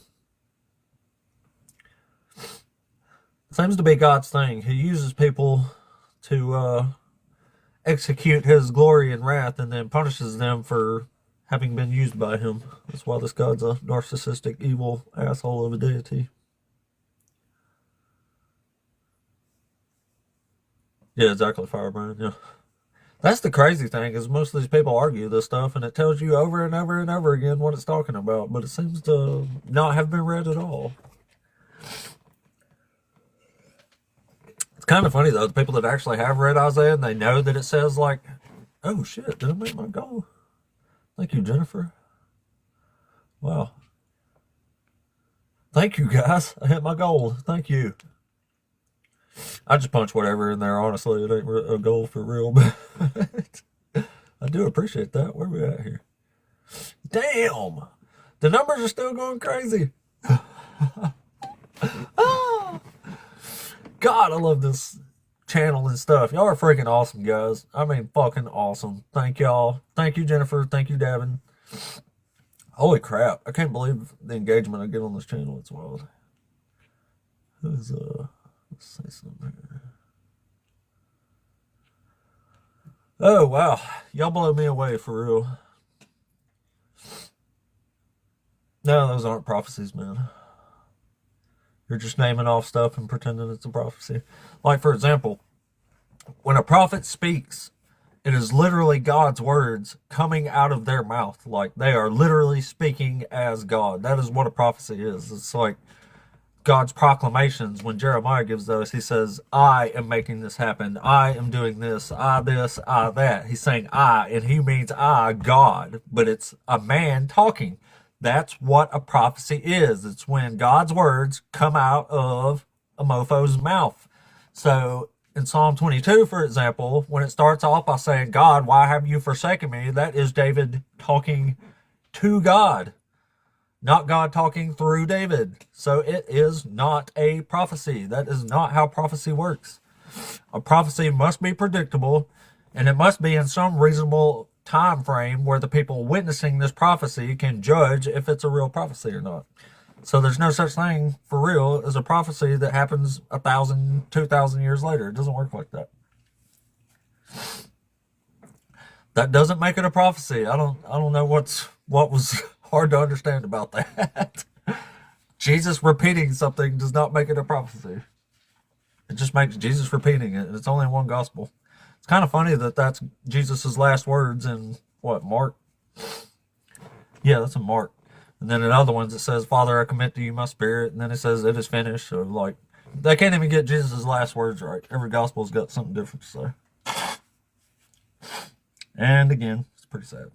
It seems to be God's thing. He uses people to execute his glory and wrath and then punishes them for having been used by him. That's why this God's a narcissistic, evil asshole of a deity. Yeah, exactly, Fireburn, yeah. That's the crazy thing, is most of these people argue this stuff, and it tells you over and over and over again what it's talking about, but it seems to not have been read at all. It's kind of funny, though, the people that actually have read Isaiah, and they know that it says, like, oh, shit, did I make my goal? Thank you, Jennifer. Wow. Thank you, guys. I hit my goal. Thank you. I just punch whatever in there, honestly. It ain't a goal for real, but I do appreciate that. Where are we at here? Damn! The numbers are still going crazy. Ah! God, I love this channel and stuff. Y'all are freaking awesome, guys. I mean, fucking awesome. Thank y'all. Thank you, Jennifer. Thank you, Davin. Holy crap. I can't believe the engagement I get on this channel. It's wild. Who's, let's say something here. Oh, wow. Y'all blow me away, for real. No, those aren't prophecies, man. You're just naming off stuff and pretending it's a prophecy. Like, for example, when a prophet speaks, it is literally God's words coming out of their mouth. Like, they are literally speaking as God. That is what a prophecy is. It's like God's proclamations. When Jeremiah gives those, he says, I am making this happen. I am doing this, I that. He's saying I, and he means I, God, but it's a man talking. That's what a prophecy is. It's when God's words come out of a mofo's mouth. So in Psalm 22, for example, when it starts off by saying, God, why have you forsaken me? That is David talking to God, not God talking through David. So it is not a prophecy. That is not how prophecy works. A prophecy must be predictable, and it must be in some reasonable time frame where the people witnessing this prophecy can judge if it's a real prophecy or not. So there's no such thing for real as a prophecy that happens 1,000, 2,000 years later. It doesn't work like that. That doesn't make it a prophecy. I don't know what was hard to understand about that. Jesus repeating something does not make it a prophecy. It just makes Jesus repeating it. It's only one gospel. It's kind of funny that that's Jesus's last words in, what, Mark? Yeah, that's in Mark. And then in other ones it says, Father, I commit to you my spirit. And then it says, it is finished. So, like, they can't even get Jesus' last words right. Every gospel's got something different to say. And again, it's pretty sad.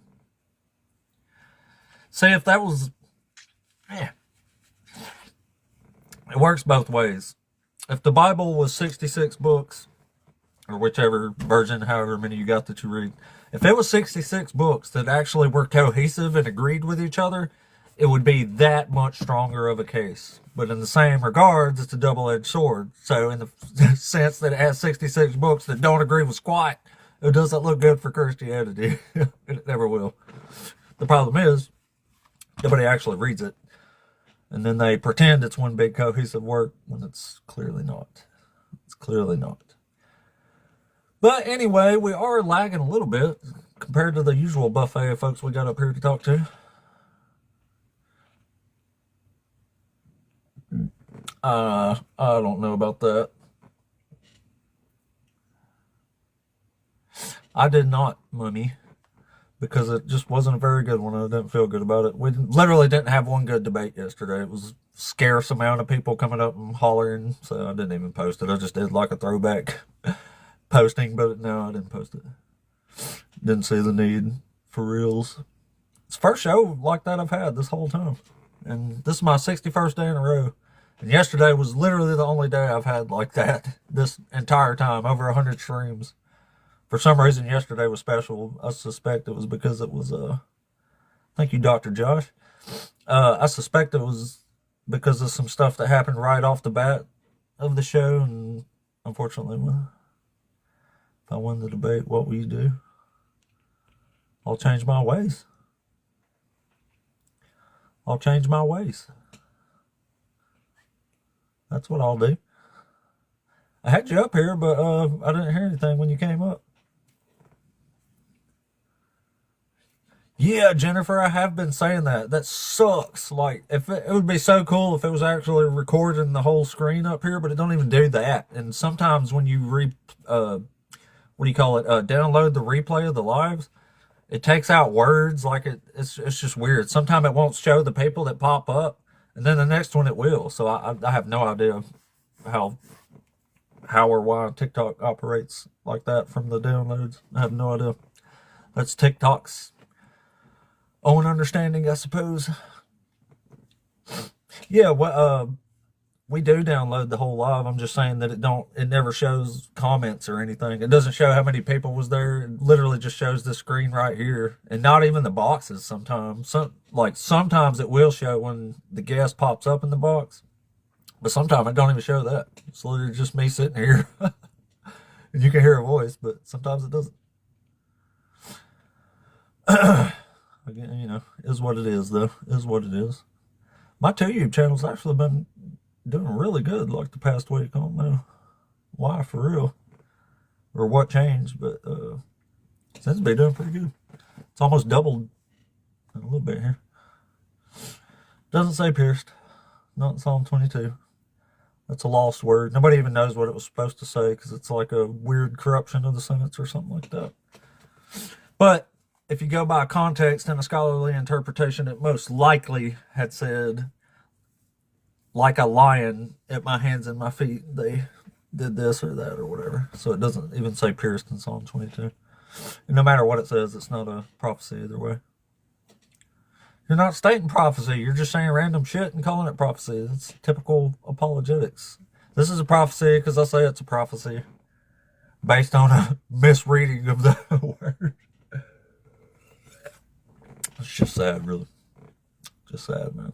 See, if that was... Yeah. It works both ways. If the Bible was 66 books, or whichever version, however many you got that you read, if it was 66 books that actually were cohesive and agreed with each other, it would be that much stronger of a case. But in the same regards, it's a double-edged sword. So in the sense that it has 66 books that don't agree with squat, it doesn't look good for Christianity. It never will. The problem is, nobody actually reads it. And then they pretend it's one big cohesive work when it's clearly not. It's clearly not. But anyway, we are lagging a little bit compared to the usual buffet of folks we got up here to talk to. I don't know about that. I did not, Mummy, because it just wasn't a very good one. I didn't feel good about it. We literally didn't have one good debate yesterday. It was a scarce amount of people coming up and hollering, so I didn't even post it. I just did like a throwback posting, but no, I didn't post it. Didn't see the need for reals. It's the first show like that I've had this whole time. And this is my 61st day in a row. And yesterday was literally the only day I've had like that this entire time, over 100 streams. For some reason, yesterday was special. I suspect it was because it was, thank you, Dr. Josh. I suspect it was because of some stuff that happened right off the bat of the show. And unfortunately, if I win the debate, what will you do? I'll change my ways. I'll change my ways. That's what I'll do. I had you up here, but I didn't hear anything when you came up. Yeah, Jennifer, I have been saying that. That sucks. Like, if it would be so cool if it was actually recording the whole screen up here, but it don't even do that. And sometimes when you what do you call it? Download the replay of the lives. It takes out words like it's just weird. Sometimes it won't show the people that pop up, and then the next one it will. So I have no idea how or why TikTok operates like that from the downloads. I have no idea. That's TikTok's own understanding, I suppose. Yeah, well, we do download the whole live. I'm just saying that it never shows comments or anything. It doesn't show how many people was there. It literally just shows the screen right here, and not even the boxes sometimes. Sometimes it will show when the guest pops up in the box, but sometimes it don't even show that. It's literally just me sitting here. And you can hear a voice, but sometimes it doesn't. Again, you know, is what it is, though. Is what it is. My YouTube channel's actually been doing really good like the past week. I don't know why for real or what changed, but seems to be doing pretty good. It's almost doubled a little bit here. Doesn't say pierced, not in Psalm 22. That's a lost word. Nobody even knows what it was supposed to say because it's like a weird corruption of the sentence or something like that. But if you go by context and a scholarly interpretation, it most likely had said, like a lion at my hands and my feet, they did this or that or whatever. So it doesn't even say pierced in Psalm 22. And no matter what it says, it's not a prophecy either way. You're not stating prophecy. You're just saying random shit and calling it prophecy. It's typical apologetics. This is a prophecy because I say it's a prophecy based on a misreading of the word. It's just sad, really. Just sad, man.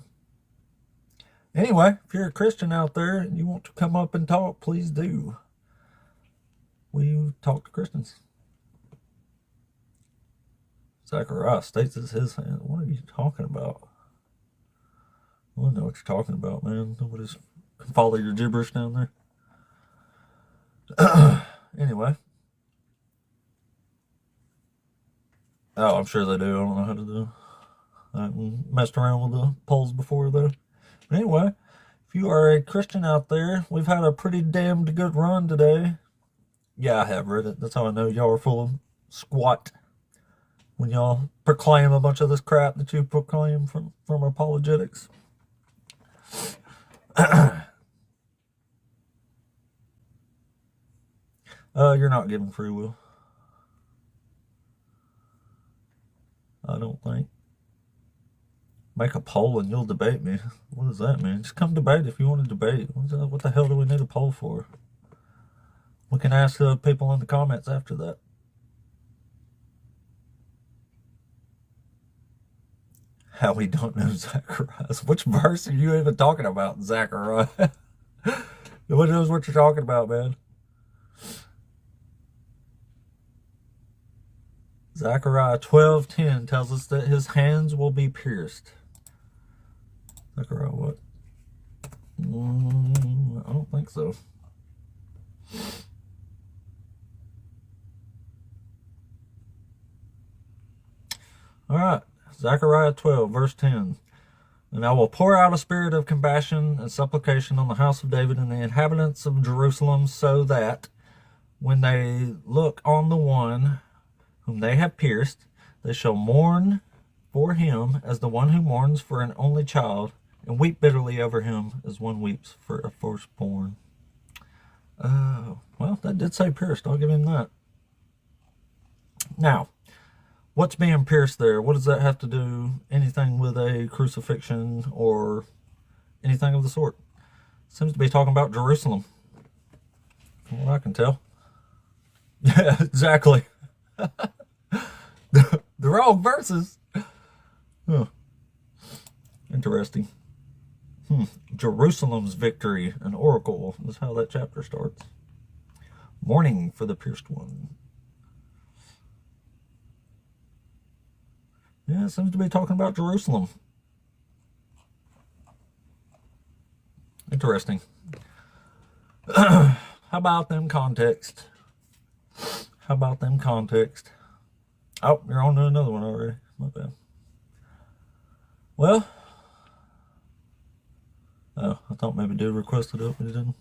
Anyway, if you're a Christian out there and you want to come up and talk, please do. We talk to Christians. Zechariah states it's his hand. What are you talking about? I don't know what you're talking about, man. Nobody can follow your gibberish down there. Anyway. Oh, I'm sure they do. I don't know how to do. I haven't messed around with the polls before, though. But anyway, if you are a Christian out there, we've had a pretty damned good run today. Yeah, I have read it. That's how I know y'all are full of squat. When y'all proclaim a bunch of this crap that you proclaim from apologetics. You're not giving free will. I don't think. Make a poll and you'll debate me. What does that mean? Just come debate if you want to debate. What the hell do we need a poll for? We can ask the people in the comments after that. How we don't know Zechariah. Which verse are you even talking about, Zechariah? Nobody knows what you're talking about, man. Zechariah 12:10 tells us that his hands will be pierced. Zechariah what? I don't think so. All right. Zechariah 12, verse 10. And I will pour out a spirit of compassion and supplication on the house of David and the inhabitants of Jerusalem, so that when they look on the one whom they have pierced, they shall mourn for him as the one who mourns for an only child, and weep bitterly over him as one weeps for a firstborn. Well, that did say pierced. I'll give him that. Now, what's being pierced there? What does that have to do anything with a crucifixion or anything of the sort? Seems to be talking about Jerusalem, from what I can tell. Yeah, exactly. The wrong verses. Huh. Interesting. Jerusalem's victory, an oracle. That's how that chapter starts. Mourning for the pierced one. Yeah, it seems to be talking about Jerusalem. Interesting. How about them context? How about them context? Oh, you're on to another one already. My bad. Well, oh, I thought maybe dude requested it, but he didn't.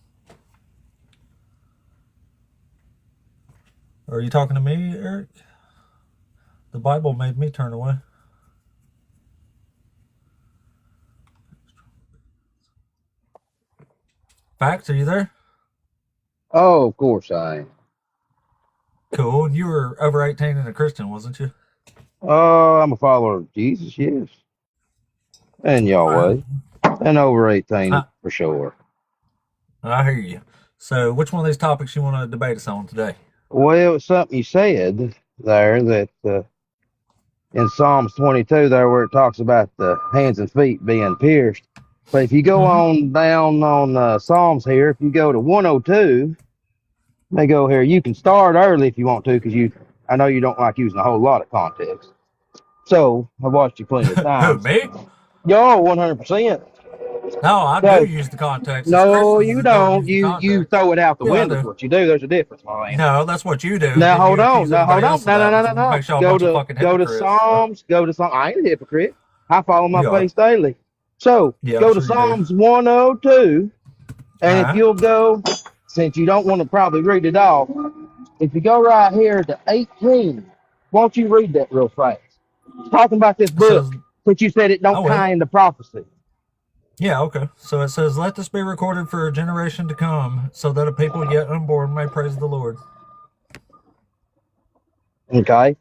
Are you talking to me, Eric? The Bible made me turn away. Facts, are you there? Oh, of course I am. Cool. You were over 18 and a Christian, wasn't you? Oh, I'm a follower of Jesus, yes. And Yahweh. And over 18 for sure. I hear you. So, which one of these topics you want to debate us on today? Well, it's something you said there that in Psalms 22 there where it talks about the hands and feet being pierced. But if you go on down on Psalms here, if you go to 102, they go here. You can start early if you want to because I know you don't like using a whole lot of context. So, I've watched you plenty of Who, times. me? Yo, 100%. No, I So, do use the context. It's no, Christians you that don't don't. use the You context. throw it out the Yeah, I window. do. Is what you do. There's a difference, my man. No, that's what you do. Now Then hold you on. accuse Now hold everybody on. else of No, no, that, no, which no, no. makes y'all a Go bunch of to fucking go to hypocrites. Psalms. Go to Psalms. I ain't a hypocrite. I follow my You are. face daily. So Yeah, go I'm to sure you do. Psalms 102, and if Uh-huh. you'll go, since you don't want to probably read it all, if you go right here to 18, won't you read that real fast? It's talking about this It says, book, but you said it I don't will. tie into prophecy. Yeah, okay. So it says, let this be recorded for a generation to come, so that a people yet unborn may praise the Lord. Okay.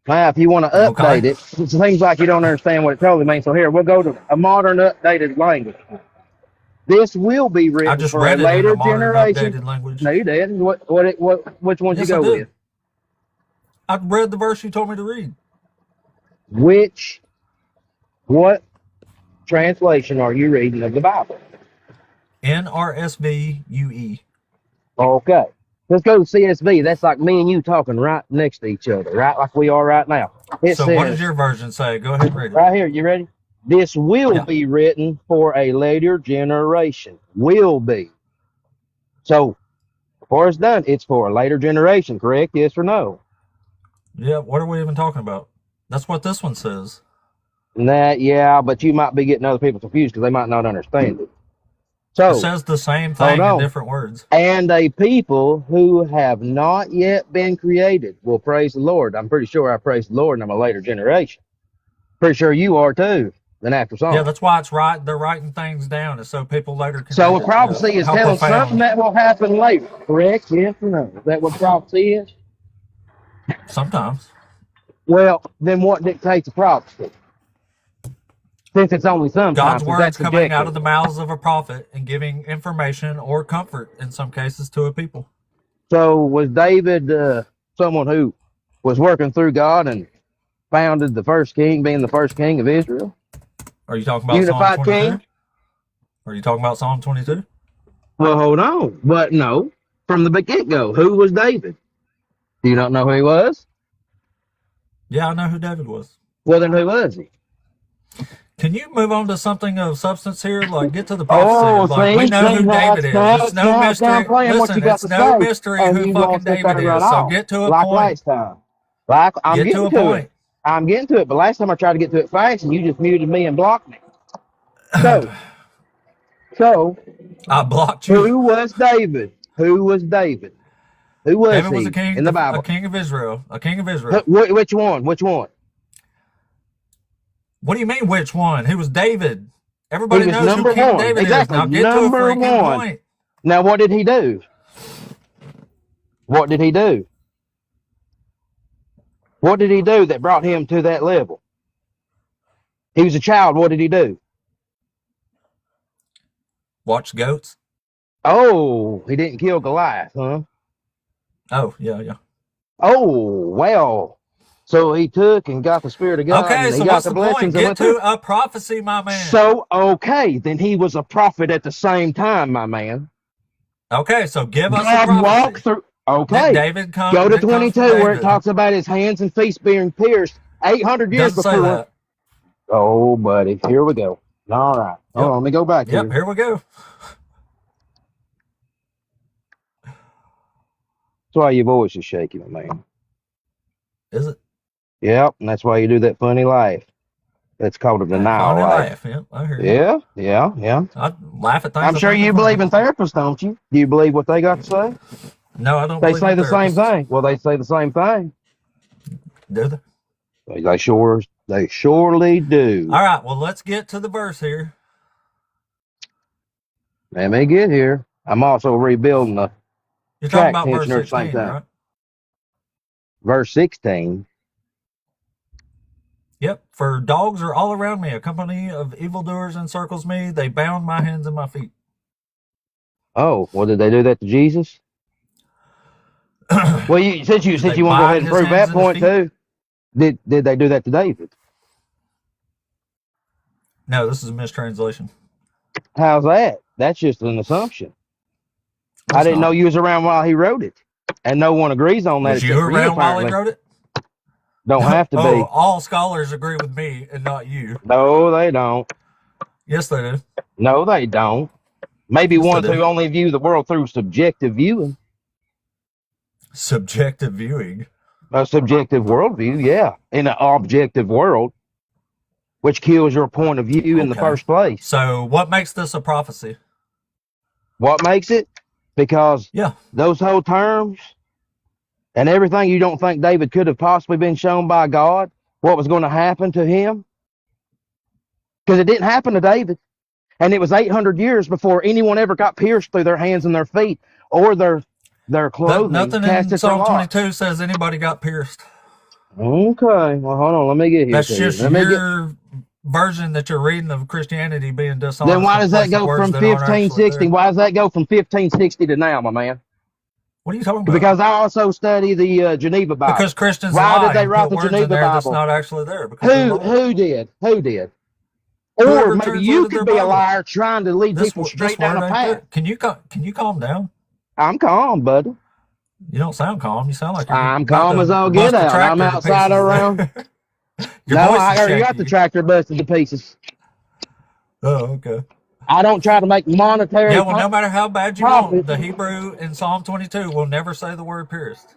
Now, if you want to update it, it seems like you don't understand what it totally means. So here, we'll go to a modern updated language. This will be I written just for a read it in a later modern generation. updated language. No, you didn't. Which ones Yes, you I go did. with? I read the verse you told me to read. What translation are you reading of the Bible? NRSV UE. Okay. Let's go to CSV. That's like me and you talking right next to each other, right? Like we are right now. It So what does says, your version say? Go ahead and read it. right here, you ready? This will Yeah. be written for a later generation. Will be. So, before it's done, it's for a later generation, correct? Yes or no? Yeah, what are we even talking about? That's what this one says. Yeah, but you might be getting other people confused because they might not understand it. So, It says the same hold thing in on. different words. And a people who have not yet been created will praise the Lord. I'm pretty sure I praise the Lord and I'm a later generation. Pretty sure you are too, then after Yeah, some. that's why it's right. They're writing things down, so people later can So read a it. prophecy is How telling profound. something that will happen later, correct? Yes or no? Is that what prophecy is? Sometimes. Well, then what dictates a prophecy? Since it's only sometimes, God's because words that's coming out subjective. of the mouths of a prophet and giving information or comfort in some cases to a people. So was David someone who was working through God and founded the first king, being the first king of Israel? Are you talking about Unified Psalm 22? king? Are you talking about Psalm 22? Well, hold on. But no, from the get-go, who was David? Do you not know who he was? Yeah, I know who David was. Well, then who was he? Can you move on to something of substance here? Like, get to the prophecy. Oh, Like, we know who David is. It's no mystery. Listen, it's no mystery who fucking David is. So get to a like point. last time. Like I'm Get to getting a to point. it. I'm getting to it. But last time I tried to get to it fast, and you just muted me and blocked me. So I blocked you. Who was David? Who was David? Who was David he was a king in the Bible? A king of Israel. A king of Israel. Which one? Which one? What do you mean, which one? Who was David? Everybody He was knows number who King one. David Exactly. is. Now get Number to a freaking one. point. Now, what did he do? What did he do? What did he do that brought him to that level? He was a child. What did he do? Watch goats. Oh, he didn't kill Goliath, huh? Oh, yeah, yeah. Oh, well. So he took and got the Spirit of God. Okay, and so he got what's the the blessings point? and Get went through. to a prophecy, my man. So, okay, then he was a prophet at the same time, my man. Okay, so give us a God prophecy. walked through. Okay, David go to 22 where it talks about his hands and feet being pierced 800 years Doesn't say before. that. Oh, buddy, here we go. All right, hold on, let me go back here. Yep, here we go. That's why your voice is shaky, my man. Is it? Yep, and that's why you do that funny laugh. That's called a denial Funny laugh. Yep, I hear you. Yeah. I laugh at things. I'm sure you believe in therapists, don't you? Do you believe what they got to say? No, I don't They believe say in the same therapists. thing. Well, they say the same thing. I don't Well, believe they in say the same therapists. thing. Well, they say the same thing. Do they? They surely do. All right. Well, let's get to the verse here. Let me get here. I'm also rebuilding the You're talking track about verse tensioner at the same 16, time. right? Verse 16. Yep. For dogs are all around me. A company of evildoers encircles me. They bound my hands and my feet. Oh, well, did they do that to Jesus? Well, since you want to go ahead and prove that point too, did they do that to David? No, this is a mistranslation. How's that? That's just an assumption. I It's didn't not. know you was around while he wrote it, and no one agrees on that Was you except for you, around while he apparently. wrote it? Don't have to Oh, be. all scholars agree with me and not you. No, they don't. Yes, they do. No, they don't. Maybe Yes, they ones do. who only view the world through subjective viewing. Subjective viewing. A subjective worldview, yeah, in an objective world, which kills your point of view in the Okay. first place. So, what makes this a prophecy? What makes it? Because those whole terms and everything, you don't think David could have possibly been shown by God what was going to happen to him? Because it didn't happen to David. And it was 800 years before anyone ever got pierced through their hands and their feet or their clothing. Nothing in Psalm 22 says anybody got pierced. Okay, well, hold on. Let me get here. That's just your version that you're reading of Christianity being dishonest. Then why does that go from 1560? Why does that go from 1560 to now, my man? What are you talking about? Because I also study the Geneva Bible. Because Christians why lie did they and write put the words Geneva in there Bible? that's not actually there. Because Who did? Or Whoever maybe you translated their could be a Bible. liar trying to lead This people word straight down a ain't path. there. Can you calm down? I'm calm, buddy. You don't sound calm. You sound like you're I'm about calm to as I'll bust get a out. I'm tractor to outside pieces around. there. No, Your voice I is already got shaky. the tractor busted to pieces. Oh, okay. I don't try to make monetary. Yeah, well, no matter how bad you want, profit. the Hebrew in Psalm 22 will never say the word pierced.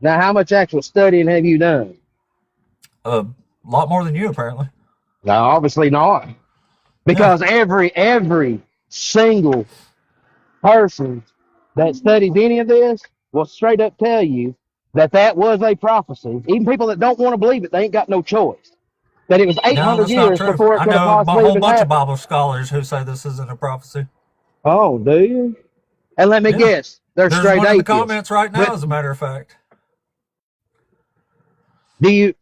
Now, how much actual studying have you done? A lot more than you, apparently. No, obviously not. Because every single person that studies any of this will straight up tell you that was a prophecy. Even people that don't want to believe it, they ain't got no choice. That it was No, 800 that's not years true. before it I could have know a possibly whole even bunch of happened. Bible scholars who say this isn't a prophecy. Oh, do you? And let me guess, they're There's straight one in the atheists. comments right now, But as a matter of fact.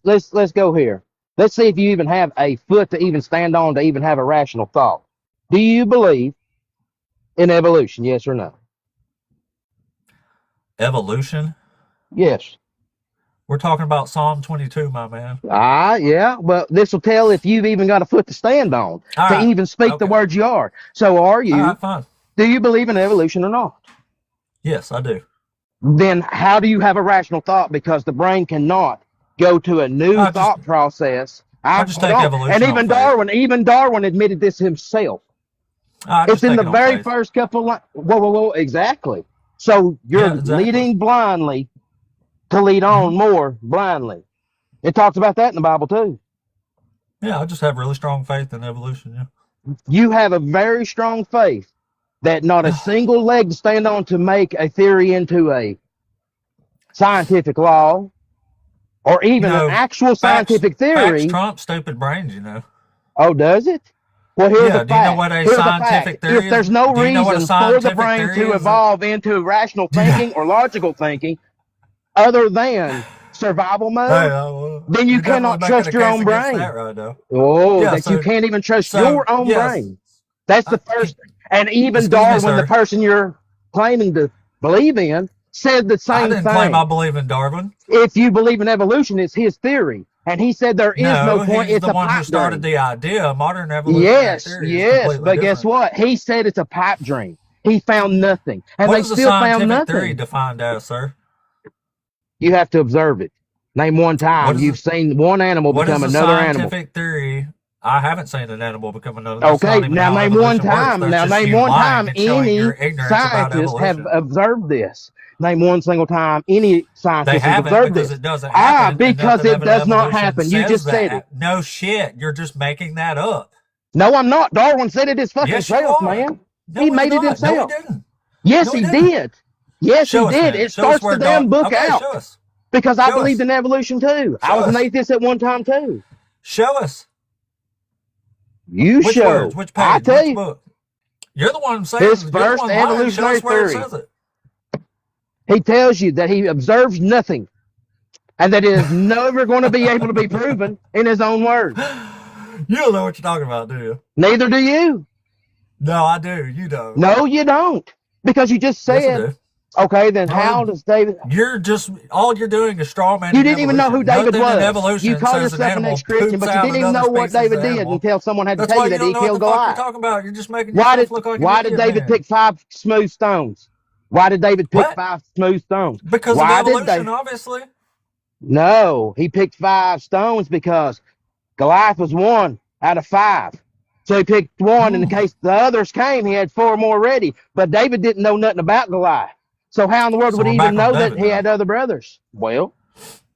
let's go here. Let's see if you even have a foot to even stand on to even have a rational thought. Do you believe in evolution? Yes or no? Evolution? Yes. We're talking about Psalm 22, my man. Yeah. Well, this will tell if you've even got a foot to stand on All to right. even speak the words you are. So are you? All right, fine. Do you believe in evolution or not? Yes, I do. Then how do you have a rational thought? Because the brain cannot go to a new thought process. I just take hold on. evolution And on even Darwin admitted this himself. I It's just in take the it on very faith. first couple lines. Whoa, exactly. So you're Yeah, exactly. leading blindly to lead on more blindly. It talks about that in the Bible too. Yeah, I just have really strong faith in evolution, yeah. You have a very strong faith that not a single leg to stand on to make a theory into a scientific law or even an actual scientific theory. Facts trump stupid brains, you know. Oh, does it? Well, here's Yeah, the do you know fact. what a Here's the scientific fact. theory If there's is? no Do you know what a reason for the scientific brain theory to is? evolve into rational thinking or logical thinking other than survival mode, then you cannot trust your own brain. Right now. Oh, Yeah, that you can't even trust your own yes. brain. That's the first. And even Excuse me, Darwin, the sir. person you're claiming to believe in, said the I same didn't thing. claim I believe in Darwin. If you believe in evolution, it's his theory. And he said there is no point. He's It's the a one who pipe started dream. the idea. Modern evolutionary Yes, theory is yes. completely But guess different. what? He said it's a pipe dream. He found nothing. And What they is a still found scientific theory nothing. defined as, sir? You have to observe it. Name one time you've seen one animal What become is a another animal. scientific theory? I haven't seen an animal become another. That's Okay, not even now how name one evolution works. time. That's Now just name you one lying time and showing any your ignorance about scientist have evolution. observed this. Name one single time any They scientist has haven't observed because this. it doesn't happen. Because and nothing it does not evolution happen. You says just said that. it. No shit. You're just making that up. No, I'm not. Darwin said it his fucking Yes, you self, are. man. No, he he's made it not. No, he himself. didn't. Yes, No, he he didn't. did. Yes, Show he us, did. man. It Show us starts where the damn book Okay, out. show us. Because I Show believed us. in evolution too. I Show was an us. atheist at one time too. Show us. You Which show. words? Which I page? tell Which you, book? You're the one saying. his You're the first one lying. Show evolutionary us where it theory. says it. He tells you that he observes nothing, and that it is never going to be able to be proven in his own words. You don't know what you're talking about, do you? Neither do you. No, I do. You don't. No, you don't. Because you just Yes, I said, do. okay, then No, how does David? You're just all you're doing is straw man. You didn't even know who David Nothing in was. evolution You call says an yourself an animal ex-Christian, poops but you out didn't even another know what species of David did animal. until someone had to That's tell why you you that don't he know what killed the fuck you're Goliath. talking about. You're just making Why yourself did look like an Why did idiot, David man. pick 5 smooth stones? Why did David pick What? 5 smooth stones? Because Why of did evolution, they? obviously. No, he picked 5 stones because Goliath was 1 out of 5. So he picked 1 in case the others came. He had 4 more ready. But David didn't know nothing about Goliath. So how in the world So would he we're even back on know that David he now. had other brothers? Well,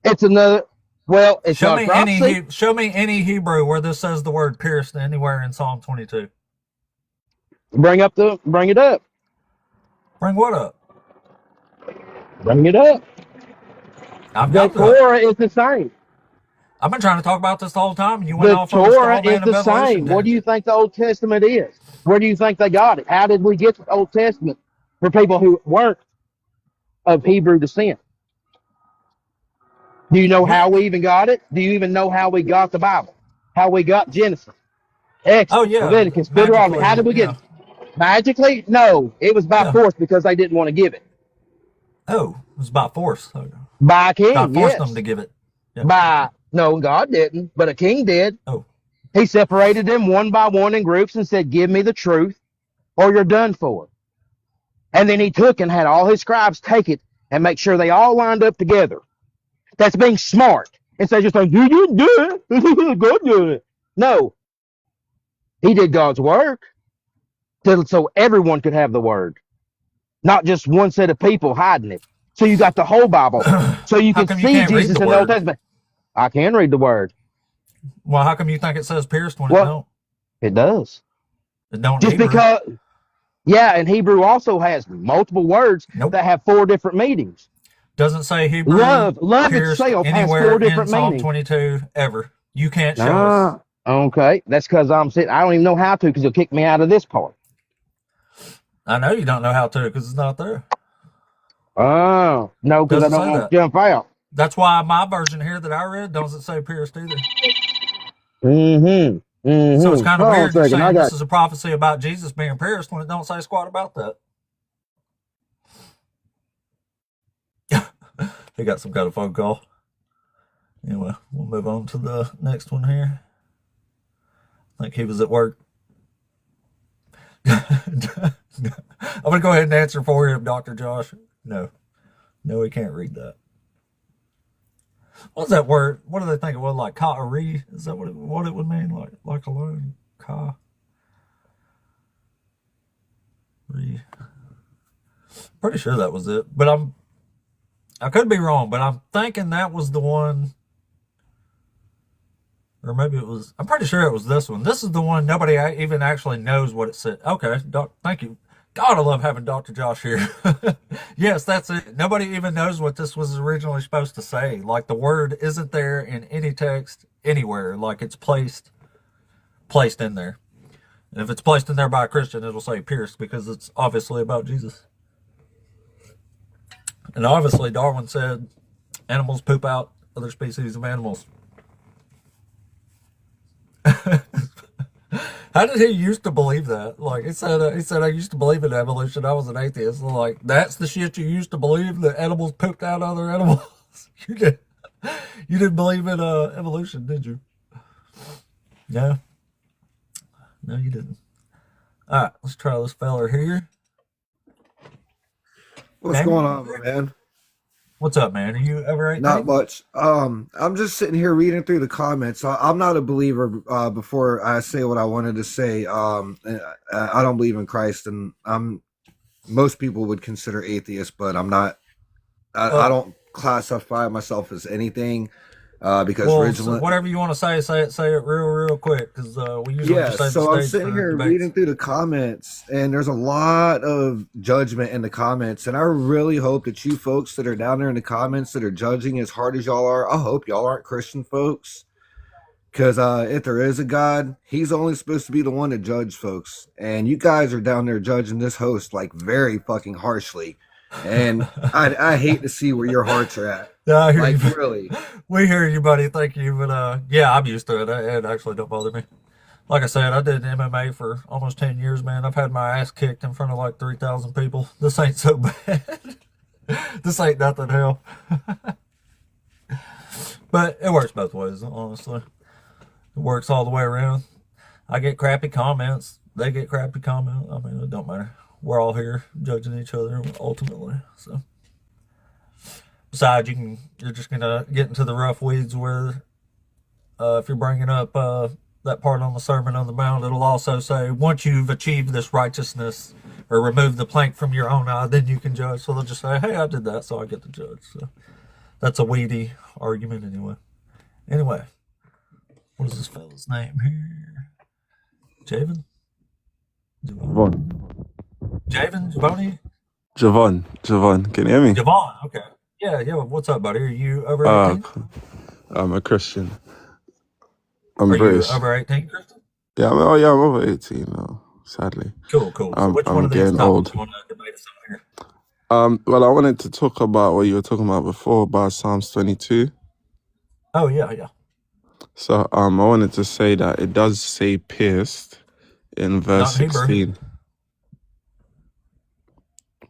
it's another. Well, it's Show not me prophecy. show me any Hebrew where this says the word pierced anywhere in Psalm 22. Bring it up. Bring what up? Bring it up. I've The got it up. Torah is the same. I've been trying to talk about this the whole time, and you went The off on a straw Torah is man of the evolution. same. What do you think the Old Testament is? Where do you think they got it? How did we get the Old Testament for people who weren't of Hebrew descent? Do you know how we even got it? Do you even know how we got the Bible? How we got Genesis, Exodus, Oh yeah, Leviticus, Deuteronomy? How did we get it? Magically? No, it was by force because they didn't want to give it. Oh, it was by force. By a king, God forced them yes. to give it. Yeah. No, God didn't, but a king did. Oh. He separated them one by one in groups and said, give me the truth or you're done for. And then he took and had all his scribes take it and make sure they all lined up together. That's being smart. Instead of just like, you didn't do it. God did it. No. He did God's work so everyone could have the word. Not just one set of people hiding it. So you got the whole Bible. So you can see Jesus in the Old Testament. I can read the word. Well, how come you think it says pierced when it don't? It does. It don't. Just Hebrew. because, yeah, and Hebrew also has multiple words that have 4 different meanings. Doesn't say Hebrew. Love pierced itself has anywhere 4 different in Psalm meanings. 22 ever. You can't show us. Okay, that's because I'm sitting. I don't even know how to because you'll kick me out of this part. I know you don't know how to because it's not there. Oh, no, because I don't want to jump out. That's why my version here that I read doesn't say pierced either. Mm-hmm. So it's kind of weird you're saying this it. is a prophecy about Jesus being pierced when it don't say squat about that. He got some kind of phone call. Anyway, we'll move on to the next one here. I think he was at work. I'm going to go ahead and answer for him, Dr. Josh. No, he can't read that. What's that word? What do they think it was? Like ka-re? Is that what it would mean? Like alone? Ka-re. Pretty sure that was it. But I could be wrong, but I'm thinking that was the one. Or maybe it was, I'm pretty sure it was this one. This is the one nobody even actually knows what it said. Okay, thank you. God, I love having Dr. Josh here. Yes, that's it. Nobody even knows what this was originally supposed to say. Like the word isn't there in any text anywhere. Like it's placed in there. And if it's placed in there by a Christian, it'll say pierced because it's obviously about Jesus. And obviously Darwin said animals poop out other species of animals. How did he used to believe that? Like he said I used to believe in evolution. I was an atheist. Like that's the shit you used to believe, that animals pooped out other animals. You didn't believe in evolution, did you? No, you didn't. All right, let's try this feller here. What's going on, man? What's up, man? Are you ever 18? Not much. I'm just sitting here reading through the comments. I'm not a believer. Before I say what I wanted to say, I don't believe in Christ, and most people would consider atheist, but I'm not. I don't classify myself as anything. because Well, originally, whatever you want to say it real quick, because we usually yeah. just save So the I'm stage sitting for here debates. reading through the comments, and there's a lot of judgment in the comments, and I really hope that you folks that are down there in the comments that are judging as hard as y'all are, I hope y'all aren't Christian folks. Because if there is a God, he's only supposed to be the one to judge folks. And you guys are down there judging this host like very fucking harshly. And I hate to see where your hearts are at. Yeah, I hear like, you. really. We hear you, buddy. Thank you. But yeah, I'm used to it. It actually don't bother me. Like I said, I did MMA for almost 10 years, man. I've had my ass kicked in front of like 3,000 people. This ain't so bad. This ain't nothing, hell. But it works both ways, honestly. It works all the way around. I get crappy comments. They get crappy comments. I mean, it don't matter. We're all here judging each other ultimately. So, besides, you're just gonna get into the rough weeds where, if you're bringing up that part on the Sermon on the Mount, it'll also say, once you've achieved this righteousness or removed the plank from your own eye, then you can judge. So they'll just say, hey, I did that, so I get to judge. So that's a weedy argument anyway. Anyway. What is this fella's name here? Javen? Javon. Javen? Javoni? Javon. Can you hear me? Javon, okay. Yeah. What's up, buddy? Are you over 18? I'm a Christian. I'm Are British. you over 18, Christian? Yeah, I'm over 18 now, sadly. Cool. So which one of these getting topics old. you want to debate us on here? Well, I wanted to talk about what you were talking about before, about Psalms 22. Oh, yeah. So I wanted to say that it does say pierced in verse Not in Hebrew. 16.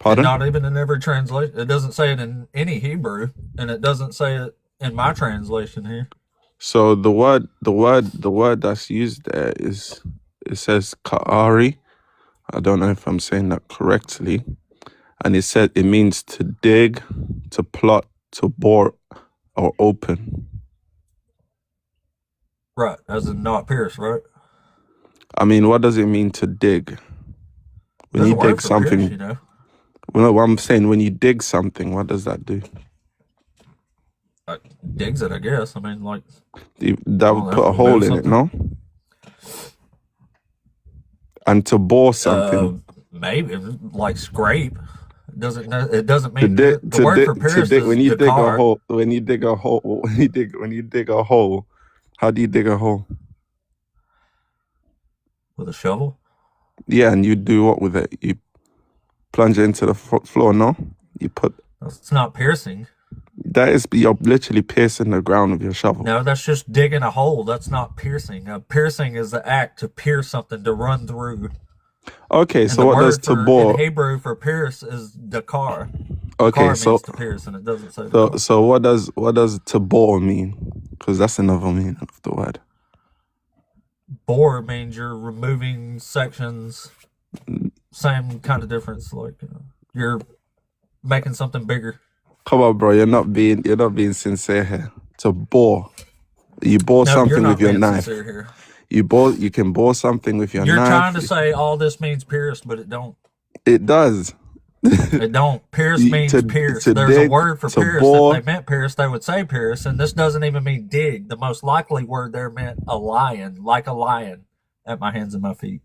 Pardon? And not even in every translation. It doesn't say it in any Hebrew, and it doesn't say it in my translation here. So the word that's used there is, it says ka'ari. I don't know if I'm saying that correctly. And it means to dig, to plot, to bore, or open. Right, as in not pierce, right? I mean, what does it mean to dig? When There's you a word dig for something, pierce, you know. well, what I'm saying, when you dig something, what does that do? Digs it, I guess. I mean, like... That would put a hole in it, no? And to bore something... maybe, like scrape. It doesn't mean... The word for pierce is when you dig dakar. a hole, when you dig a hole, how do you dig a hole? With a shovel? Yeah, and you do what with it? You plunge it into the floor, no? You put... It's not piercing. That is, you're literally piercing the ground with your shovel. No, that's just digging a hole. That's not piercing. Piercing is the act to pierce something, to run through. Okay, And so the what does word to for, bore... in Hebrew for pierce is dakar. Okay, Dakar so means to pierce, and it doesn't say dakar. so what does to bore mean? Because that's another meaning of the word. Bore means you're removing sections. Same kind of difference. Like you're making something bigger. Come on, bro. You're not being sincere here. To bore, you bore something with your knife. Here. You can bore something with your knife. You're trying to say all this means pierce, but it don't. It does. It don't. Pierce means pierce. There's dig, a word for pierce. bore. If they meant pierce, they would say pierce, and this doesn't even mean dig. The most likely word there meant a lion, like a lion, at my hands and my feet.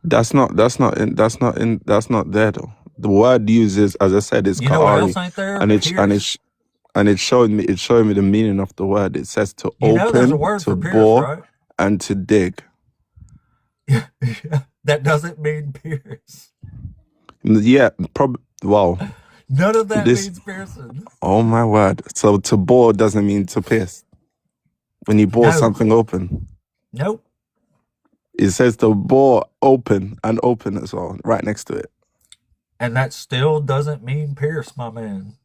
That's not there though. The word uses, as I said, is you know what ka'ari, else ain't there? and it's showing me the meaning of the word. It says to there's a open, word to for pierce, bore, right? and to dig. That doesn't mean pierce. Yeah, wow. None of that means piercing. Oh my word! So to bore doesn't mean to pierce. When you bore something open. Nope. It says to bore open and open as well, right next to it. And that still doesn't mean pierce, my man.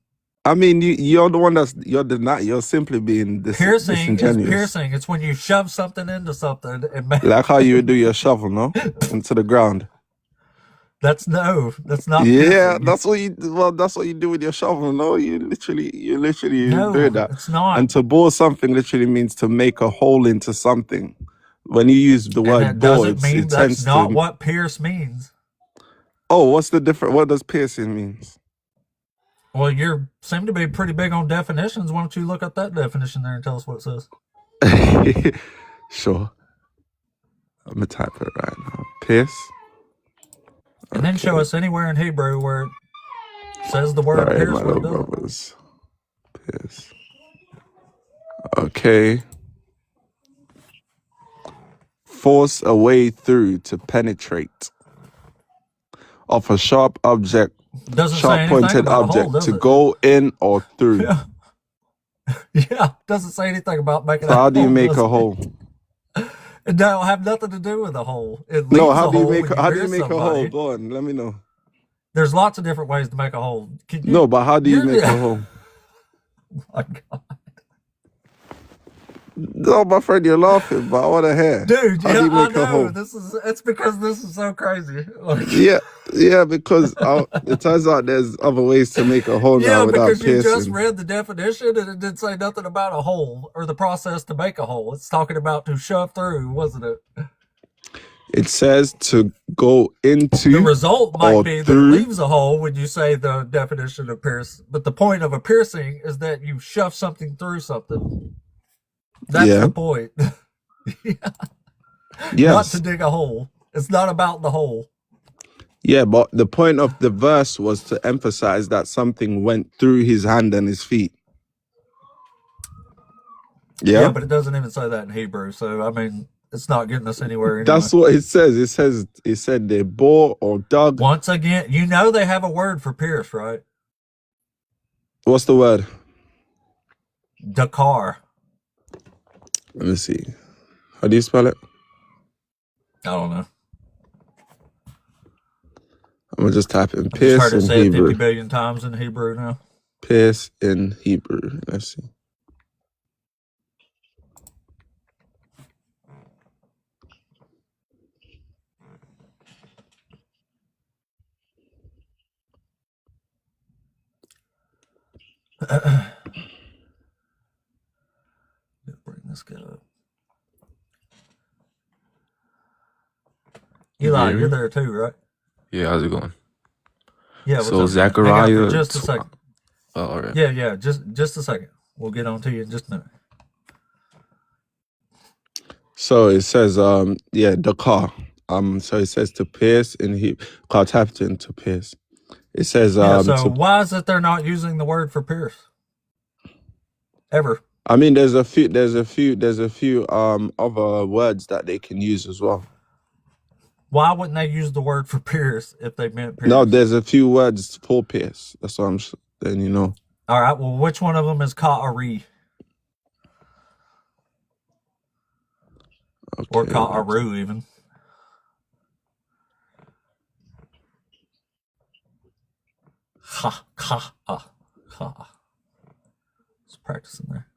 I mean, you're the one you're simply being piercing disingenuous. Is piercing. It's when you shove something into something. Like how you would do your shovel, no? Into the ground. That's not yeah, piercing. that's what you do with your shovel, no? You literally no, do that. It's not. And to bore something literally means to make a hole into something. When you use the word bore, it tends that's not what pierce means. Oh, what's the difference? What does piercing means? Well, you seem to be pretty big on definitions. Why don't you look up that definition there and tell us what it says? Sure. I'm gonna type it right now. Pierce. And then show us anywhere in Hebrew where it says the word Sorry, pierce my where it little doesn't. brothers. Pierce. Okay. Force a way through to penetrate. Of a sharp object, Doesn't say sharp anything pointed about a hole, object does to it? go in or through. Yeah. Yeah, doesn't say anything about making So a how do you hole, make does a it? hole? It don't have nothing to do with a hole. It leaves No, a hole when you how do you pierce make a hole? somebody. Go on, let me know. There's lots of different ways to make a hole. No, but how do you make a hole? My God. No, my friend, you're laughing, but I want to hear. Dude, How do yeah, you I make a know. hole? It's because this is so crazy. Like, Yeah, because it turns out there's other ways to make a hole yeah, now without because you just piercing. read the definition and it didn't say nothing about a hole or the process to make a hole. It's talking about to shove through, wasn't it? It says to go into The result might or be that it through. leaves a hole when you say the definition of pierce. But the point of a piercing is that you shove something through something. That's Yeah. the point. Not Yes. to dig a hole. It's not about the hole. Yeah, but the point of the verse was to emphasize that something went through his hand and his feet. Yeah, Yeah, but it doesn't even say that in Hebrew. So, I mean, it's not getting us anywhere anyway. that's what it says. It said they bore or dug. Once again, you know they have a word for pierce, right? What's the word? Dakar. Let me see. How do you spell it? I don't know. I'm gonna just type in I just pierce heard it in said 50 Hebrew. billion times in Hebrew now. Pierce in Hebrew. Let's see. Bring this guy up. Eli, you're there too, right? Yeah, how's it going? Yeah, what's So up? Hang out for Zechariah. just a second. Oh, all right. Yeah, just a second. We'll get on to you in just a minute. So it says, Dakar. So it says to pierce in Hebrew. I'll type it into pierce. It says, Yeah, so to. why is it they're not using the word for pierce? Ever. I mean, there's a few other words that they can use as well. Why wouldn't they use the word for pierce if they meant pierce? No, there's a few words for pierce. That's what I'm saying, you know. All right, well, which one of them is ka'ari? Okay, Or ka'aru even. Ha. Let's practice in there.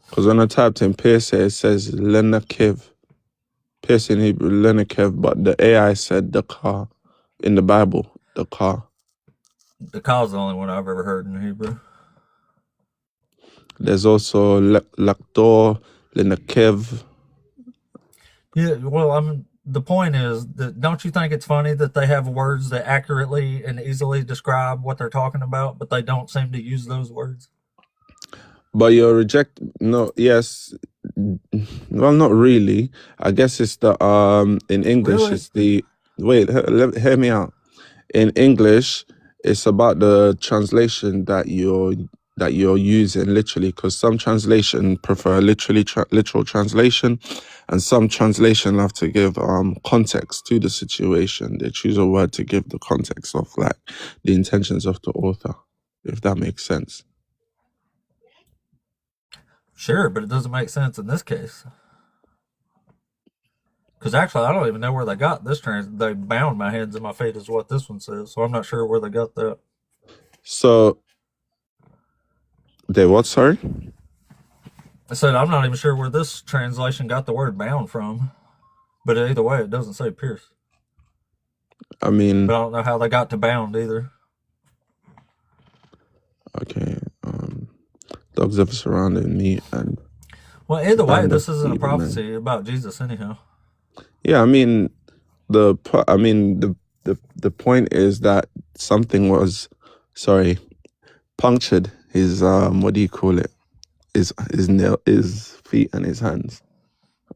because when I typed in pierce, it says lenakev. Pierce in Hebrew, lenakev, but the AI said Dakar in the Bible. Dakar. Dakar's the only one I've ever heard in Hebrew. There's also lakdor, lenakev. Yeah, well, the point is that don't you think it's funny that they have words that accurately and easily describe what they're talking about, but they don't seem to use those words? But you're yes. Well, not really. I guess it's the in English Really? it's the hear me out. In English, it's about the translation that you're using literally, because some translation prefer literal translation, and some translation have to give context to the situation. They choose a word to give the context of like the intentions of the author, if that makes sense. Sure, but it doesn't make sense in this case. Because actually, I don't even know where they got this they bound my hands and my feet is what this one says, so I'm not sure where they got that. So, they what, sorry? I said I'm not even sure where this translation got the word bound from. But either way, it doesn't say pierce. I mean... But I don't know how they got to bound either. Okay, dogs have surrounded me and... Well, either way, this isn't a prophecy about Jesus anyhow. Yeah, I mean, the point is that something was sorry, punctured his what do you call it? His feet and his hands.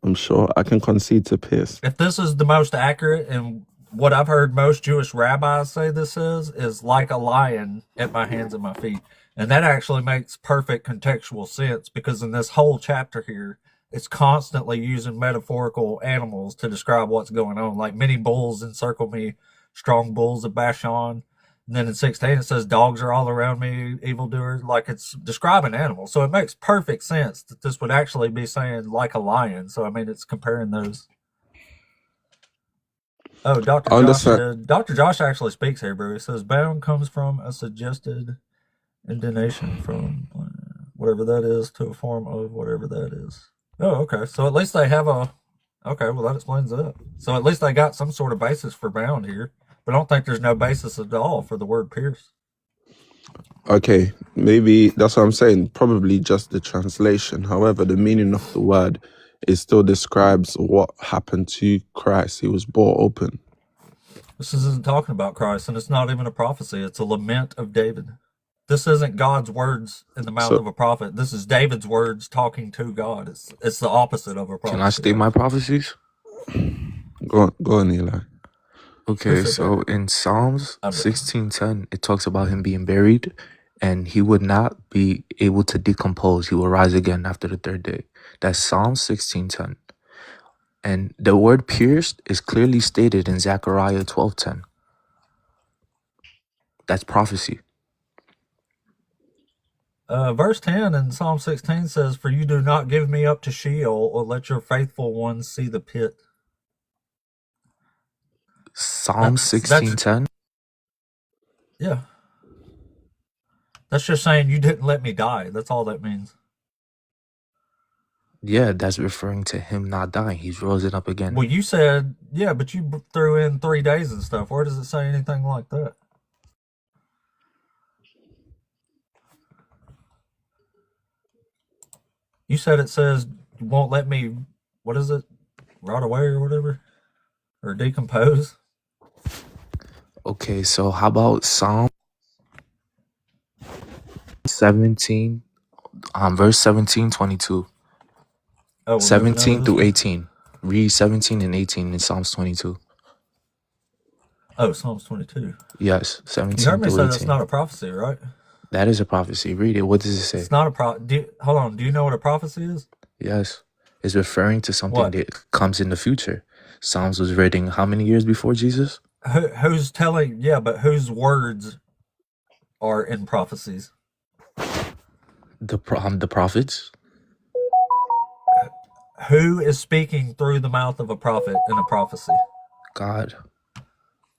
I'm sure I can concede to Pierce. If this is the most accurate and what I've heard most Jewish rabbis say this is like a lion at my hands and my feet. And that actually makes perfect contextual sense because in this whole chapter here, it's constantly using metaphorical animals to describe what's going on. Like many bulls encircle me, strong bulls of Bashan. And then in 16, it says dogs are all around me, evildoers. Like it's describing animals. So it makes perfect sense that this would actually be saying like a lion. So, I mean, it's comparing those. Oh, Dr. I Josh understand. said, Dr. Josh actually speaks Hebrew. He says, bound comes from a suggested intonation from whatever that is to a form of whatever that is. Oh, okay. So at least they have a. Okay, well, that explains that. So at least they got some sort of basis for bound here. But I don't think there's no basis at all for the word pierce. Okay, maybe that's what I'm saying. Probably just the translation. However, the meaning of the word, it still describes what happened to Christ. He was brought open. This isn't talking about Christ, and it's not even a prophecy. It's a lament of David. This isn't God's words in the mouth So of a prophet. This is David's words talking to God. It's the opposite of a prophecy. Can I state my prophecies? go on, Eli. Okay, said so that? in Psalms I'm done. 16:10, it talks about him being buried, and he would not be able to decompose. He will rise again after the third day. That's Psalm 16:10. And the word pierced is clearly stated in Zechariah 12:10. That's prophecy. Verse 10 in Psalm 16 says, "For you do not give me up to Sheol, or let your faithful ones see the pit." Psalm That's 16:10. yeah. That's just saying you didn't let me die. That's all that means. Yeah, that's referring to him not dying. He's risen up again. Well, you said, yeah, but you threw in 3 days and stuff. Where does it say anything like that? You said it says you won't let me, what is it, rot away or whatever? Or decompose? Okay, so how about Psalm 17, verse 17, 22. Oh, we're moving over 17 this through way? 18. Read 17 and 18 in Psalms 22. Oh, Psalms 22. Yes, You 17 heard me through say 18. that's not a prophecy, right? That is a prophecy. Read it. What does it say? It's not a hold on. Do you know what a prophecy is? Yes. It's referring to something What? that comes in the future. Psalms was written how many years before Jesus? Who's telling? Yeah, but whose words are in prophecies? The prophets. Who is speaking through the mouth of a prophet in a prophecy? God.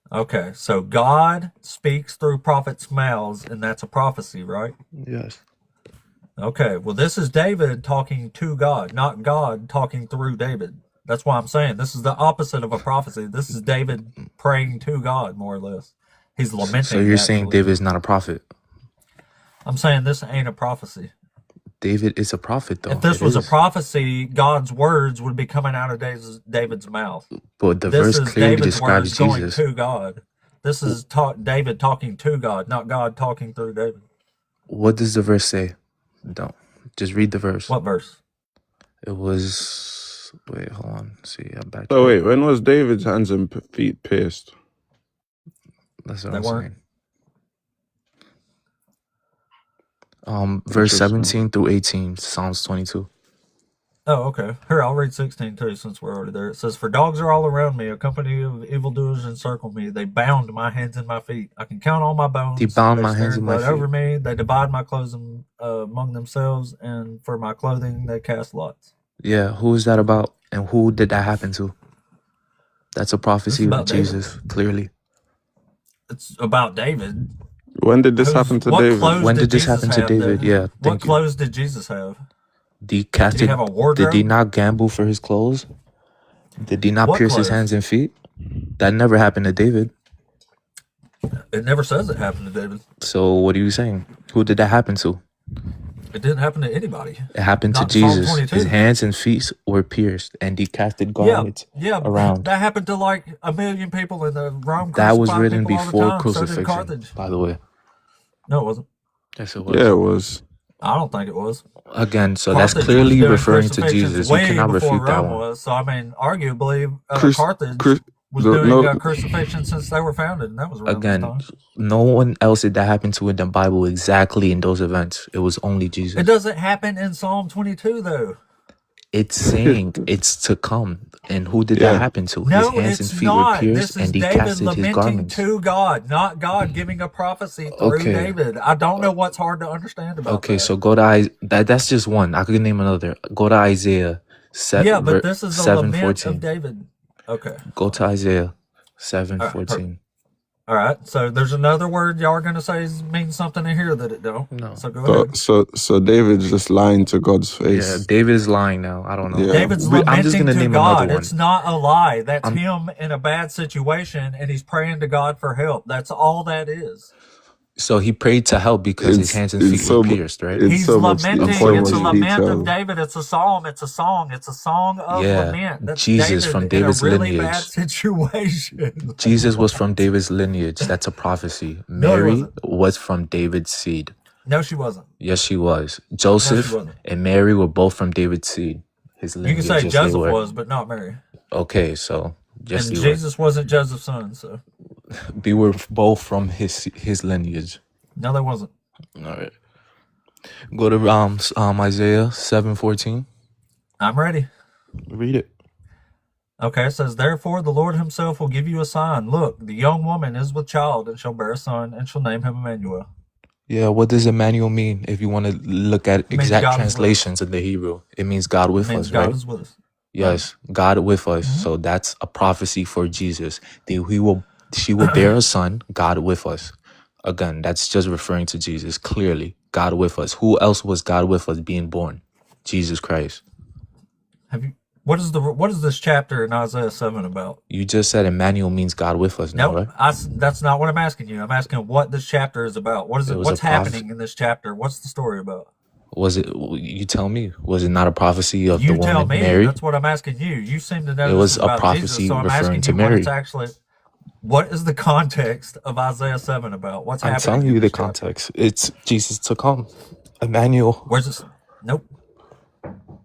Okay, so God speaks through prophets' mouths, and that's a prophecy, right? Yes. Okay, well, this is David talking to God, not God talking through David. That's why I'm saying this is the opposite of a prophecy. This is David praying to God, more or less. He's lamenting. So you're saying David is not a prophet? I'm saying this ain't a prophecy. David is a prophet, though. If this was a prophecy, God's words would be coming out of David's mouth. But the This verse is clearly David's words describes going Jesus. to God. This is David talking to God, not God talking through David. What does the verse say? Don't. Just read the verse. What verse? It was... Wait, hold on. See, I'm back. So wait, when was David's hands and feet pierced? That's what They I'm weren't. saying. Verse Interesting. 17 through 18, Psalms 22. Oh, okay. Here, I'll read 16 too, since we're already there. It says, "For dogs are all around me, a company of evildoers encircle me. They bound my hands and my feet. I can count all my bones. They bound my smear hands and my blood feet. over me. They divide my clothes among themselves, and for my clothing they cast lots." Yeah, who is that about? And who did that happen to? That's a prophecy of about Jesus, clearly. It's about David. When did this happen to What David? clothes When did this Jesus happen to have, David? though? Yeah, What thank you. clothes did Jesus have? Did Did he have a wardrobe? Did he not gamble for his clothes? Did he not What pierce his clothes? hands and feet? That never happened to David. It never says it happened to David. So what are you saying? Who did that happen to? It didn't happen to anybody. It happened Not to in Psalm Jesus. 22. His hands and feet were pierced, and he casted Yeah, garments yeah. around. That happened to like 1 million people in the Rome. That was crucified written people all the before time. So did crucifixion, Carthage. by the way. No, it wasn't. Yes, it was. Yeah, it was. I don't think it was. Again, so that's Carthage was clearly doing referring to crucifixions Jesus. You way cannot before refute that Rome one. was. So I mean, arguably, Chris, Carthage Chris, was doing no, crucifixion since they were founded, and that was around this Again, time. no one else did that happen to in the Bible exactly in those events. It was only It Jesus. doesn't happen in Psalm 22, though. It's saying it's to come. And who did that yeah. happen to? His No, hands and it's feet were not. pierced, This is and he David casted his lamenting garments. to God, not God giving a prophecy through Okay. David. I don't know what's hard to understand about Okay, that. so go to that's just one. I could name another. Go to Isaiah Yeah, but this is the lament of 7:14. David. Okay. Go to Isaiah All right, 7:14. All right. So there's another word y'all are going to say means something in here that it don't. No. So go ahead. So David's just lying to God's face. Yeah, David is lying now. I don't know. Yeah. David's I'm just lamenting gonna to name God. another one. It's not a lie. That's him in a bad situation, and he's praying to God for help. That's all that is. So he prayed to help because his hands and feet were pierced, right? He's lamenting. It's a lament detail. of David. It's a psalm. It's a song. It's a song of Yeah, lament. That's Jesus David from David's in a really lineage. bad situation. Jesus was from David's lineage. That's a prophecy. No, he Mary wasn't. was from David's seed. No, she wasn't. Yes, she was. Joseph wasn't. and Mary were both from David's seed. His You lineage. can say yes, they Joseph were. was, but not Mary. Okay, so yes, And they Jesus wasn't Joseph's son, so were. They were both from his lineage. no, there wasn't. All right. Go to Isaiah 7:14. I'm ready. Read it. Okay, it says, therefore the Lord himself will give you a sign. Look, the young woman is with child and shall bear a son and shall name him Emmanuel. Yeah, what does Emmanuel mean? If you want to look at means exact God is with us. translations in the Hebrew, it means God with It means us, God right? is with us. Yes, God with us. So that's a prophecy for Jesus. She will bear a son, God with us. Again, that's just referring to Jesus. Clearly, God with us. Who else was God with us being born? Jesus Christ. What is this chapter in Isaiah 7 about? You just said Emmanuel means God with us now, No, right? that's not what I'm asking you. I'm asking what this chapter is about. What is It it? was a What's happening in this chapter? What's the story about? Was it, you tell me, was it not a prophecy of the You tell woman me. Mary? That's what I'm asking you. You seem to know It this was is a about prophecy Jesus, so I'm referring asking to you what Mary. it's actually. What is the context of Isaiah 7 about? What's I'm happening? telling in you the this chapter? context. It's Jesus to come. Emmanuel. Where's this? Nope.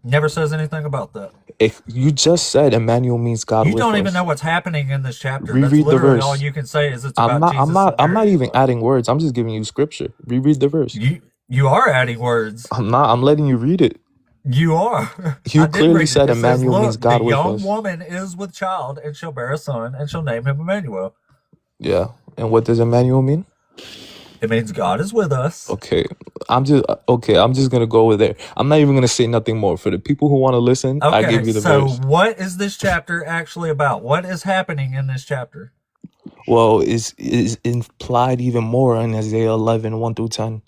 Never says anything about that. If you just said Emmanuel means God You with don't us. even know what's happening in this chapter. Reread That's the literally verse. all you can say is it's I'm about not. Jesus. I'm not even adding words. I'm just giving you scripture. Reread the verse. You are adding words. I'm not. I'm letting you read it. You are. You I did clearly read said it. It says, Emmanuel means look, God the with young us. woman is with child and shall bear a son and shall name him Emmanuel. Yeah. And what does Emmanuel mean? It means God is with us. Okay. I'm just gonna go with there. I'm not even gonna say nothing more. For the people who want to listen, I Okay, gave you the so verse. what is this chapter actually about? What is happening in this chapter? Well, is implied even more in Isaiah 11, 1 through 10.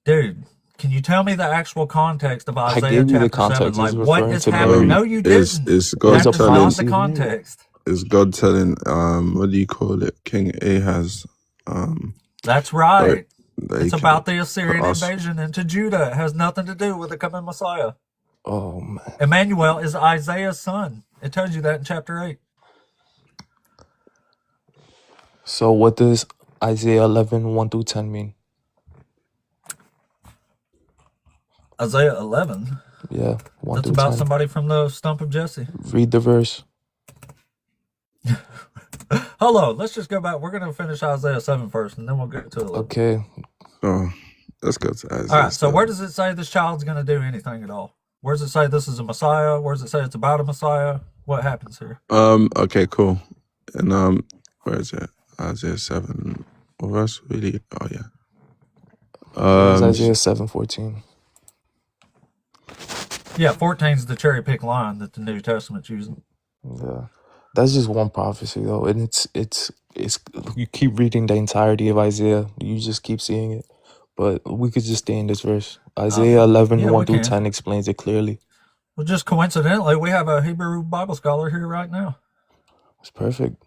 Dude, can you tell me the actual context of I Isaiah gave you the chapter 7? context. Like, It's what referring is to happening? Mary. No, you didn't. Is God That is telling? not the context. Is God telling? What do you call it? King Ahaz. That's right. that he It's can about the Assyrian ask- invasion into Judah. It has nothing to do with the coming Messiah. Oh man. Emmanuel is Isaiah's son. It tells you that in chapter 8. So what does Isaiah 11, 1 through 10 mean? Isaiah 11? Yeah, 1 That's through about 10. somebody from the stump of Jesse. Read the verse. Hold on. Let's just go back. We're going to finish Isaiah 7 first, and then we'll get to 11. Okay. Oh, let's go to Isaiah. All right. So where does it say this child's going to do anything at all? Where does it say this is a Messiah? Where does it say it's about a Messiah? What happens here? Okay, cool. And where is it? Isaiah 7. What verse? Really? Oh yeah. It was Isaiah 7:14. Yeah, 14 is the cherry pick line that the New Testament's using. Yeah. That's just one prophecy though. And it's you keep reading the entirety of Isaiah, you just keep seeing it. But we could just stay in this verse. Isaiah 11, yeah, 1 we through can. 10 explains it clearly. Well, just coincidentally, we have a Hebrew Bible scholar here right now. It's perfect.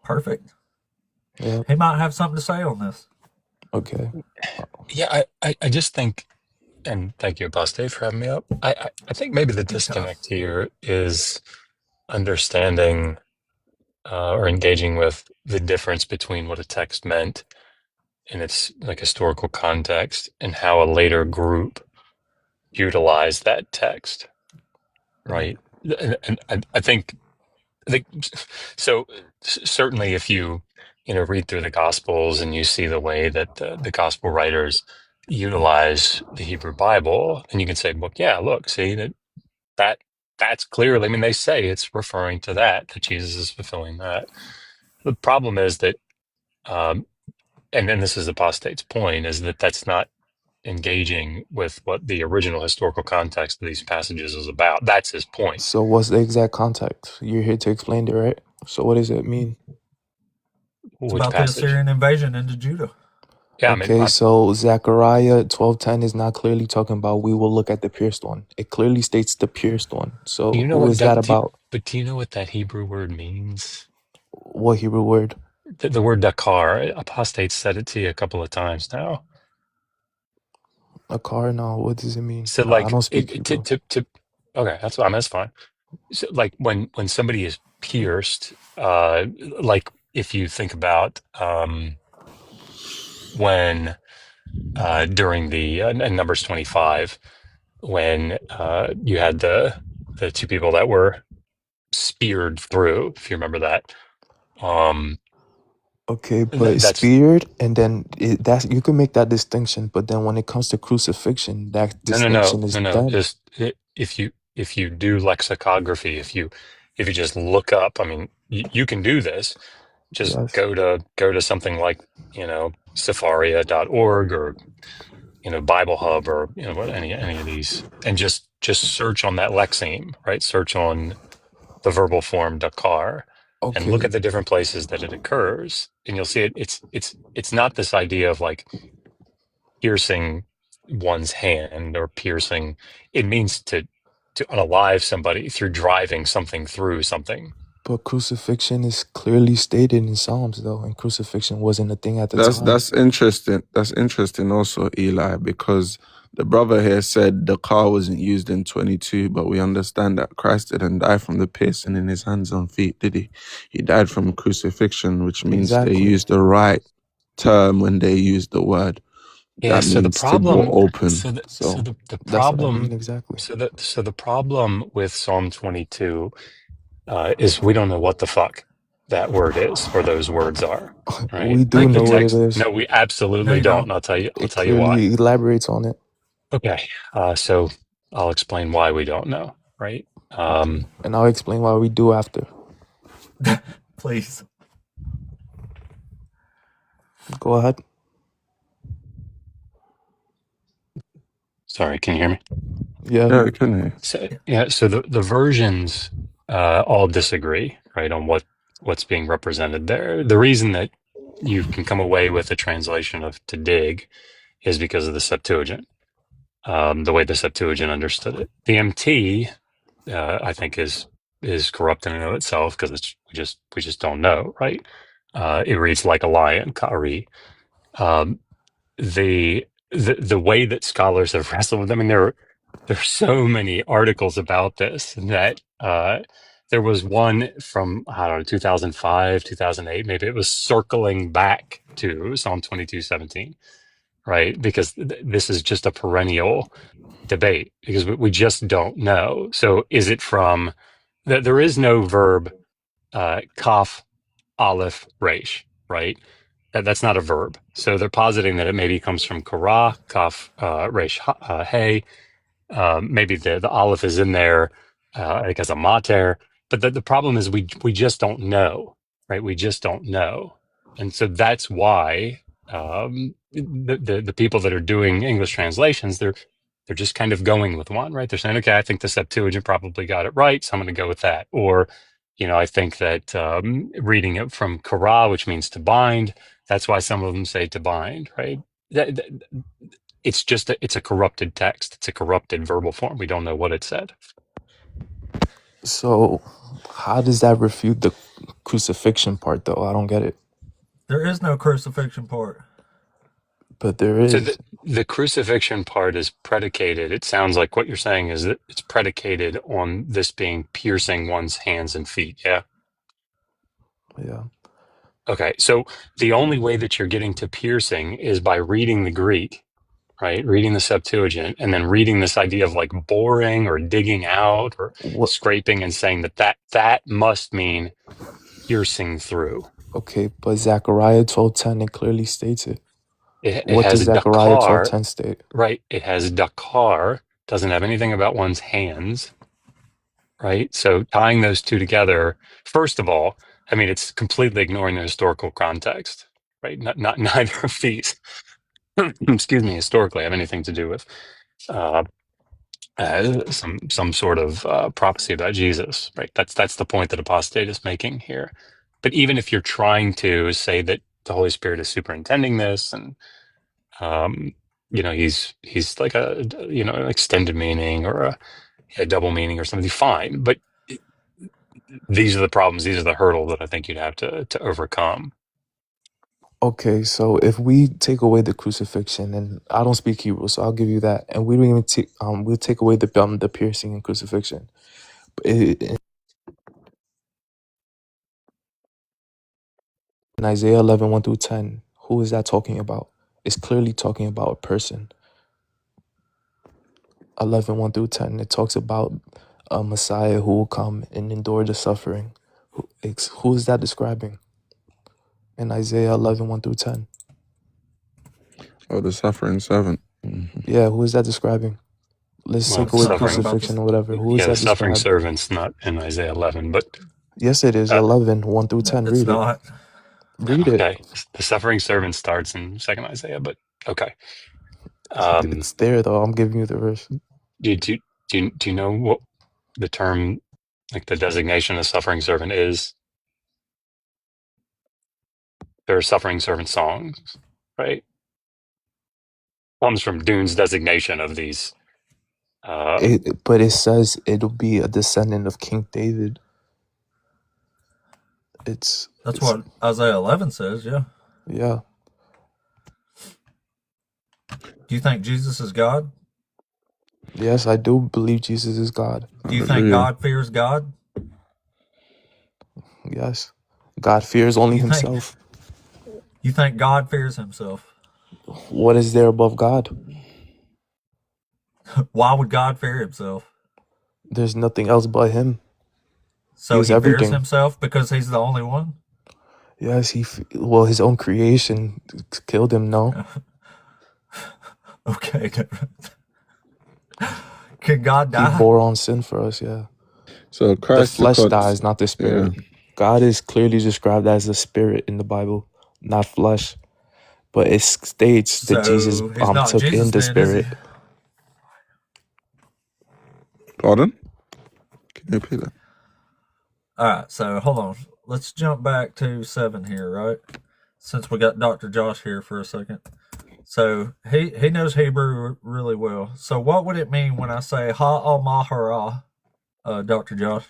Perfect. Yeah. He might have something to say on this. Okay. Yeah, I just think, and thank you, Boss Dave, for having me up. I think maybe the disconnect here is understanding or engaging with the difference between what a text meant in its like historical context and how a later group utilized that text, right? And I think so. Certainly, if you read through the Gospels and you see the way that the Gospel writers utilize the Hebrew Bible, and you can say, "Well, yeah, look, see that that's clearly." I mean, they say it's referring to that Jesus is fulfilling that. The problem is that, and then this is apostate's point, is that that's not engaging with what the original historical context of these passages is about. That's his point. So what's the exact context? You're here to explain it, right? So what does it mean? It's Which about the passage? Assyrian invasion into Judah. Yeah, Okay, so Zechariah 12:10 is not clearly talking about we will look at the pierced one. It clearly states the pierced one. do you So know who what is that that? about? But do you know what that Hebrew word means? What Hebrew word? The word Dakar. Apostate said it to you a couple of times now. A car? No, what does it mean? So, I like, don't speak Hebrew. okay, that's fine. So, like, when somebody is pierced, like if you think about when during the in Numbers 25, when you had the two people that were speared through, if you remember that. Okay, but That's speared, and then that's you can make that distinction, but then when it comes to crucifixion, that distinction is no. done. Just if you do lexicography, if you just look up, I mean, you can do this. Just Yes. go to something like Sepharia.org or Bible Hub or what any of these, and just search on that lexeme, right? Search on the verbal form Dakar, and look Okay, at the different places that it occurs, and you'll see it. It's not this idea of like piercing one's hand or piercing. It means to unalive somebody through driving something through something. but crucifixion is clearly stated in Psalms, though, and crucifixion wasn't a thing at the time. That's interesting. That's interesting also, Eli, because the brother here said the car wasn't used in 22, but we understand that Christ didn't die from the piercing in his hands and feet, did he? He died from crucifixion, which means they Exactly. used the right term when they used the word. Yeah. That So the means to go problem. open. So So the That's what I problem. mean exactly. So the problem with Psalm 22 is we don't know what the fuck that word is or those words are. Right? We do The know what it text. is. No, we No, absolutely you don't. don't. And I'll It tell you why. clearly elaborates on it. Okay. So I'll explain why we don't know. Right. Okay. And I'll explain why we do after. Please. Go ahead. Sorry. Can you hear me? Yeah. yeah, can he? So yeah. So the versions all disagree, right, on what's being represented there. The reason that you can come away with a translation of to dig is because of the Septuagint, the way the Septuagint understood it. The MT, I think, is corrupt in and of itself because we just don't know, right? It reads like a lion, kari. Um, the way that scholars have wrestled with them, I mean, there's so many articles about this that there was one from, I don't know, 2005, 2008, maybe. It was circling back to Psalm 22:17, right? Because this is just a perennial debate because we just don't know. So is it from that? There is no verb, kaf, aleph, resh, right? That's not a verb. So they're positing that it maybe comes from kara, kaf, resh, hey. Maybe the aleph is in there like as a mater, but the problem is we just don't know, right? We just don't know, and so that's why the people that are doing English translations, they're just kind of going with one, right? They're saying, okay, I think the Septuagint probably got it right, so I'm going to go with that. Or, I think that reading it from kara, which means to bind, that's why some of them say to bind, right? It's just it's a corrupted text. It's a corrupted verbal form. We don't know what it said. So how does that refute the crucifixion part, though? I don't get it. There is no crucifixion part. But there So is. the crucifixion part is predicated. It sounds like what you're saying is that it's predicated on this being piercing one's hands and feet. Yeah. Yeah. Okay, so the only way that you're getting to piercing is by reading the Greek, right? Reading the Septuagint, and then reading this idea of like boring or digging out or What? scraping, and saying that must mean piercing through. Okay, but Zechariah 12:10 it clearly states it. It What does has Zechariah Dakar, 12:10 state? right? It has Dakar, doesn't have anything about one's hands, right? So tying those two together, first of all, I mean, it's completely ignoring the historical context, right? Not neither of these, excuse me, historically have anything to do with uh, some sort of prophecy about Jesus, right? That's the point that apostate is making here. But even if you're trying to say that the Holy Spirit is superintending this, and he's like a an extended meaning or a double meaning or something, fine. But these are the problems. These are the hurdles that I think you'd have to overcome. Okay, so if we take away the crucifixion, and I don't speak Hebrew, so I'll give you that, and we don't even take we'll take away the piercing and crucifixion. In Isaiah 11:1-10, who is that talking about? It's clearly talking about a person. 11:1-10, it talks about a Messiah who will come and endure the suffering. Who is that describing? In Isaiah 11:1-10. Oh, the suffering servant. Yeah, who is that describing? Let's Well, take away crucifixion or whatever. Who is the that suffering describing? servant's not in Isaiah 11, but Yes, it is. 11:1-10. It's Read it. not. Read it. okay. The suffering servant starts in Second Isaiah, but okay. It's there though. I'm giving you the verse. Do you know what the term, like the designation of suffering servant is? There are suffering servant songs, right? Comes from Dune's designation of these. But it says it'll be a descendant of King David. That's what Isaiah 11 says, yeah. Yeah. Do you think Jesus is God? Yes, I do believe Jesus is God. Do you think God fears God? Yes. God fears only himself. You think God fears himself? What is there above God? Why would God fear himself? There's nothing else but him. So He's he everything. fears himself because he's the only one? Yes, his own creation killed him, no? Okay. Can God die? He bore on sin for us, yeah. So Christ, the flesh dies, not the spirit. Yeah. God is clearly described as the spirit in the Bible, not flesh. But it states that Jesus took Jesus in the spirit. Pardon? Can you repeat that? All right, so hold on. Let's jump back to 7 here, right? Since we got Dr. Josh here for a second. So he knows Hebrew really well. So what would it mean when I say ha'al-mahara, Dr. Josh?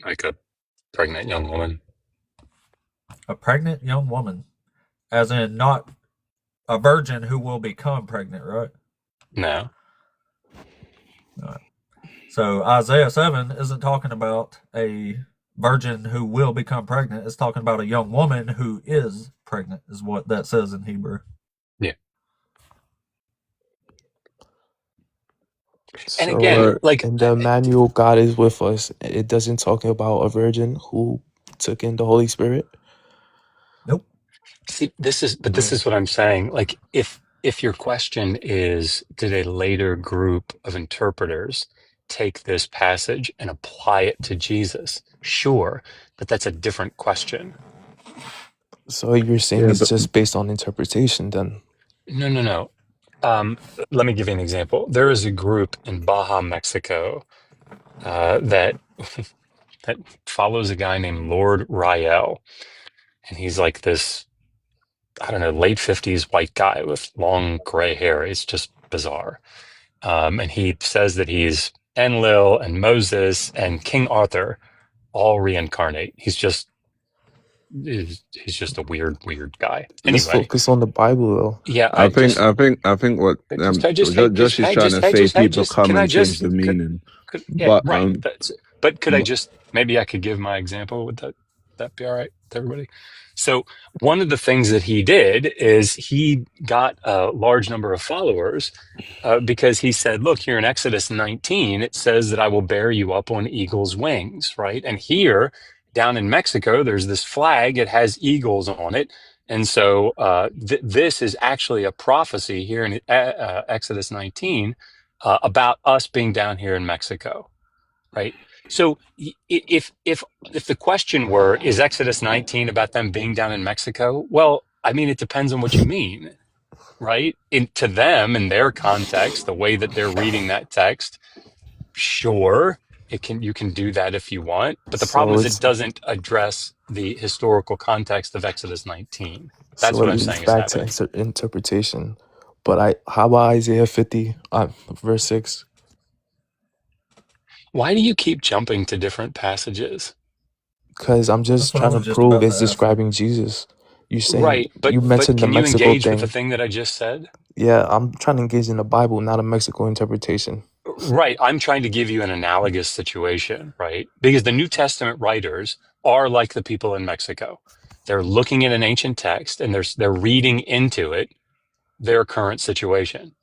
Like a pregnant young woman. A pregnant young woman. As in not a virgin who will become pregnant, right? No. All right. So Isaiah 7 isn't talking about a virgin who will become pregnant. It's talking about a young woman who is pregnant, is what that says in Hebrew. Yeah. So, and again, like in the Emmanuel, God is with us. It doesn't talk about a virgin who took in the Holy Spirit. Nope. See, this is what I'm saying. Like, if your question is, did a later group of interpreters take this passage and apply it to Jesus? Sure, but that's a different question. So you're saying it's just based on interpretation then? No. Let me give you an example. There is a group in Baja, Mexico, that follows a guy named Lord Rael, and he's like this, I don't know, late 50s white guy with long gray hair. It's just bizarre. And he says that he's Enlil and Moses and King Arthur all reincarnate. He's just a weird guy. Anyway, let's focus on the Bible, though. Yeah, I think what Josh is trying to say. People come and change the meaning. Yeah, right. But could I just maybe I could give my example with that? that be all right with everybody? So one of the things that he did is he got a large number of followers because he said, look, here in Exodus 19, it says that I will bear you up on eagle's wings, right? And here down in Mexico, there's this flag. It has eagles on it. And so this is actually a prophecy here in Exodus 19 about us being down here in Mexico, right? So if the question were, is Exodus 19 about them being down in Mexico? Well, I mean, it depends on what you mean, right? To them, in their context, the way that they're reading that text, sure, you can do that if you want. But the problem So is it it's doesn't address the historical context of Exodus 19. That's so what it I'm leads saying is back to happening. interpretation. But how about Isaiah 50, verse 6? Why do you keep jumping to different passages? Because I'm That's just what I trying to was just prove about it's to ask him. describing Jesus. You saying Right, you but mentioned the can you Mexico engage with the thing. thing that I just said? Yeah, I'm trying to engage in the Bible, not a Mexico interpretation. Right, I'm trying to give you an analogous situation, right? Because the New Testament writers are like the people in Mexico. They're looking at an ancient text and they're reading into it their current situation,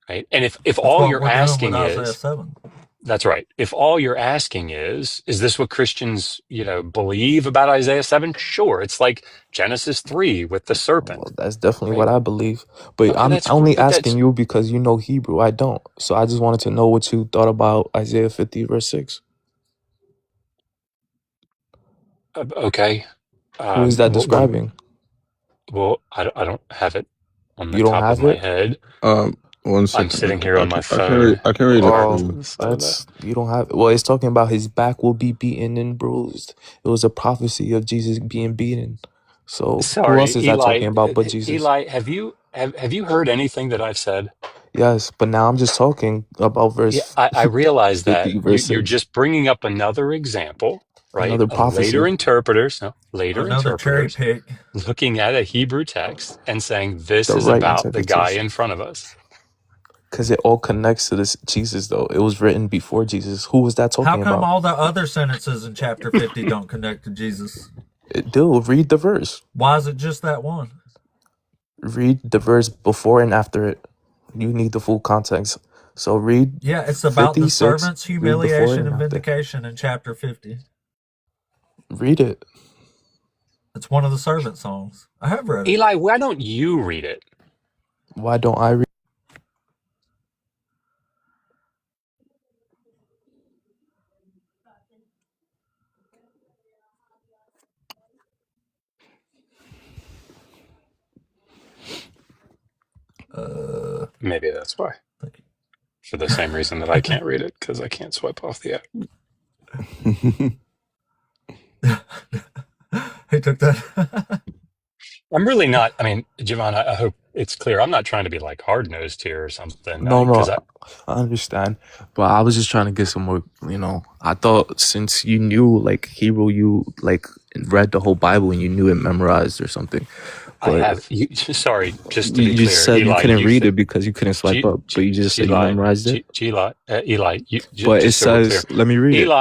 right? And if That's all what you're we're doing with asking Isaiah is, 7. that's right. If all you're asking is this what Christians, believe about Isaiah 7? Sure. It's like Genesis 3 with the Well, serpent, that's definitely what right? I believe. But I'm That's only but asking that's you because you know Hebrew. I don't. So I just wanted to know what you thought about Isaiah 50, verse 6. okay. Who is that When describing? well, I don't have it on the You don't top of have my it? head. One I'm second. sitting here I on my can, I can read. phone, I can read it for regardless Oh, of you. the stuff of that. that's you don't have it. Well, it's talking about his back will be beaten and bruised. It was a prophecy of Jesus being beaten. So who else Sorry, is that Eli. talking about but Jesus? Eli, have you heard anything that I've said? Yes, but now I'm just talking about Yeah, verse I realize that 50, verse you're 6. just bringing up another example, right? Another Of later prophecy. interpreters, no, later Another cherry interpreters pick. looking at a Hebrew text and saying this The is right about the guy interpretation. in front of us. Because it all connects to this Jesus, though. It was written before Jesus. Who was that How talking come about? all the other sentences in chapter 50 don't connect to Jesus? Do read the verse. Why is it just that one? Read the verse before and after it. You need the full context. So read Yeah, it's about the 56. servant's Read before humiliation and and after. vindication in chapter 50. Read it. It's one of the servant songs. I have read it. Eli, why don't you read it? Why don't I read? Maybe that's why. Thank you. For the same reason that I can't read it, because I can't swipe off the app. He took that. I'm really not. I mean, Javon, I hope it's clear. I'm not trying to be like hard nosed here or something. No, Because I understand. But I was just trying to get some more, I thought since you knew like Hebrew, you like read the whole Bible and you knew it memorized or something. I But have. Sorry, just to you be just clear, said you Eli, couldn't read it because you couldn't swipe G, up. But G, you just said you Eli, memorized it. Eli, But it just so we're clear, says, let me read it.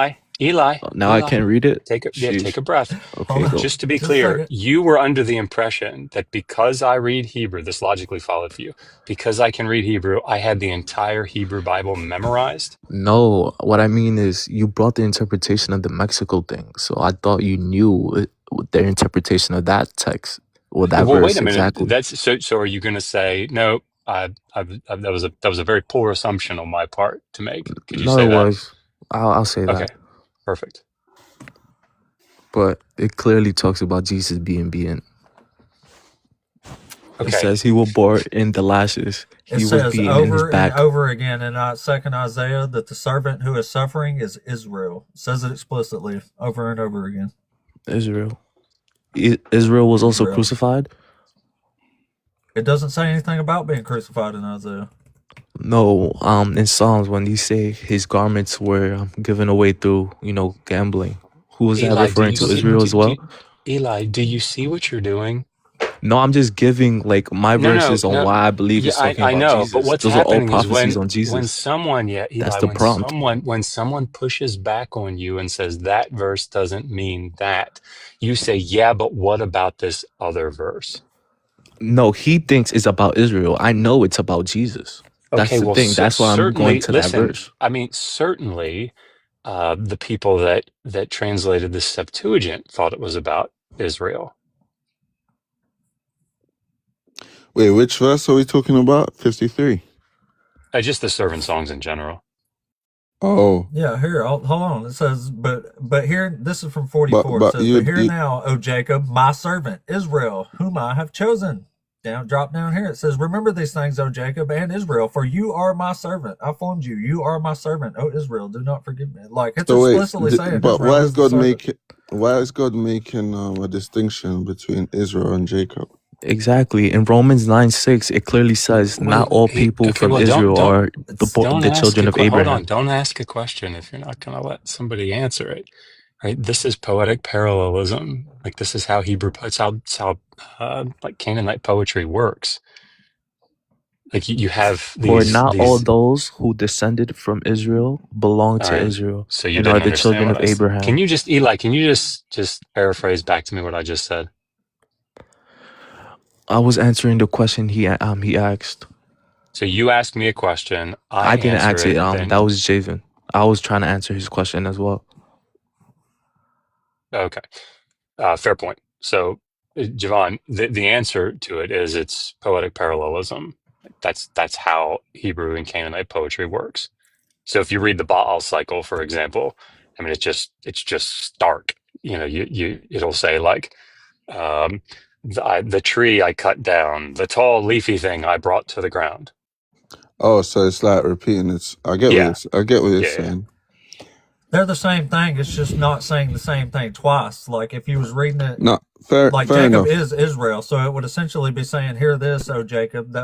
Now I Eli, can't read it? take Sheesh. a breath. Okay, go. Just to be Just a clear, second. you were under the impression that because I read Hebrew, this logically followed for you. Because I can read Hebrew, I had the entire Hebrew Bible memorized. No, what I mean is you brought the interpretation of the Mexico thing. So I thought you knew their interpretation of that text or that Well, wait verse a minute. exactly. That's so. So, are you going to say no? That was a very poor assumption on my part to make. Could you No, it say that? was. I'll say Okay, that. perfect. But it clearly talks about Jesus being beaten. It Okay, says he will bore in the lashes. It He was says beaten in his over and back. over again in 2nd Isaiah that the servant who is suffering is Israel. It says it explicitly over and over again. Israel. Israel was also Israel. crucified? It doesn't say anything about being crucified in Isaiah. No, in Psalms when you say his garments were given away through, gambling. Who was that Eli, do referring you to? see? Israel as well? Eli, do you see what you're doing? No, I'm just giving like my No, no, verses on no. why I believe Yeah, it's talking I about know, but Jesus. what's Those are all happening is prophecies when on Jesus. someone, yeah, That's Eli, the prompt. when someone pushes back on you and says that verse doesn't mean that, you say, yeah, but what about this other verse? No, he thinks it's about Israel. I know it's about Jesus. That's Okay, the well, thing. That's why I'm going certainly, to that listen, verse. I mean, certainly, the people that translated the Septuagint thought it was about Israel. Wait, which verse are we talking about? 53. Just the servant songs in general. Oh, Yeah, here, hold on. It says, but here, this is from 44. It but says, you, but hear you now, O Jacob, my servant, Israel, whom I have chosen. Drop down here. It says, remember these things, O Jacob and Israel, for you are my servant. I formed you. You are my servant, O Israel. Do not forget me. Like, it's so wait, explicitly saying but Israel why is is the God servant. making a distinction between Israel and Jacob? Exactly. In Romans 9:6, it clearly says not all people Okay, from well, Israel are don't the ask children of hold on, Abraham. don't ask a question if you're not going to let somebody answer it. Right? This is poetic parallelism. Like this is how it's how like Canaanite poetry works. Like you have For not all these. those who descended from Israel belong All to right. Israel So you and are didn't the understand children what of I said. Can Abraham. you just Eli? Can you just paraphrase back to me what I just said? I was answering the question he asked. So you asked me a question, I I didn't answer ask it. it, That then was Javen. I was trying to answer his question as well. okay. Fair point. So, Javon, the answer to it is it's poetic parallelism. That's how Hebrew and Canaanite poetry works. So if you read the Baal cycle, for example, I mean, it's just stark. You know, it'll say like, the tree I cut down, the tall leafy thing I brought to the ground. Oh, so it's like repeating it. I get Yeah, what you're yeah. saying. They're the same thing. It's just not saying the same thing twice. Like if you was reading it, No, fair like Jacob enough. is Israel, so it would essentially be saying, "Hear this, O Jacob,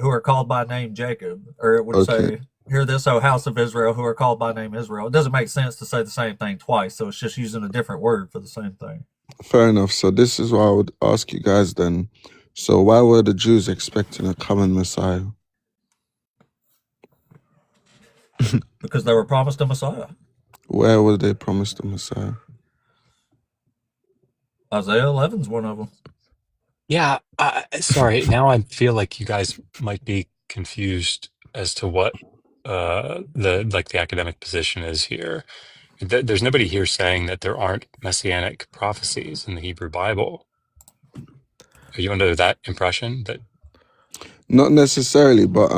who are called by name Jacob," or it would Okay, say, "Hear this, O house of Israel, who are called by name Israel." It doesn't make sense to say the same thing twice, so it's just using a different word for the same thing. fair enough. So this is what I would ask you guys then. So why were the Jews expecting a coming Messiah? Because they were promised a Messiah. Where were they promised a Messiah? Isaiah 11's one of them. Yeah, sorry. Now I feel like you guys might be confused as to what the academic position is here. There's nobody here saying that there aren't messianic prophecies in the Hebrew Bible. Are you under that impression that? Not necessarily, but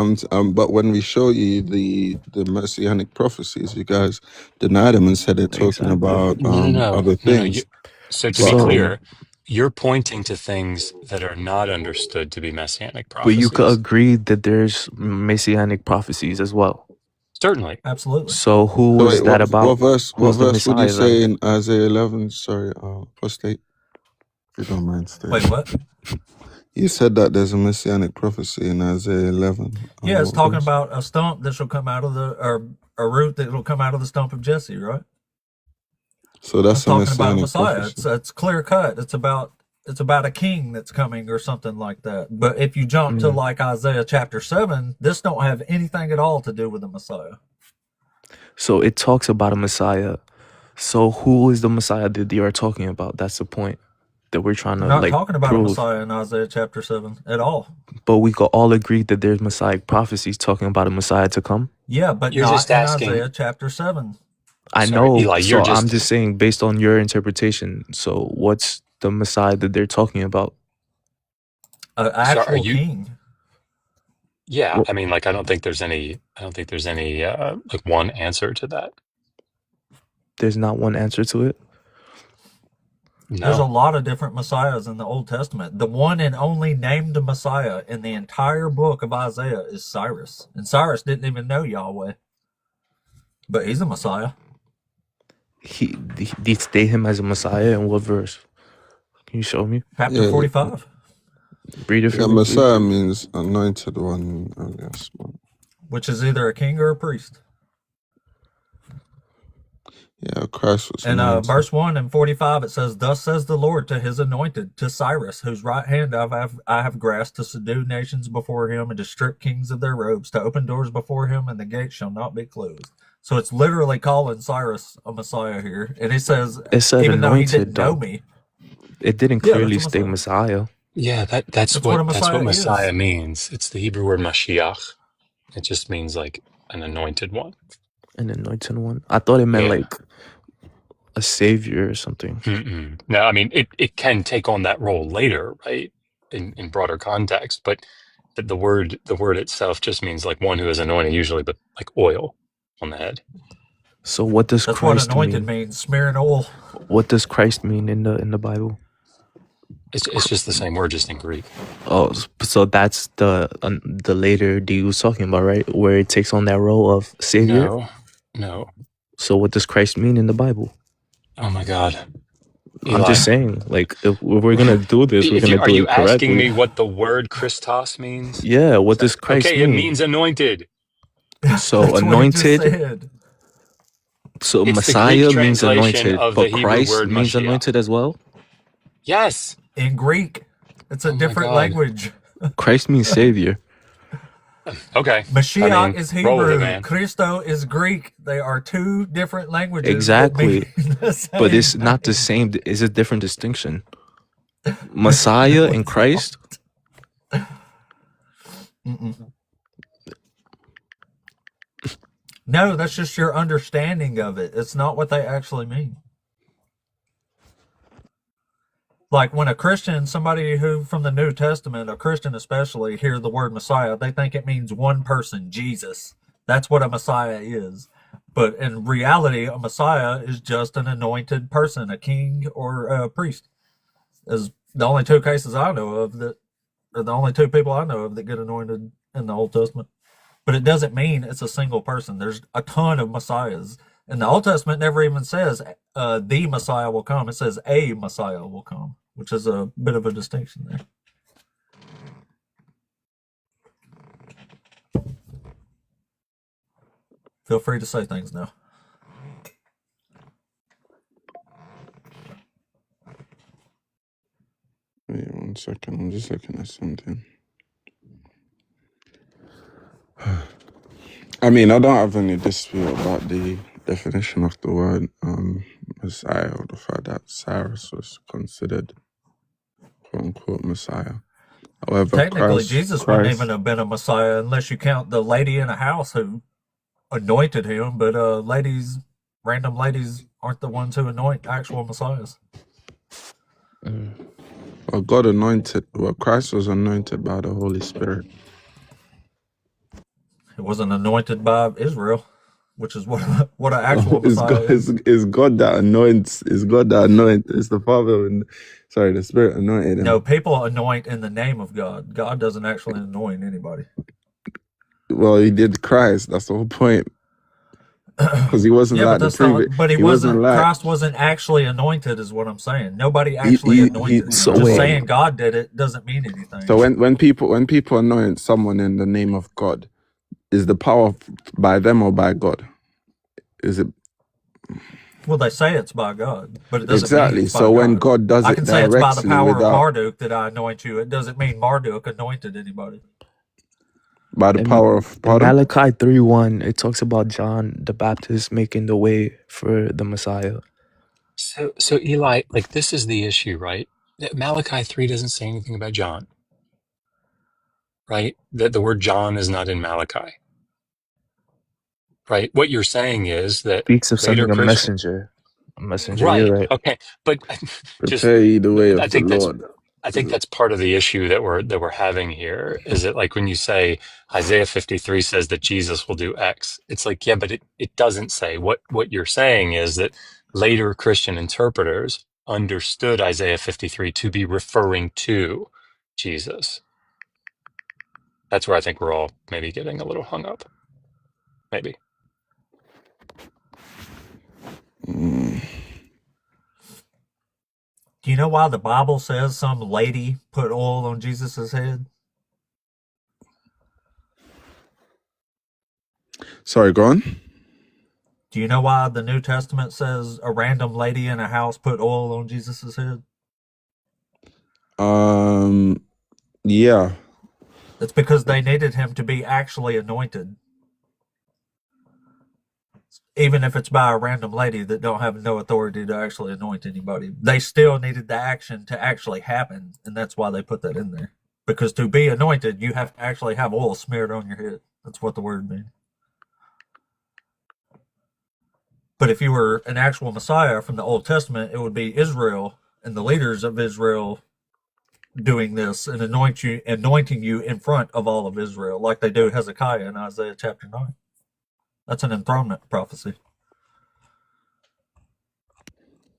but when we show you the messianic prophecies, you guys deny them and said they're talking Exactly. about No. other You, things. so to be But clear, you're pointing to things that are not understood to be messianic But you could prophecies. agree that there's messianic prophecies as well. Certainly. Absolutely. So who so was wait, that about? what Who's the verse would you Messiah say then? in Isaiah 11? Sorry, apostate, if you don't mind Wait, stating. what? You said that there's a messianic prophecy in Isaiah 11. Yeah, it's What talking verse? about a stump that shall come out of or a root that will come out of the stump of Jesse, right? So That's that's a talking about a messianic Messiah. prophecy. It's clear cut. It's about a king that's coming or something like that. But if you jump to like Isaiah chapter 7, this don't have anything at all to do with the Messiah. So it talks about a Messiah. So who is the Messiah that they are talking about? That's the point that we're trying They're to not like talking about a prove. Messiah in Isaiah chapter 7 at all. But we could all agree that there's Messiah prophecies talking about a Messiah to come. Yeah, but You're not just in asking. Isaiah chapter 7. I Sorry, know. Eli, So I'm just saying based on your interpretation. So what's the Messiah that they're talking about? An So are actual you? king. Yeah, Well, I mean, like, I don't think there's any like one answer to that. there's not one answer to it. There's a No. lot of different messiahs in the Old Testament. The one and only named Messiah in the entire book of Isaiah is Cyrus. And Cyrus didn't even know Yahweh. But he's a Messiah. They state him as a Messiah in what verse? Can you show me? Chapter Yeah, 45. Read it for me, please. Messiah means anointed one, I guess. Which is either a king or a priest. Yeah, Christ was And anointed. verse 1 and 45, it says, "Thus says the Lord to his anointed, to Cyrus, whose right hand I have grasped, to subdue nations before him, and to strip kings of their robes, to open doors before him, and the gates shall not be closed." So it's literally calling Cyrus a Messiah here. And he says, It said even though he anointed didn't know though. me. It didn't Yeah, that's clearly a state Messiah. Messiah. Yeah, that's That's what a what Messiah Messiah is. means. It's the Hebrew word Mashiach. It just means like an anointed one. An anointed one. I thought it meant Yeah. like a savior or something. Mm-mm. No, I mean it can take on that role later, right? In broader context, but the word itself just means like one who is anointed, usually with like oil on the head. So what does That's what Christ anointed mean? means, smearing oil. What does Christ mean in the Bible? It's just the same word, just in Greek. Oh, so that's the later D was talking about, right? Where it takes on that role of savior. No. So what does Christ mean in the Bible? Oh my God, I'm Eli. just saying, like, if we're gonna do this, we're gonna Are do you it asking correctly. me what the word Christos means? Yeah, what does Christ Okay, it mean? means anointed. So That's what he just anointed. said. So It's the Greek Messiah means translation anointed, of the but Hebrew Christ word means Mashiach. anointed as well. Yes. In Greek, it's a Oh my different God. language. Christ means savior. Okay. I Mashiach mean, is roll with it, Hebrew. man. Christo is Greek. They are two different languages that mean Exactly, the but same it's not the thing. same. It's a different distinction. No, Messiah and it's not. Christ. Mm-mm. No, that's just your understanding of it. It's not what they actually mean. Like when a Christian, somebody who from the New Testament, a Christian especially, hear the word Messiah, they think it means one person, Jesus. That's what a Messiah is. But in reality, a Messiah is just an anointed person, a king or a priest. Is the only two cases I know of that, or the only two people I know of that get anointed in the Old Testament. But it doesn't mean it's a single person. There's a ton of Messiahs. And the Old Testament never even says the Messiah will come. It says a Messiah will come, which is a bit of a distinction there. Feel free to say things now. Wait 1 second. I'm just looking at something. I mean, I don't have any dispute about the definition of the word Messiah, or the fact that Cyrus was considered quote unquote Messiah. However, Technically, Jesus wouldn't even Christ, have been a Messiah unless you count the lady in a house who anointed him. But random ladies aren't the ones who anoint actual Messiahs. well, Christ was anointed by the Holy Spirit. It wasn't anointed by Israel, which is what an actual It's Messiah God, is. it's God that anoints. It's God that anoints. It's the Father and the Spirit anointed him. No, people anoint in the name of God. God doesn't actually anoint anybody. Well, he did Christ. That's the whole point. Because he wasn't Yeah, like but the that's the. previous. But He wasn't like Christ wasn't actually anointed, is what I'm saying. Nobody he actually he, he anointed him. So Just wait, saying God did it doesn't mean anything. So when people anoint someone in the name of God, is the power by them or by God? Is it Well, they say it's by God, but it doesn't mean exactly? it's by So when God. God does I it can say it's by the directly power of without Marduk that I anoint you. It doesn't mean Marduk anointed anybody. by the power of in pardon. Malachi 3:1, it talks about John the Baptist making the way for the Messiah. So Eli, like this is the issue, right? That Malachi 3 doesn't say anything about John, right? That the word John is not in Malachi, right? What you're saying is that Speaks of later sending a Christian, messenger. A messenger, you're right? right. Okay, but just Prepare ye the way I of the think that's Lord. I think that's part of the issue that we're having here. Is that like when you say Isaiah 53 says that Jesus will do X, it's like, yeah, but it doesn't say. What you're saying is that later Christian interpreters understood Isaiah 53 to be referring to Jesus. That's where I think we're all maybe getting a little hung up. Maybe. Do you know why the Bible says some lady put oil on Jesus's head? Sorry, go on. Do Do you know why the New Testament says a random lady in a house put oil on Jesus' head? Yeah. It's because they needed him to be actually anointed. Even if it's by a random lady that don't have no authority to actually anoint anybody, they still needed the action to actually happen, and that's why they put that in there. Because to be anointed, you have to actually have oil smeared on your head. That's what the word means. But if you were an actual Messiah from the Old Testament, it would be Israel and the leaders of Israel doing this and anointing you in front of all of Israel, like they do Hezekiah in Isaiah chapter 9. That's an enthronement prophecy.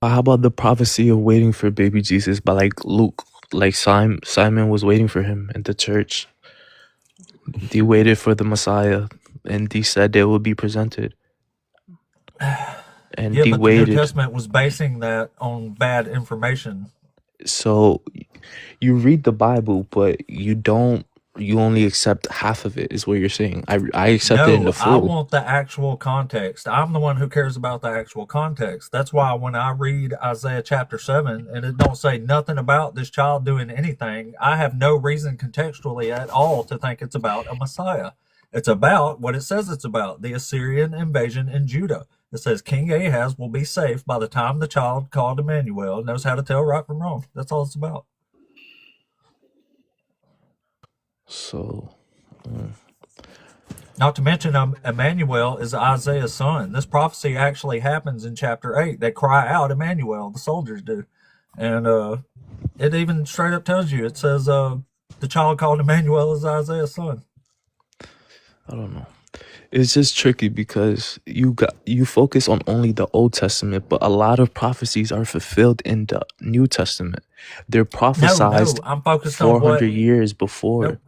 How about the prophecy of waiting for baby Jesus by like Luke? Like Simon was waiting for him in the church. He waited for the Messiah, and he said they would be presented. And Yeah, he but the New waited. Testament was basing that on bad information. So you read the Bible, but you only accept half of it, is what you're saying. I accept it in the No, I full. want the actual context. I'm the one who cares about the actual context. That's why when I read Isaiah chapter 7 and it don't say nothing about this child doing anything, I have no reason contextually at all to think it's about a Messiah. It's about what it says it's about, the Assyrian invasion in Judah. It says King Ahaz will be safe by the time the child called Emmanuel knows how to tell right from wrong. That's all it's about. So Not to mention, Emmanuel is Isaiah's son. This prophecy actually happens in chapter 8. They cry out, Emmanuel, the soldiers do. And it even straight up tells you, it says the child called Emmanuel is Isaiah's son. I don't know. It's just tricky because you focus on only the Old Testament, but a lot of prophecies are fulfilled in the New Testament. They're prophesized I'm focused on 400 years before.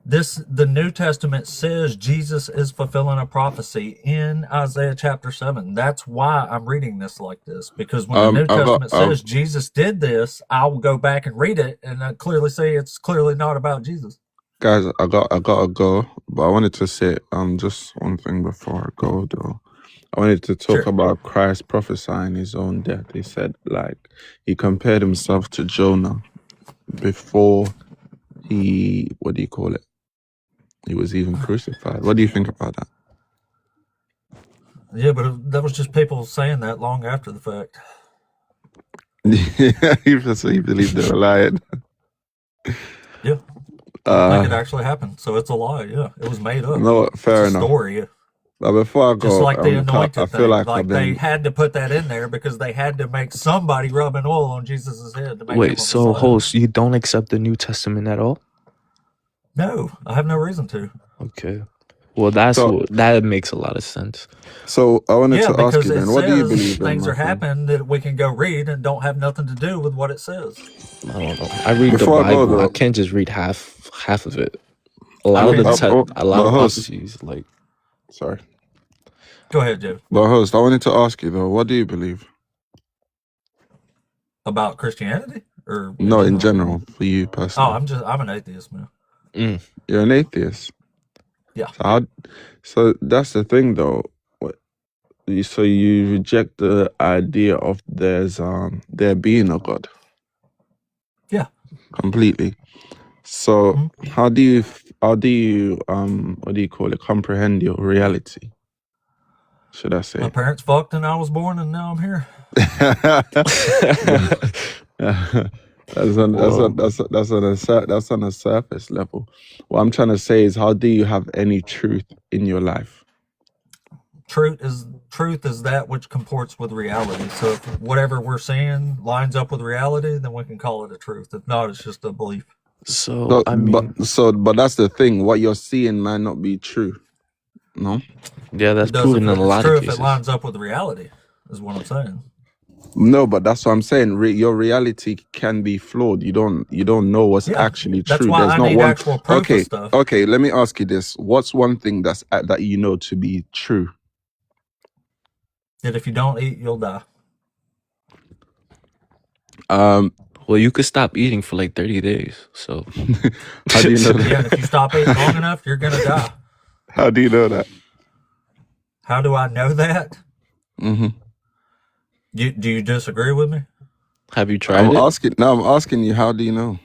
The New Testament says Jesus is fulfilling a prophecy in Isaiah chapter 7. That's why I'm reading this like this, because when the New Testament says Jesus did this, I will go back and read it and I clearly see it's clearly not about Jesus. Guys, I gotta go, but I wanted to say just one thing before I go though. I wanted to talk about Christ prophesying his own death. He said, like, he compared himself to Jonah before he, what do you call it? He was even crucified. What do you think about that? Yeah, but that was just people saying that long after the fact. So you believe they were lying? Yeah. I think it actually happened, so it's a lie. Yeah, it was made up. No, fair it's a enough. Story. But before I go, just like the anointed I thing, feel like they had to put that in there because they had to make somebody rubbing oil on Jesus' head to make him Wait, a so Messiah. host, you don't accept the New Testament at all? No, I have no reason to. Okay. Well, that makes a lot of sense. So I wanted to ask because you it then, what do you says believe in, things my are friend? happening that we can go read and don't have nothing to do with what it says. I don't know. I read Before the I go, Bible. I though- can't just read half of it. A lot of prophecies, like. Sorry. Go ahead, Joe. But host, I wanted to ask you though, what do you believe? About Christianity? Or No, in general, for you personally. I'm an atheist, man. You're an atheist? Yeah. So that's the thing though. So you reject the idea of there being a God? Yeah. Completely. So how do you what do you call it, comprehend your reality? Should I say? My parents fucked and I was born and now I'm here. That's on a surface level. What I'm trying to say is, how do you have any truth in your life? Truth is that which comports with reality. So if whatever we're seeing lines up with reality, then we can call it a truth. If not, it's just a belief. So I mean, but that's the thing. What you're seeing might not be true. No. Yeah, that's It does proven in a lot of if cases. it lines up with reality, is what I'm saying. No, but that's what I'm saying. Your reality can be flawed. You don't know what's actually true. That's why I need actual proof of stuff. Okay. Let me ask you this: what's one thing that you know to be true? That if you don't eat, you'll die. Well, you could stop eating for like 30 days. So how do you know that? Yeah, and if you stop eating long enough, you're gonna die. How do you know that? How do I know that? Mm-hmm. Do you disagree with me? Have you tried it? I'm asking you, how do you know?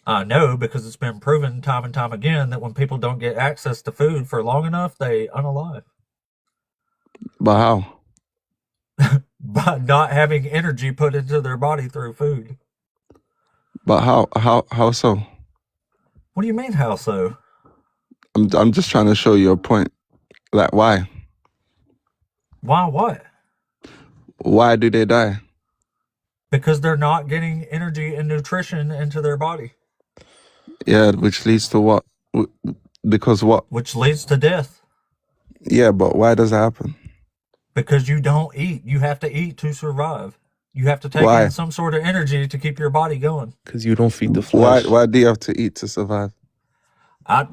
I know because it's been proven time and time again that when people don't get access to food for long enough, they unalive. But how? By not having energy put into their body through food. But how so? What do you mean, how so? I'm just trying to show you a point. Like, why? Why what? Why do they die? Because they're not getting energy and nutrition into their body. Yeah, which leads to what? Because what? Which leads to death. Yeah, but why does that happen? Because you don't eat. You have to eat to survive. You have to take Why? in some sort of energy to keep your body going. Because you don't feed the flesh. Why do you have to eat to survive? How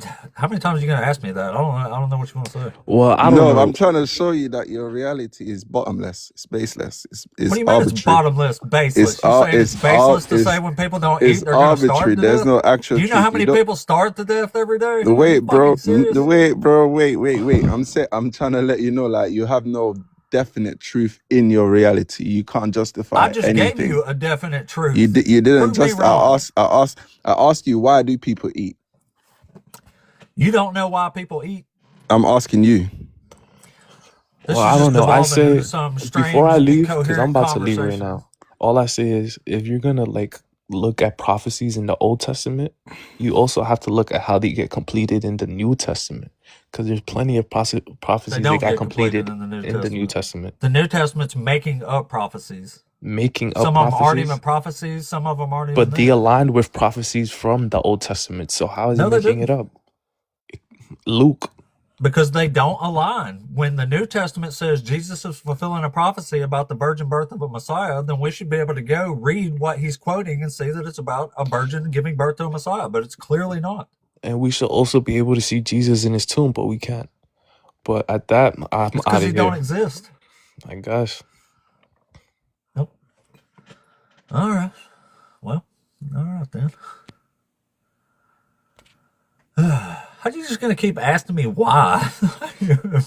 many times are you gonna ask me that? I don't know what you want to say. Well, I don't know. I'm trying to show you that your reality is bottomless. It's baseless. It's What do you arbitrary. mean it's bottomless, baseless? You saying it's baseless to say when people don't eat, they're gonna starve arbitrary. to There's death? no actual Do you know truth. how many people starve to death every day? Wait, bro. Serious? Wait. I'm trying to let you know, like, you have no definite truth in your reality. You can't justify I just anything. gave you a definite truth. You didn't. Prove me wrong. I asked you, why do people eat? You don't know why people eat. I'm asking you. This Well, is I just don't know. I devolving into say some before I strange, leave, because I'm incoherent about to leave right conversation. now. All I say is, if you're gonna like look at prophecies in the Old Testament, you also have to look at how they get completed in the New Testament, because there's plenty of prophecies They that don't got get completed in in the New Testament. The New Testament's making up prophecies. Making up Some of them aren't prophecies, even prophecies. Some of them aren't but even they there. aligned with prophecies from the Old Testament. So how is No, he they making it didn't. up? Luke. Because they don't align. When the New Testament says Jesus is fulfilling a prophecy about the virgin birth of a Messiah, then we should be able to go read what he's quoting and see that it's about a virgin giving birth to a Messiah, but it's clearly not. And we should also be able to see Jesus in his tomb, but we can't. But at that, I'm It's out because of he here. don't exist. I guess. Nope. All right. Well, all right then. How you just gonna keep asking me why?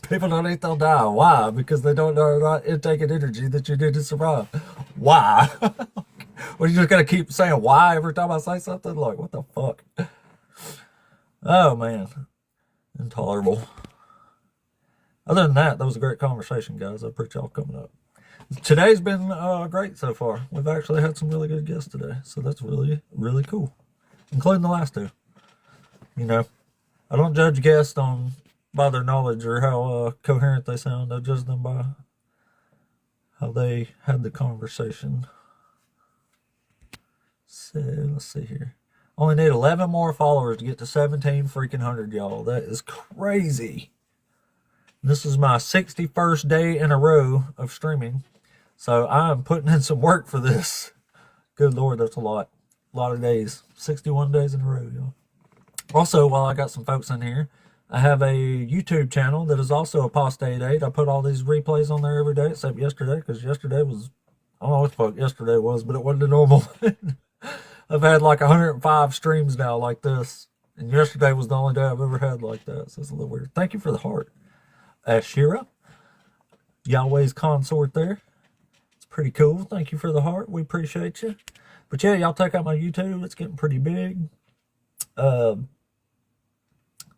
People don't eat, they'll die. Why? Because they don't know not taking energy that you need to survive. Why? Well, you just gonna keep saying why every time I say something? Like, what the fuck? Oh man, intolerable. Other than that was a great conversation, guys. I appreciate y'all coming up. Today's been great so far. We've actually had some really good guests today, so that's really, really cool, including the last two. You know, I don't judge guests by their knowledge or how coherent they sound. I judge them by how they had the conversation. So let's see here. Only need 11 more followers to get to 17 freaking hundred, y'all. That is crazy. This is my 61st day in a row of streaming, so I'm putting in some work for this. Good Lord, that's a lot of days. 61 days in a row, y'all. Also, while I got some folks in here, I have a YouTube channel that is also Apostate 8. I put all these replays on there every day except yesterday, because yesterday was, I don't know what the fuck yesterday was, but it wasn't a normal. I've had like 105 streams now like this, and yesterday was the only day I've ever had like that, so it's a little weird. Thank you for the heart. Ashira, Yahweh's consort there. It's pretty cool. Thank you for the heart. We appreciate you. But yeah, y'all check out my YouTube. It's getting pretty big.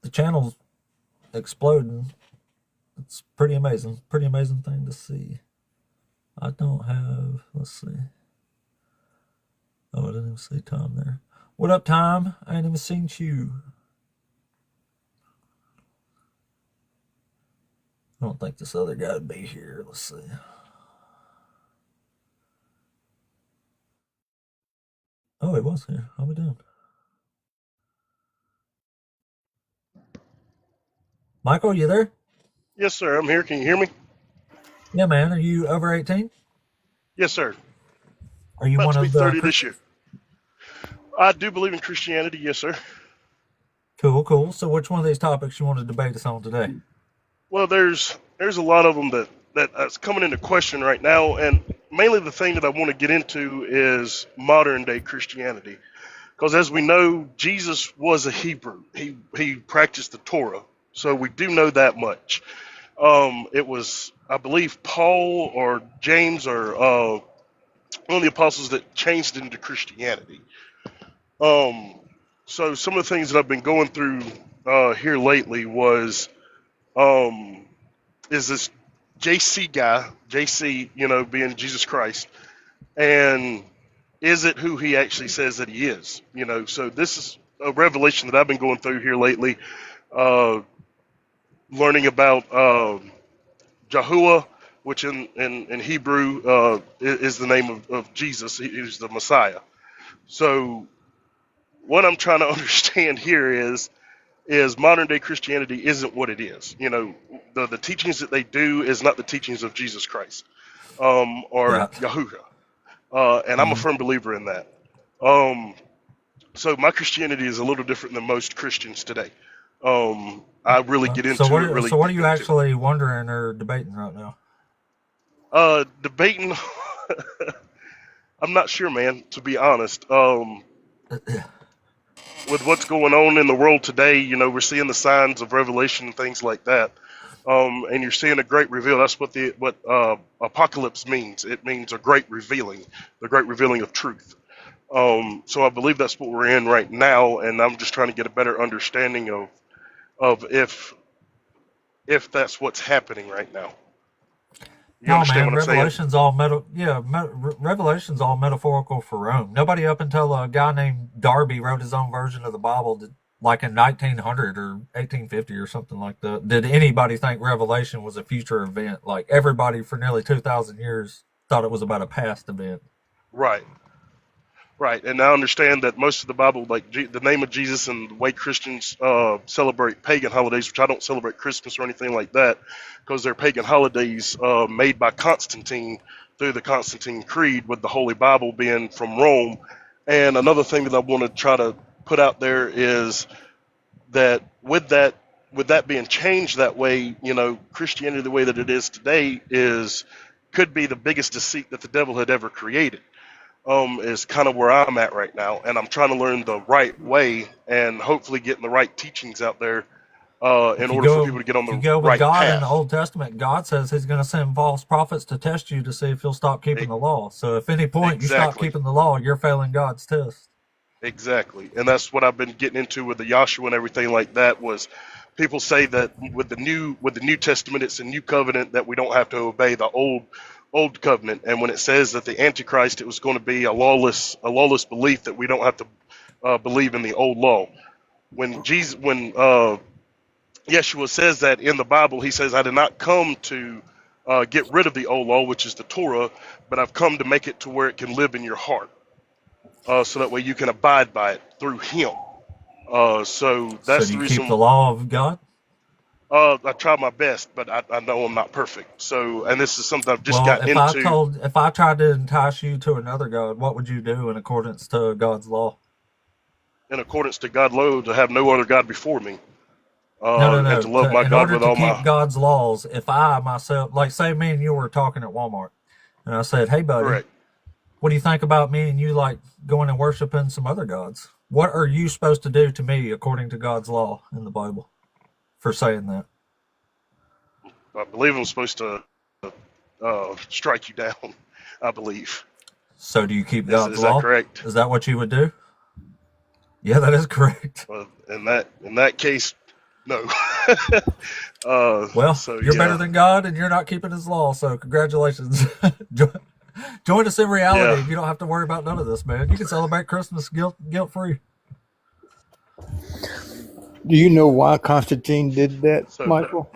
The channel's exploding. It's pretty amazing. Pretty amazing thing to see. I don't have, let's see. Oh, I didn't even see Tom there. What up, Tom? I ain't even seen you. I don't think this other guy would be here. Let's see. Oh, he was here. How we doing? Michael, you there? Yes, sir. I'm here. Can you hear me? Yeah, man. Are you over 18? Yes, sir. Are you About one to be of the 30 this year. I do believe in Christianity. Yes, sir. Cool. So which one of these topics you want to debate us on today? Well, there's a lot of them that's coming into question right now, and mainly the thing that I want to get into is modern day Christianity, because as we know, Jesus was a Hebrew. He practiced the Torah, so we do know that much. It was, I believe, Paul or James or one of the apostles that changed it into Christianity. So some of the things that I've been going through here lately is this JC guy, JC, being Jesus Christ, and is it who he actually says that he is? So this is a revelation that I've been going through here lately, learning about Yahuwah, which in Hebrew is the name of Jesus. He's the Messiah. So what I'm trying to understand here is modern day Christianity isn't what it is. The teachings that they do is not the teachings of Jesus Christ or Right. Yahuwah. And I'm a firm believer in that. So my Christianity is a little different than most Christians today. I really get into it. Really. So what are you actually wondering or debating right now? Debating. I'm not sure, man. To be honest, with what's going on in the world today, we're seeing the signs of revelation and things like that. And you're seeing a great reveal. That's what apocalypse means. It means a great revealing, the great revealing of truth. So I believe that's what we're in right now, and I'm just trying to get a better understanding of if that's what's happening right now. You understand what I'm saying? Revelation's all metaphorical for Rome. Nobody up until a guy named Darby wrote his own version of the Bible, like in 1900 or 1850 or something like that. Did anybody think Revelation was a future event? Like everybody for nearly 2,000 years thought it was about a past event. Right. Right, and I understand that most of the Bible, like the name of Jesus and the way Christians celebrate pagan holidays, which I don't celebrate Christmas or anything like that, because they're pagan holidays made by Constantine through the Constantine Creed, with the Holy Bible being from Rome. And another thing that I want to try to put out there is that with that being changed that way, Christianity the way that it is today could be the biggest deceit that the devil had ever created. Is kind of where I'm at right now, and I'm trying to learn the right way and hopefully getting the right teachings out there in order for people to get on the right path. If you go with God in the Old Testament, God says he's going to send false prophets to test you to see if you'll stop keeping the law. So if any point you stop keeping the law, you're failing God's test. Exactly, and that's what I've been getting into with the Joshua and everything like that. Was people say that with the New Testament, it's a new covenant that we don't have to obey the old covenant, and when it says that the Antichrist, it was going to be a lawless belief that we don't have to believe in the old law. When Yeshua says that in the Bible, he says, "I did not come to get rid of the old law, which is the Torah, but I've come to make it to where it can live in your heart, so that way you can abide by it through Him." So that's the reason. Keep the law of God? I try my best, but I know I'm not perfect. So, and this is something I've just gotten into. If I tried to entice you to another God, what would you do in accordance to God's law? In accordance to God's law, to have no other God before me. No. And to love my God with all my. In order to keep God's laws, if I myself, like say me and you were talking at Walmart, and I said, "Hey, buddy, Correct. What do you think about me and you like going and worshiping some other gods? What are you supposed to do to me according to God's law in the Bible for saying that?" I believe I'm supposed to strike you down. I believe. So do you keep God's law? Is that correct? Is that what you would do? Yeah, that is correct. In that case, no. You're better than God, and you're not keeping His law. So congratulations. Join us in reality. Yeah. You don't have to worry about none of this, man. You can celebrate Christmas guilt free. Do you know why Constantine did that, Michael?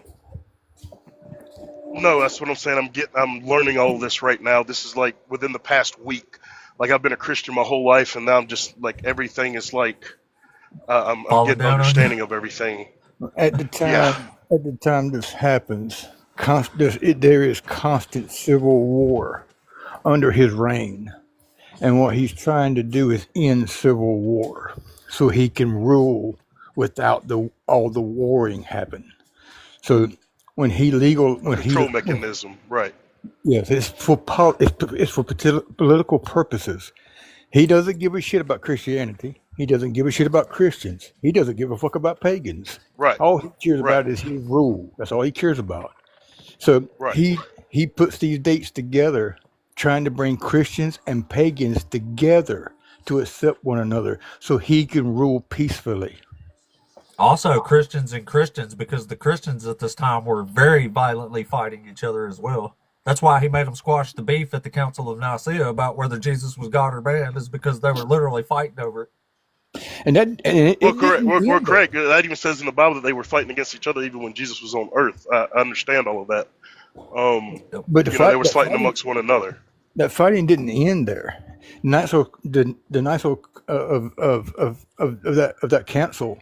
No, that's what I'm saying. I'm learning all of this right now. This is like within the past week. Like I've been a Christian my whole life, and now I'm just like everything is like I'm getting an understanding of everything. At the time this happens, there is constant civil war under his reign, and what he's trying to do is end civil war so he can rule without all the warring happen. So when he control mechanism, right? Yes, it's for political purposes. He doesn't give a shit about Christianity. He doesn't give a shit about Christians. He doesn't give a fuck about pagans. Right. All he cares about is his rule. That's all he cares about. So Right. he puts these dates together, trying to bring Christians and pagans together to accept one another, so he can rule peacefully. Also, Christians and Christians, because the Christians at this time were very violently fighting each other as well. That's why he made them squash the beef at the Council of Nicaea about whether Jesus was God or man, is because they were literally fighting over it. And it Well, correct. didn't We're end there. correct. That even says in the Bible that they were fighting against each other even when Jesus was on earth. I understand all of that. But They were fighting amongst one another. that fighting didn't end there. The Nicene of that council,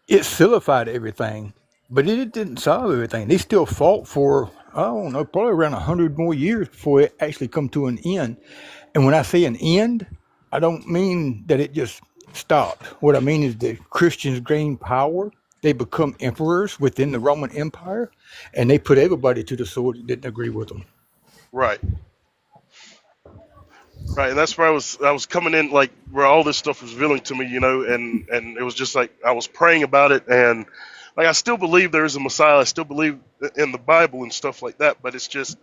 it solidified everything, but it didn't solve everything. They still fought for, I don't know, probably around 100 more years before it actually come to an end. And when I say an end, I don't mean that it just stopped. What I mean is the Christians gained power. They become emperors within the Roman Empire, and they put everybody to the sword that didn't agree with them. Right. Right, and that's where I was coming in, like where all this stuff was revealing to me, and it was just like I was praying about it, and like I still believe there is a Messiah, I still believe in the Bible and stuff like that, but it's just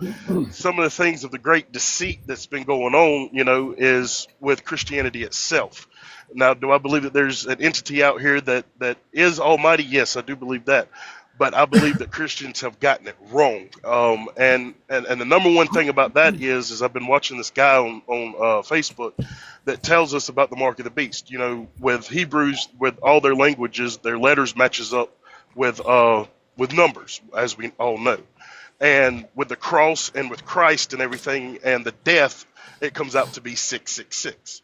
some of the things of the great deceit that's been going on, is with Christianity itself. Now, do I believe that there's an entity out here that is almighty? Yes, I do believe that. But I believe that Christians have gotten it wrong. And the number one thing about that is I've been watching this guy on Facebook that tells us about the mark of the beast. With Hebrews, with all their languages, their letters matches up with numbers, as we all know. And with the cross and with Christ and everything and the death, it comes out to be 666.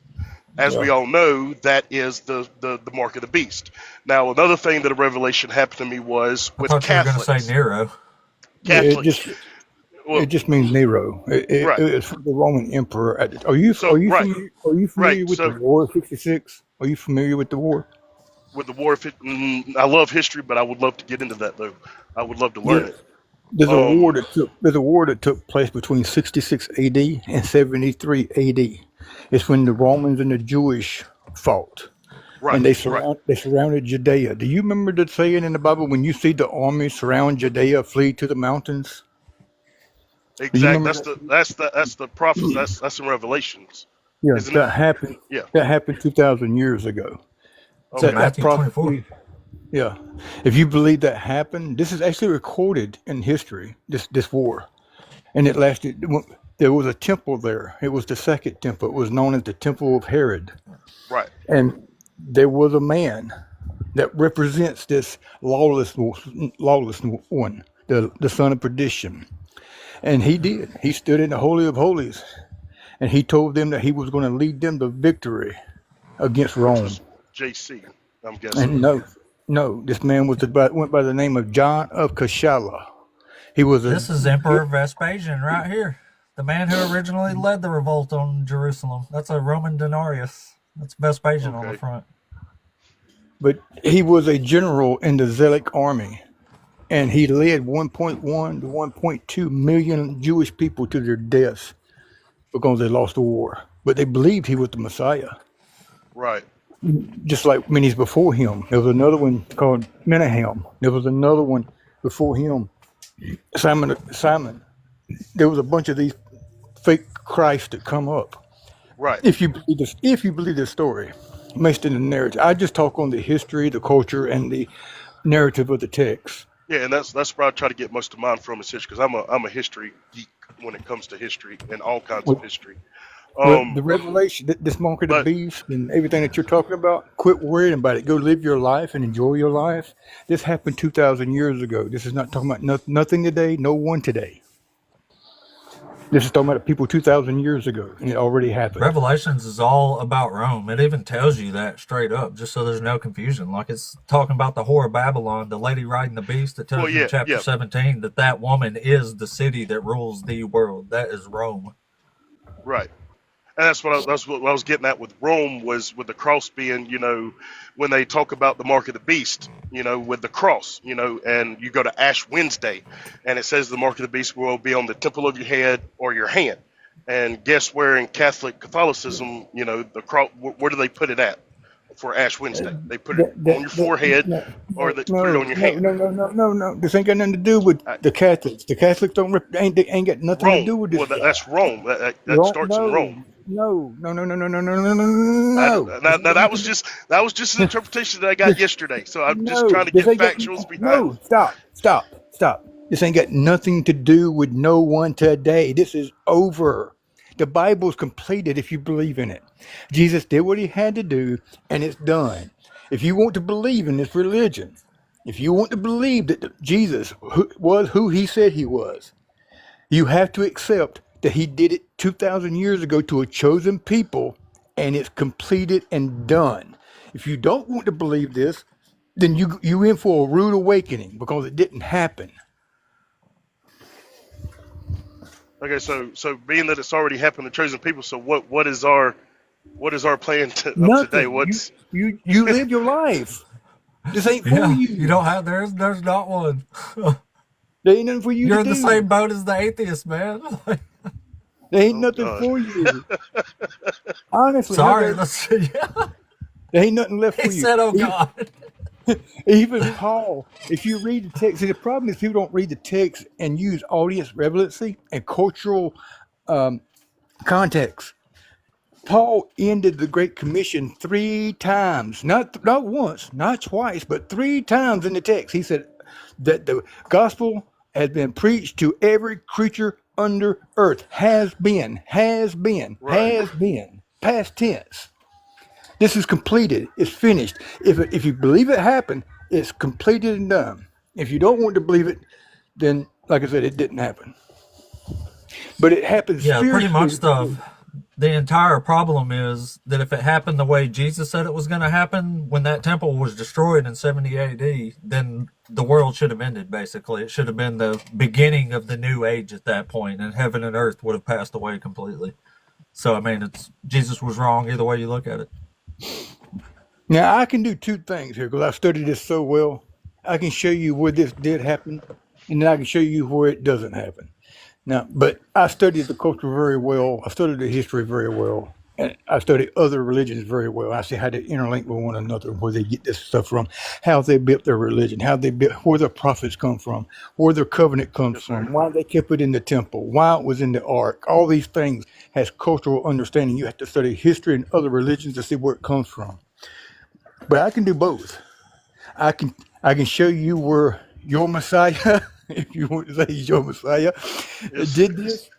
As we all know, that is the mark of the beast. Now, another thing that a revelation happened to me was with I thought Catholics. you were going to say Nero. Catholics. It just means Nero. It's the Roman emperor. Are you familiar with the War of 66? Are you familiar with the war? With the War of I love history, but I would love to get into that though. I would love to learn it. There's a war that took place between 66 AD and 73 AD. It's when the Romans and the Jewish fought. Right, and they surrounded Judea. Do you remember the saying in the Bible, when you see the army surround Judea, flee to the mountains? Exactly. That's the prophets. That's in Revelations. Yeah, isn't that it? happened. Yeah. That happened 2,000 years ago. Okay. That prophecy. Yeah, if you believe that happened, this is actually recorded in history. This war, and it lasted. There was a temple there. It was the second temple. It was known as the Temple of Herod. Right. And there was a man that represents this lawless one, the son of perdition. And he did. He stood in the Holy of Holies, and he told them that he was going to lead them to victory against Rome. JC, I'm guessing. And no, this man went by the name of John of Cashala. This is Emperor Vespasian right here, the man who originally led the revolt on Jerusalem. That's a Roman denarius. That's Vespasian on the front. But he was a general in the Zealot army, and he led 1.1 to 1.2 million Jewish people to their deaths because they lost the war. But they believed he was the Messiah. Right. Just like many before him. There was another one called Menahem. There was another one before him, Simon. There was a bunch of these fake Christ that come up. Right. If you believe this story, based in the narrative, I just talk on the history, the culture, and the narrative of the text. Yeah, and that's where I try to get most of mine from is history, because I'm a history geek when it comes to history and all kinds of history. The revelation, this mark of the beast, and everything that you're talking about, quit worrying about it. Go live your life and enjoy your life. This happened 2,000 years ago. This is not talking about nothing today, no one today. This is talking about people 2,000 years ago, and it already happened. Revelations is all about Rome. It even tells you that straight up, just so there's no confusion. Like, it's talking about the whore of Babylon, the lady riding the beast. That tells you in chapter 17 that woman is the city that rules the world. That is Rome. Right. And that's what I was getting at with Rome, was with the cross being, when they talk about the mark of the beast, with the cross, and you go to Ash Wednesday, and it says the mark of the beast will be on the temple of your head or your hand. And guess where in Catholicism, the cross, where do they put it at? for Ash Wednesday. They put it That, on that, your that, forehead, no, or they put it no, on your no, hand. no, no, no, no, no. This ain't got nothing to do with the Catholics. The Catholics ain't got nothing to do Rome. with Well, this guy. that's Rome. That Rome, starts in no, Rome. no, no, no, no, no, no, no, no, no, no. Now, This ain't got that nothing was to do. just an interpretation that I got yesterday. So I'm just No, trying to this get ain't got. factuals behind No, it. stop. This ain't got nothing to do with no one today. This is over. The Bible's completed if you believe in it. Jesus did what he had to do, and it's done. If you want to believe in this religion, if you want to believe that Jesus was who he said he was, you have to accept that he did it 2,000 years ago to a chosen people, and it's completed and done. If you don't want to believe this, then you in for a rude awakening because it didn't happen. Okay, so being that it's already happened to chosen people, so what is our plan of today? Nothing. What's You live your life. This ain't for Yeah, you you. don't have there's not one. There ain't nothing for you to You're in the do. same boat as the atheist, man. There ain't oh nothing god. for you. Honestly, no, Sorry, let's yeah. there ain't nothing left He for you. said, "Oh God." Even Paul, if you read the text, see, the problem is people don't read the text and use audience relevancy and cultural context. Paul ended the Great Commission 3 times, not once, not twice, but 3 times in the text. He said that the gospel has been preached to every creature under earth. Has been, Right. past tense. This is completed. It's finished. If you believe it happened, it's completed and done. If you don't want to believe it, then, like I said, it didn't happen. But it happened Yeah, pretty much spiritually. the entire problem is that if it happened the way Jesus said it was going to happen when that temple was destroyed in 70 AD, then the world should have ended, basically. It should have been the beginning of the new age at that point, and heaven and earth would have passed away completely. So, I mean, Jesus was wrong either way you look at it. Now, I can do 2 things here because I've studied this so well. I can show you where this did happen, and then I can show you where it doesn't happen. Now, but I studied the culture very well. I studied the history very well. And I studied other religions very well. I see how they interlink with one another, where they get this stuff from, how they built their religion, how they built, where their prophets come from, where their covenant comes Yes, sir. from, why they kept it in the temple, why it was in the ark. All these things has cultural understanding. You have to study history and other religions to see where it comes from. But I can do both. I can show you where your Messiah, if you want to say he's your Messiah, Yes. did this,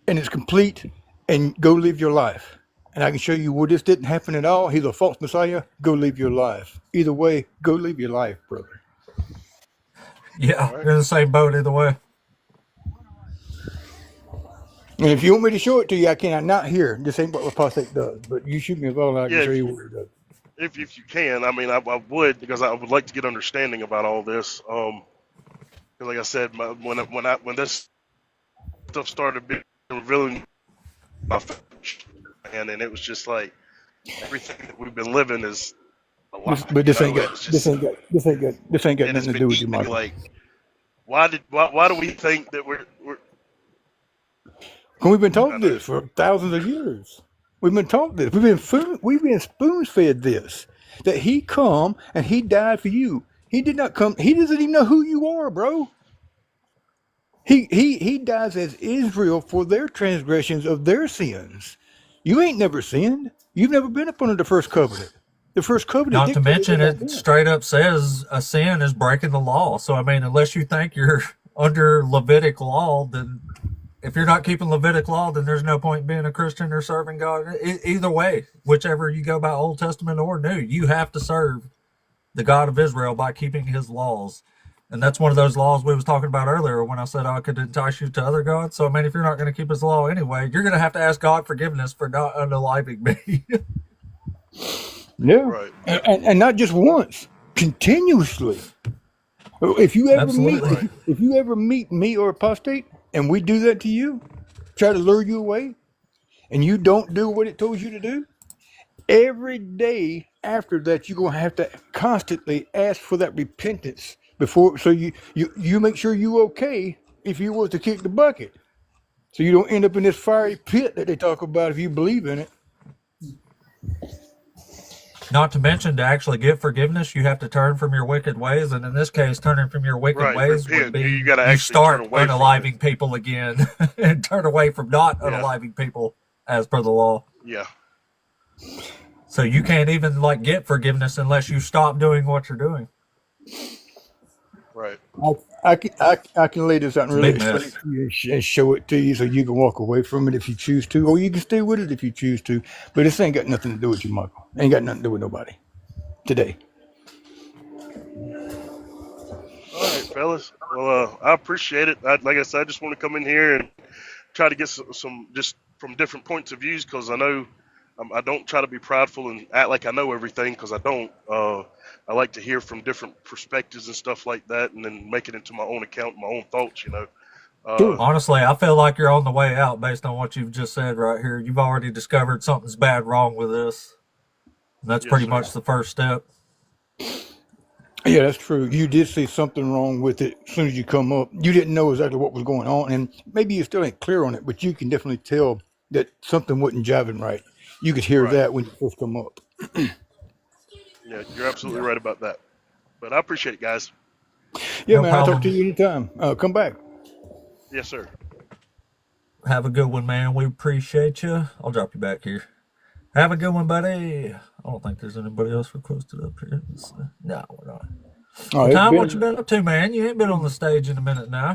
and it's complete, and go live your life. And I can show you where this didn't happen at all. He's a false Messiah. Go live your life. Either way, go live your life, brother. Yeah, All right. you're in the same boat either way. And if you want me to show it to you, I can. I'm not here. This ain't what apostate does. But you shoot me a ball, and I can Yeah, show you what it does. if you can, I mean, I would, because I would like to get understanding about all this. Because like I said, when this stuff started being revealing my face, and it was just like everything that we've been living is a lie. But You this ain't know, got it's this just, ain't got this ain't got this ain't got and it's nothing to been do with you, getting me Michael. like, why do we think that we're And we've been I taught know. this for thousands of years. We've been taught this. We've been spoon fed this. That he come and he died for you. He did not come. He doesn't even know who you are, bro. He dies as Israel for their transgressions of their sins. You ain't never sinned. You've never been up under the first covenant. The first covenant Not to dictated mention, about it sin. straight up says a sin is breaking the law. So, I mean, unless you think you're under Levitic law, then if you're not keeping Levitic law, then there's no point in being a Christian or serving God. Either way, whichever you go by Old Testament or New, you have to serve the God of Israel by keeping his laws. And that's one of those laws we was talking about earlier when I said I could entice you to other gods. So, I mean, if you're not going to keep his law anyway, you're going to have to ask God forgiveness for not unaliving me. Yeah, Right. and not just once, continuously. If you ever meet, Absolutely. Right. if you ever meet me or apostate, and we do that to you, try to lure you away, and you don't do what it told you to do, every day after that, you're gonna have to constantly ask for that repentance before, so you make sure you okay if you was to kick the bucket, so you don't end up in this fiery pit that they talk about if you believe in it. Not to mention, to actually get forgiveness, you have to turn from your wicked ways, and in this case, turning from your wicked Right, ways would repent. be You got to you actually turn start away from it. unaliving people again and turn away from not Yeah. unaliving people as per the law. Yeah. So you can't even like get forgiveness unless you stop doing what you're doing. Right. I can lay this out and It's a really big explain mess. it to you and show it to you so you can walk away from it if you choose to, or you can stay with it if you choose to. But this ain't got nothing to do with you, Michael. Ain't got nothing to do with nobody today. All right, fellas. Well, I appreciate it. Like I said, I just want to come in here and try to get some just from different points of views, because I know I don't try to be prideful and act like I know everything, because I don't. I like to hear from different perspectives and stuff like that, and then make it into my own account, my own thoughts. Honestly, I feel like you're on the way out based on what you've just said right here. You've already discovered something's bad wrong with this. And that's Yes, pretty sir. much the first step. Yeah, that's true. You did see something wrong with it as soon as you come up. You didn't know exactly what was going on, and maybe you still ain't clear on it, but you can definitely tell that something wasn't jiving right. You could hear Right. that when you first come up. Yeah, you're absolutely right about that. But I appreciate it, guys. Yeah, No man, I'll talk to problem. you anytime. Come back. Yes, sir. Have a good one, man. We appreciate you. I'll drop you back here. Have a good one, buddy. I don't think there's anybody else requested up here. No, we're not. Oh, Well, Tom, what you been up to, man? You ain't been on the stage in a minute now.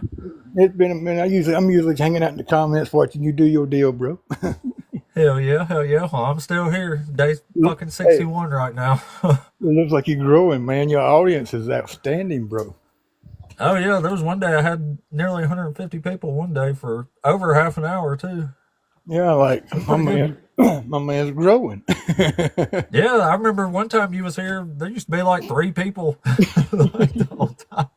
It's been a minute. I'm usually hanging out in the comments watching you do your deal, bro. Hell yeah, hell yeah. Well, I'm still here. Day fucking 61 right now. It looks like you're growing, man. Your audience is outstanding, bro. Oh yeah, there was one day I had nearly 150 people one day for over half an hour too. Yeah, like So my pretty man, my man's growing. Yeah, I remember one time you was here. There used to be like 3 people like the whole time.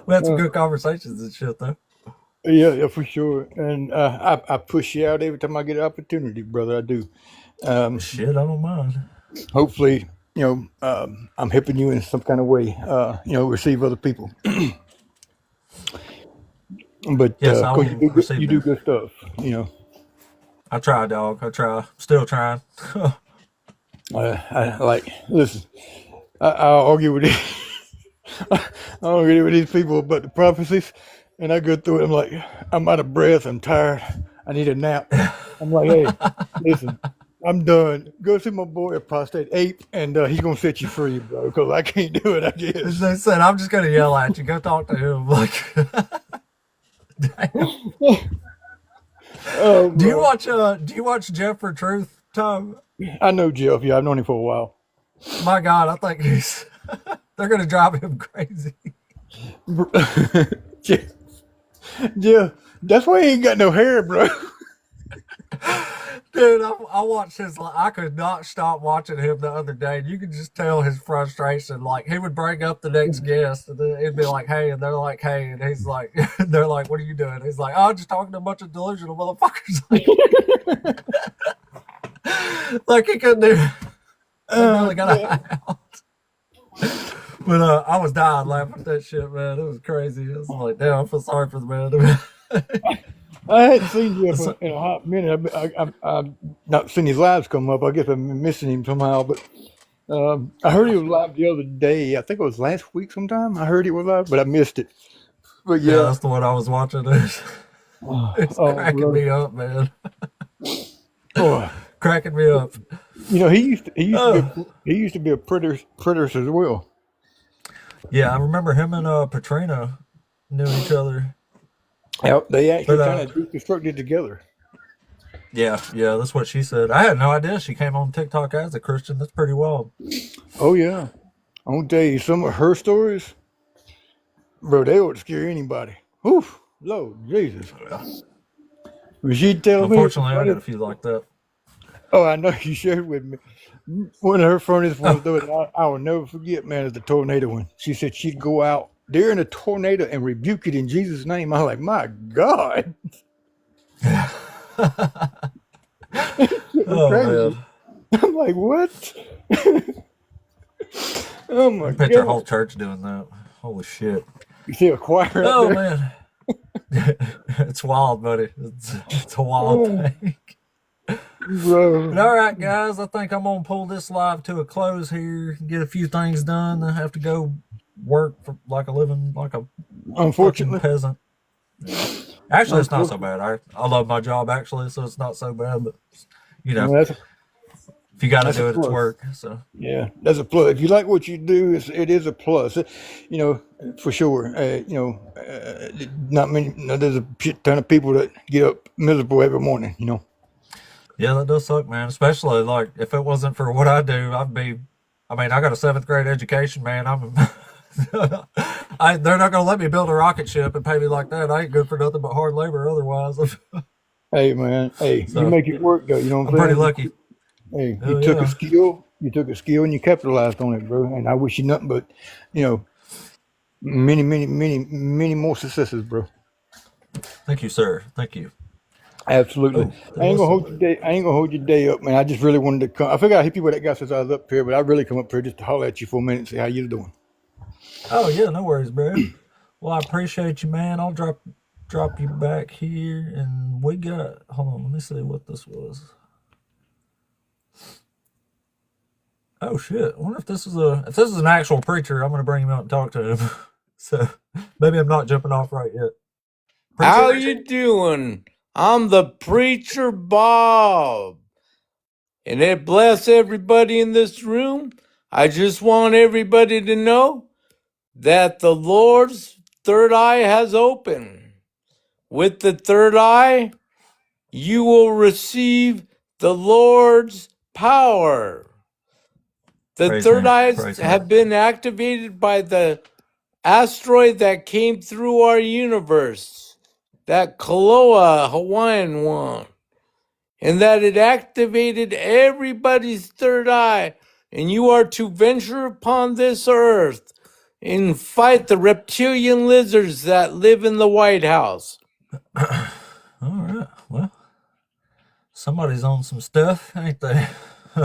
We had some good conversations and shit though. Yeah, for sure. And I push you out every time I get an opportunity, brother. I do. Shit, I don't mind. Hopefully, I'm helping you in some kind of way. Receive other people. But Yes, I 'cause will receive you do that. good stuff. I try, dog. I try. Still trying. I like listen. I'll argue with I argue with these people about the prophecies, and I go through it. I'm like, I'm out of breath. I'm tired. I need a nap. I'm like, hey, listen, I'm done. Go see my boy, Apostate Ape, and he's gonna set you free, bro. Because I can't do it. I guess. As I said, I'm just gonna yell at you. Go talk to him. Like, Oh, do you bro. watch? Do you watch Jeff for Truth, Tom? I know Jeff. Yeah, I've known him for a while. My God, I think he's. They're gonna drive him crazy. Jeff, that's why he ain't got no hair, bro. Dude, I watched his. I could not stop watching him the other day. You could just tell his frustration. Like he would bring up the next guest, and then it'd be like, "Hey," and they're like, "Hey," and he's like, "They're like, what are you doing?" He's like, "Oh, just talking to a bunch of delusional motherfuckers." Like he couldn't do. They really got a out. But I was dying laughing at that shit, man. It was crazy. I was like, damn, I feel sorry for the man. I hadn't seen Jeff in a hot minute. I've not seen his lives come up. I guess I'm missing him somehow. But I heard he was live the other day. I think it was last week sometime. I heard he was live, but I missed it. But Yeah, yeah, that's the one I was watching. It's cracking brother. me up, man. Oh, Cracking me up. he used to be a preterist as well. Yeah, I remember him and Patrina knew each other. Yeah, they actually But, kind of deconstructed together. Yeah, that's what she said. I had no idea she came on TikTok as a Christian. That's pretty wild. Oh yeah, I'm gonna tell you some of her stories, bro. They would scare anybody. Whew, Lord Jesus. When she'd tell me, Unfortunately, I got a few like that. oh, I know you shared with me. One of her funniest ones, though, that I will never forget, man, is the tornado one. She said she'd go out during a tornado and rebuke it in Jesus' name. I was like, my God. Oh, crazy. man. I'm like, what? Oh my Picture a God. whole church doing that. Holy shit. You see a choir out Oh, there? man. It's wild, buddy. It's a wild Oh. thing. Bro. But all right, guys, I think I'm gonna pull this live to a close here. Get a few things done. I have to go work for like a living, like a fucking Unfortunately. peasant. Actually, it's not so Unfortunately. bad. I love my job actually, so it's not so bad. But you know, Well, if you got to that's a do it, it's plus. work. So Yeah, that's a plus. If you like what you do, it is a plus. You know, for sure. Not many. There's a shit ton of people that get up miserable every morning. You know. yeah, that does suck, man. Especially like if it wasn't for what I do, I'd be. I mean, I got a 7th grade education, man. They're not gonna let me build a rocket ship and pay me like that. I ain't good for nothing but hard labor otherwise. Hey, man. Hey, you So make it work though. You know what I'm I'm pretty saying? lucky. Hey, Oh yeah. you took a skill and you capitalized on it, bro. And I wish you nothing but, you know, many more successes, bro. Thank you, sir. Thank you. Absolutely. Oh, there was somebody. I ain't gonna hold your day up, man. I just really wanted to come. I figured I'd hit you with that guy since I was up here, but I really come up here just to holler at you for a minute and see how you doing. Oh yeah, no worries, bro. Well, I appreciate you, man. I'll drop you back here, and we got. Hold on, let me see what this was. Oh shit! I wonder if this is an actual preacher. I'm gonna bring him out and talk to him. So maybe I'm not jumping off right yet. How Preacher? you doing? I'm the preacher Bob. And it bless everybody in this room. I just want everybody to know that the Lord's third eye has opened. With the third eye, you will receive the Lord's power. The Praise third him. eyes Praise him. have been activated by the asteroid that came through our universe, that Kaloa Hawaiian one, and that it activated everybody's third eye, and you are to venture upon this earth and fight the reptilian lizards that live in the White House. All right. Well, somebody's on some stuff, ain't they?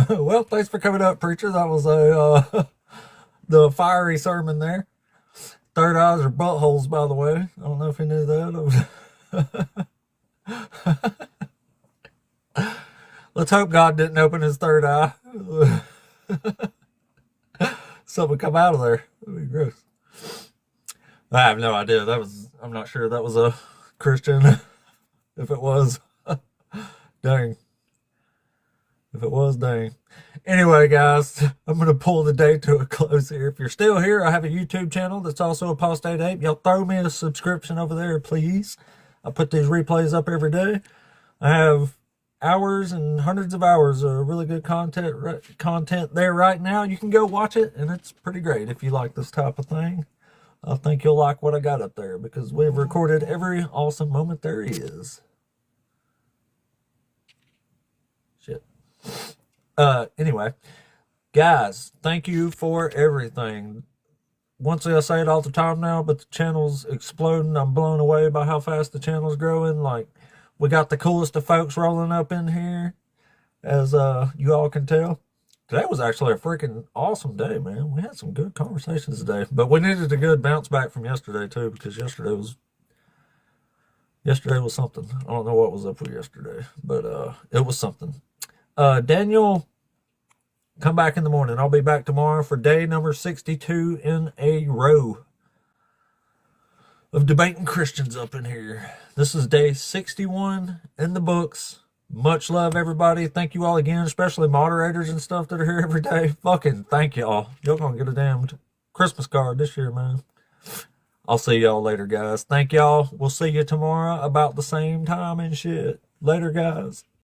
Well, thanks for coming up, preacher. That was the fiery sermon there. Third eyes are buttholes, by the way. I don't know if you knew that. Let's hope God didn't open his third eye. Something come out of there. That'd be gross. I have no idea. I'm not sure that was a Christian. If it was, dang. If it was, dang. Anyway, guys, I'm going to pull the day to a close here. If you're still here, I have a YouTube channel that's also Apostate Ape. Y'all throw me a subscription over there, please. I put these replays up every day. I have hours and hundreds of hours of really good content there right now. You can go watch it, and it's pretty great if you like this type of thing. I think you'll like what I got up there because we've recorded every awesome moment there is. Shit. Anyway, guys, thank you for everything. Once I say it all the time now, but the channel's exploding. I'm blown away by how fast the channel's growing. Like, we got the coolest of folks rolling up in here, as you all can tell. Today was actually a freaking awesome day, man. We had some good conversations today, but we needed a good bounce back from yesterday too, because yesterday was something. I don't know what was up with yesterday, but it was something. Daniel, come back in the morning. I'll be back tomorrow for day number 62 in a row of debating Christians up in here. This is day 61 in the books. Much love, everybody. Thank you all again, especially moderators and stuff that are here every day. Fucking thank y'all. Y'all gonna get a damned Christmas card this year, man. I'll see y'all later, guys. Thank y'all. We'll see you tomorrow about the same time and shit. Later, guys.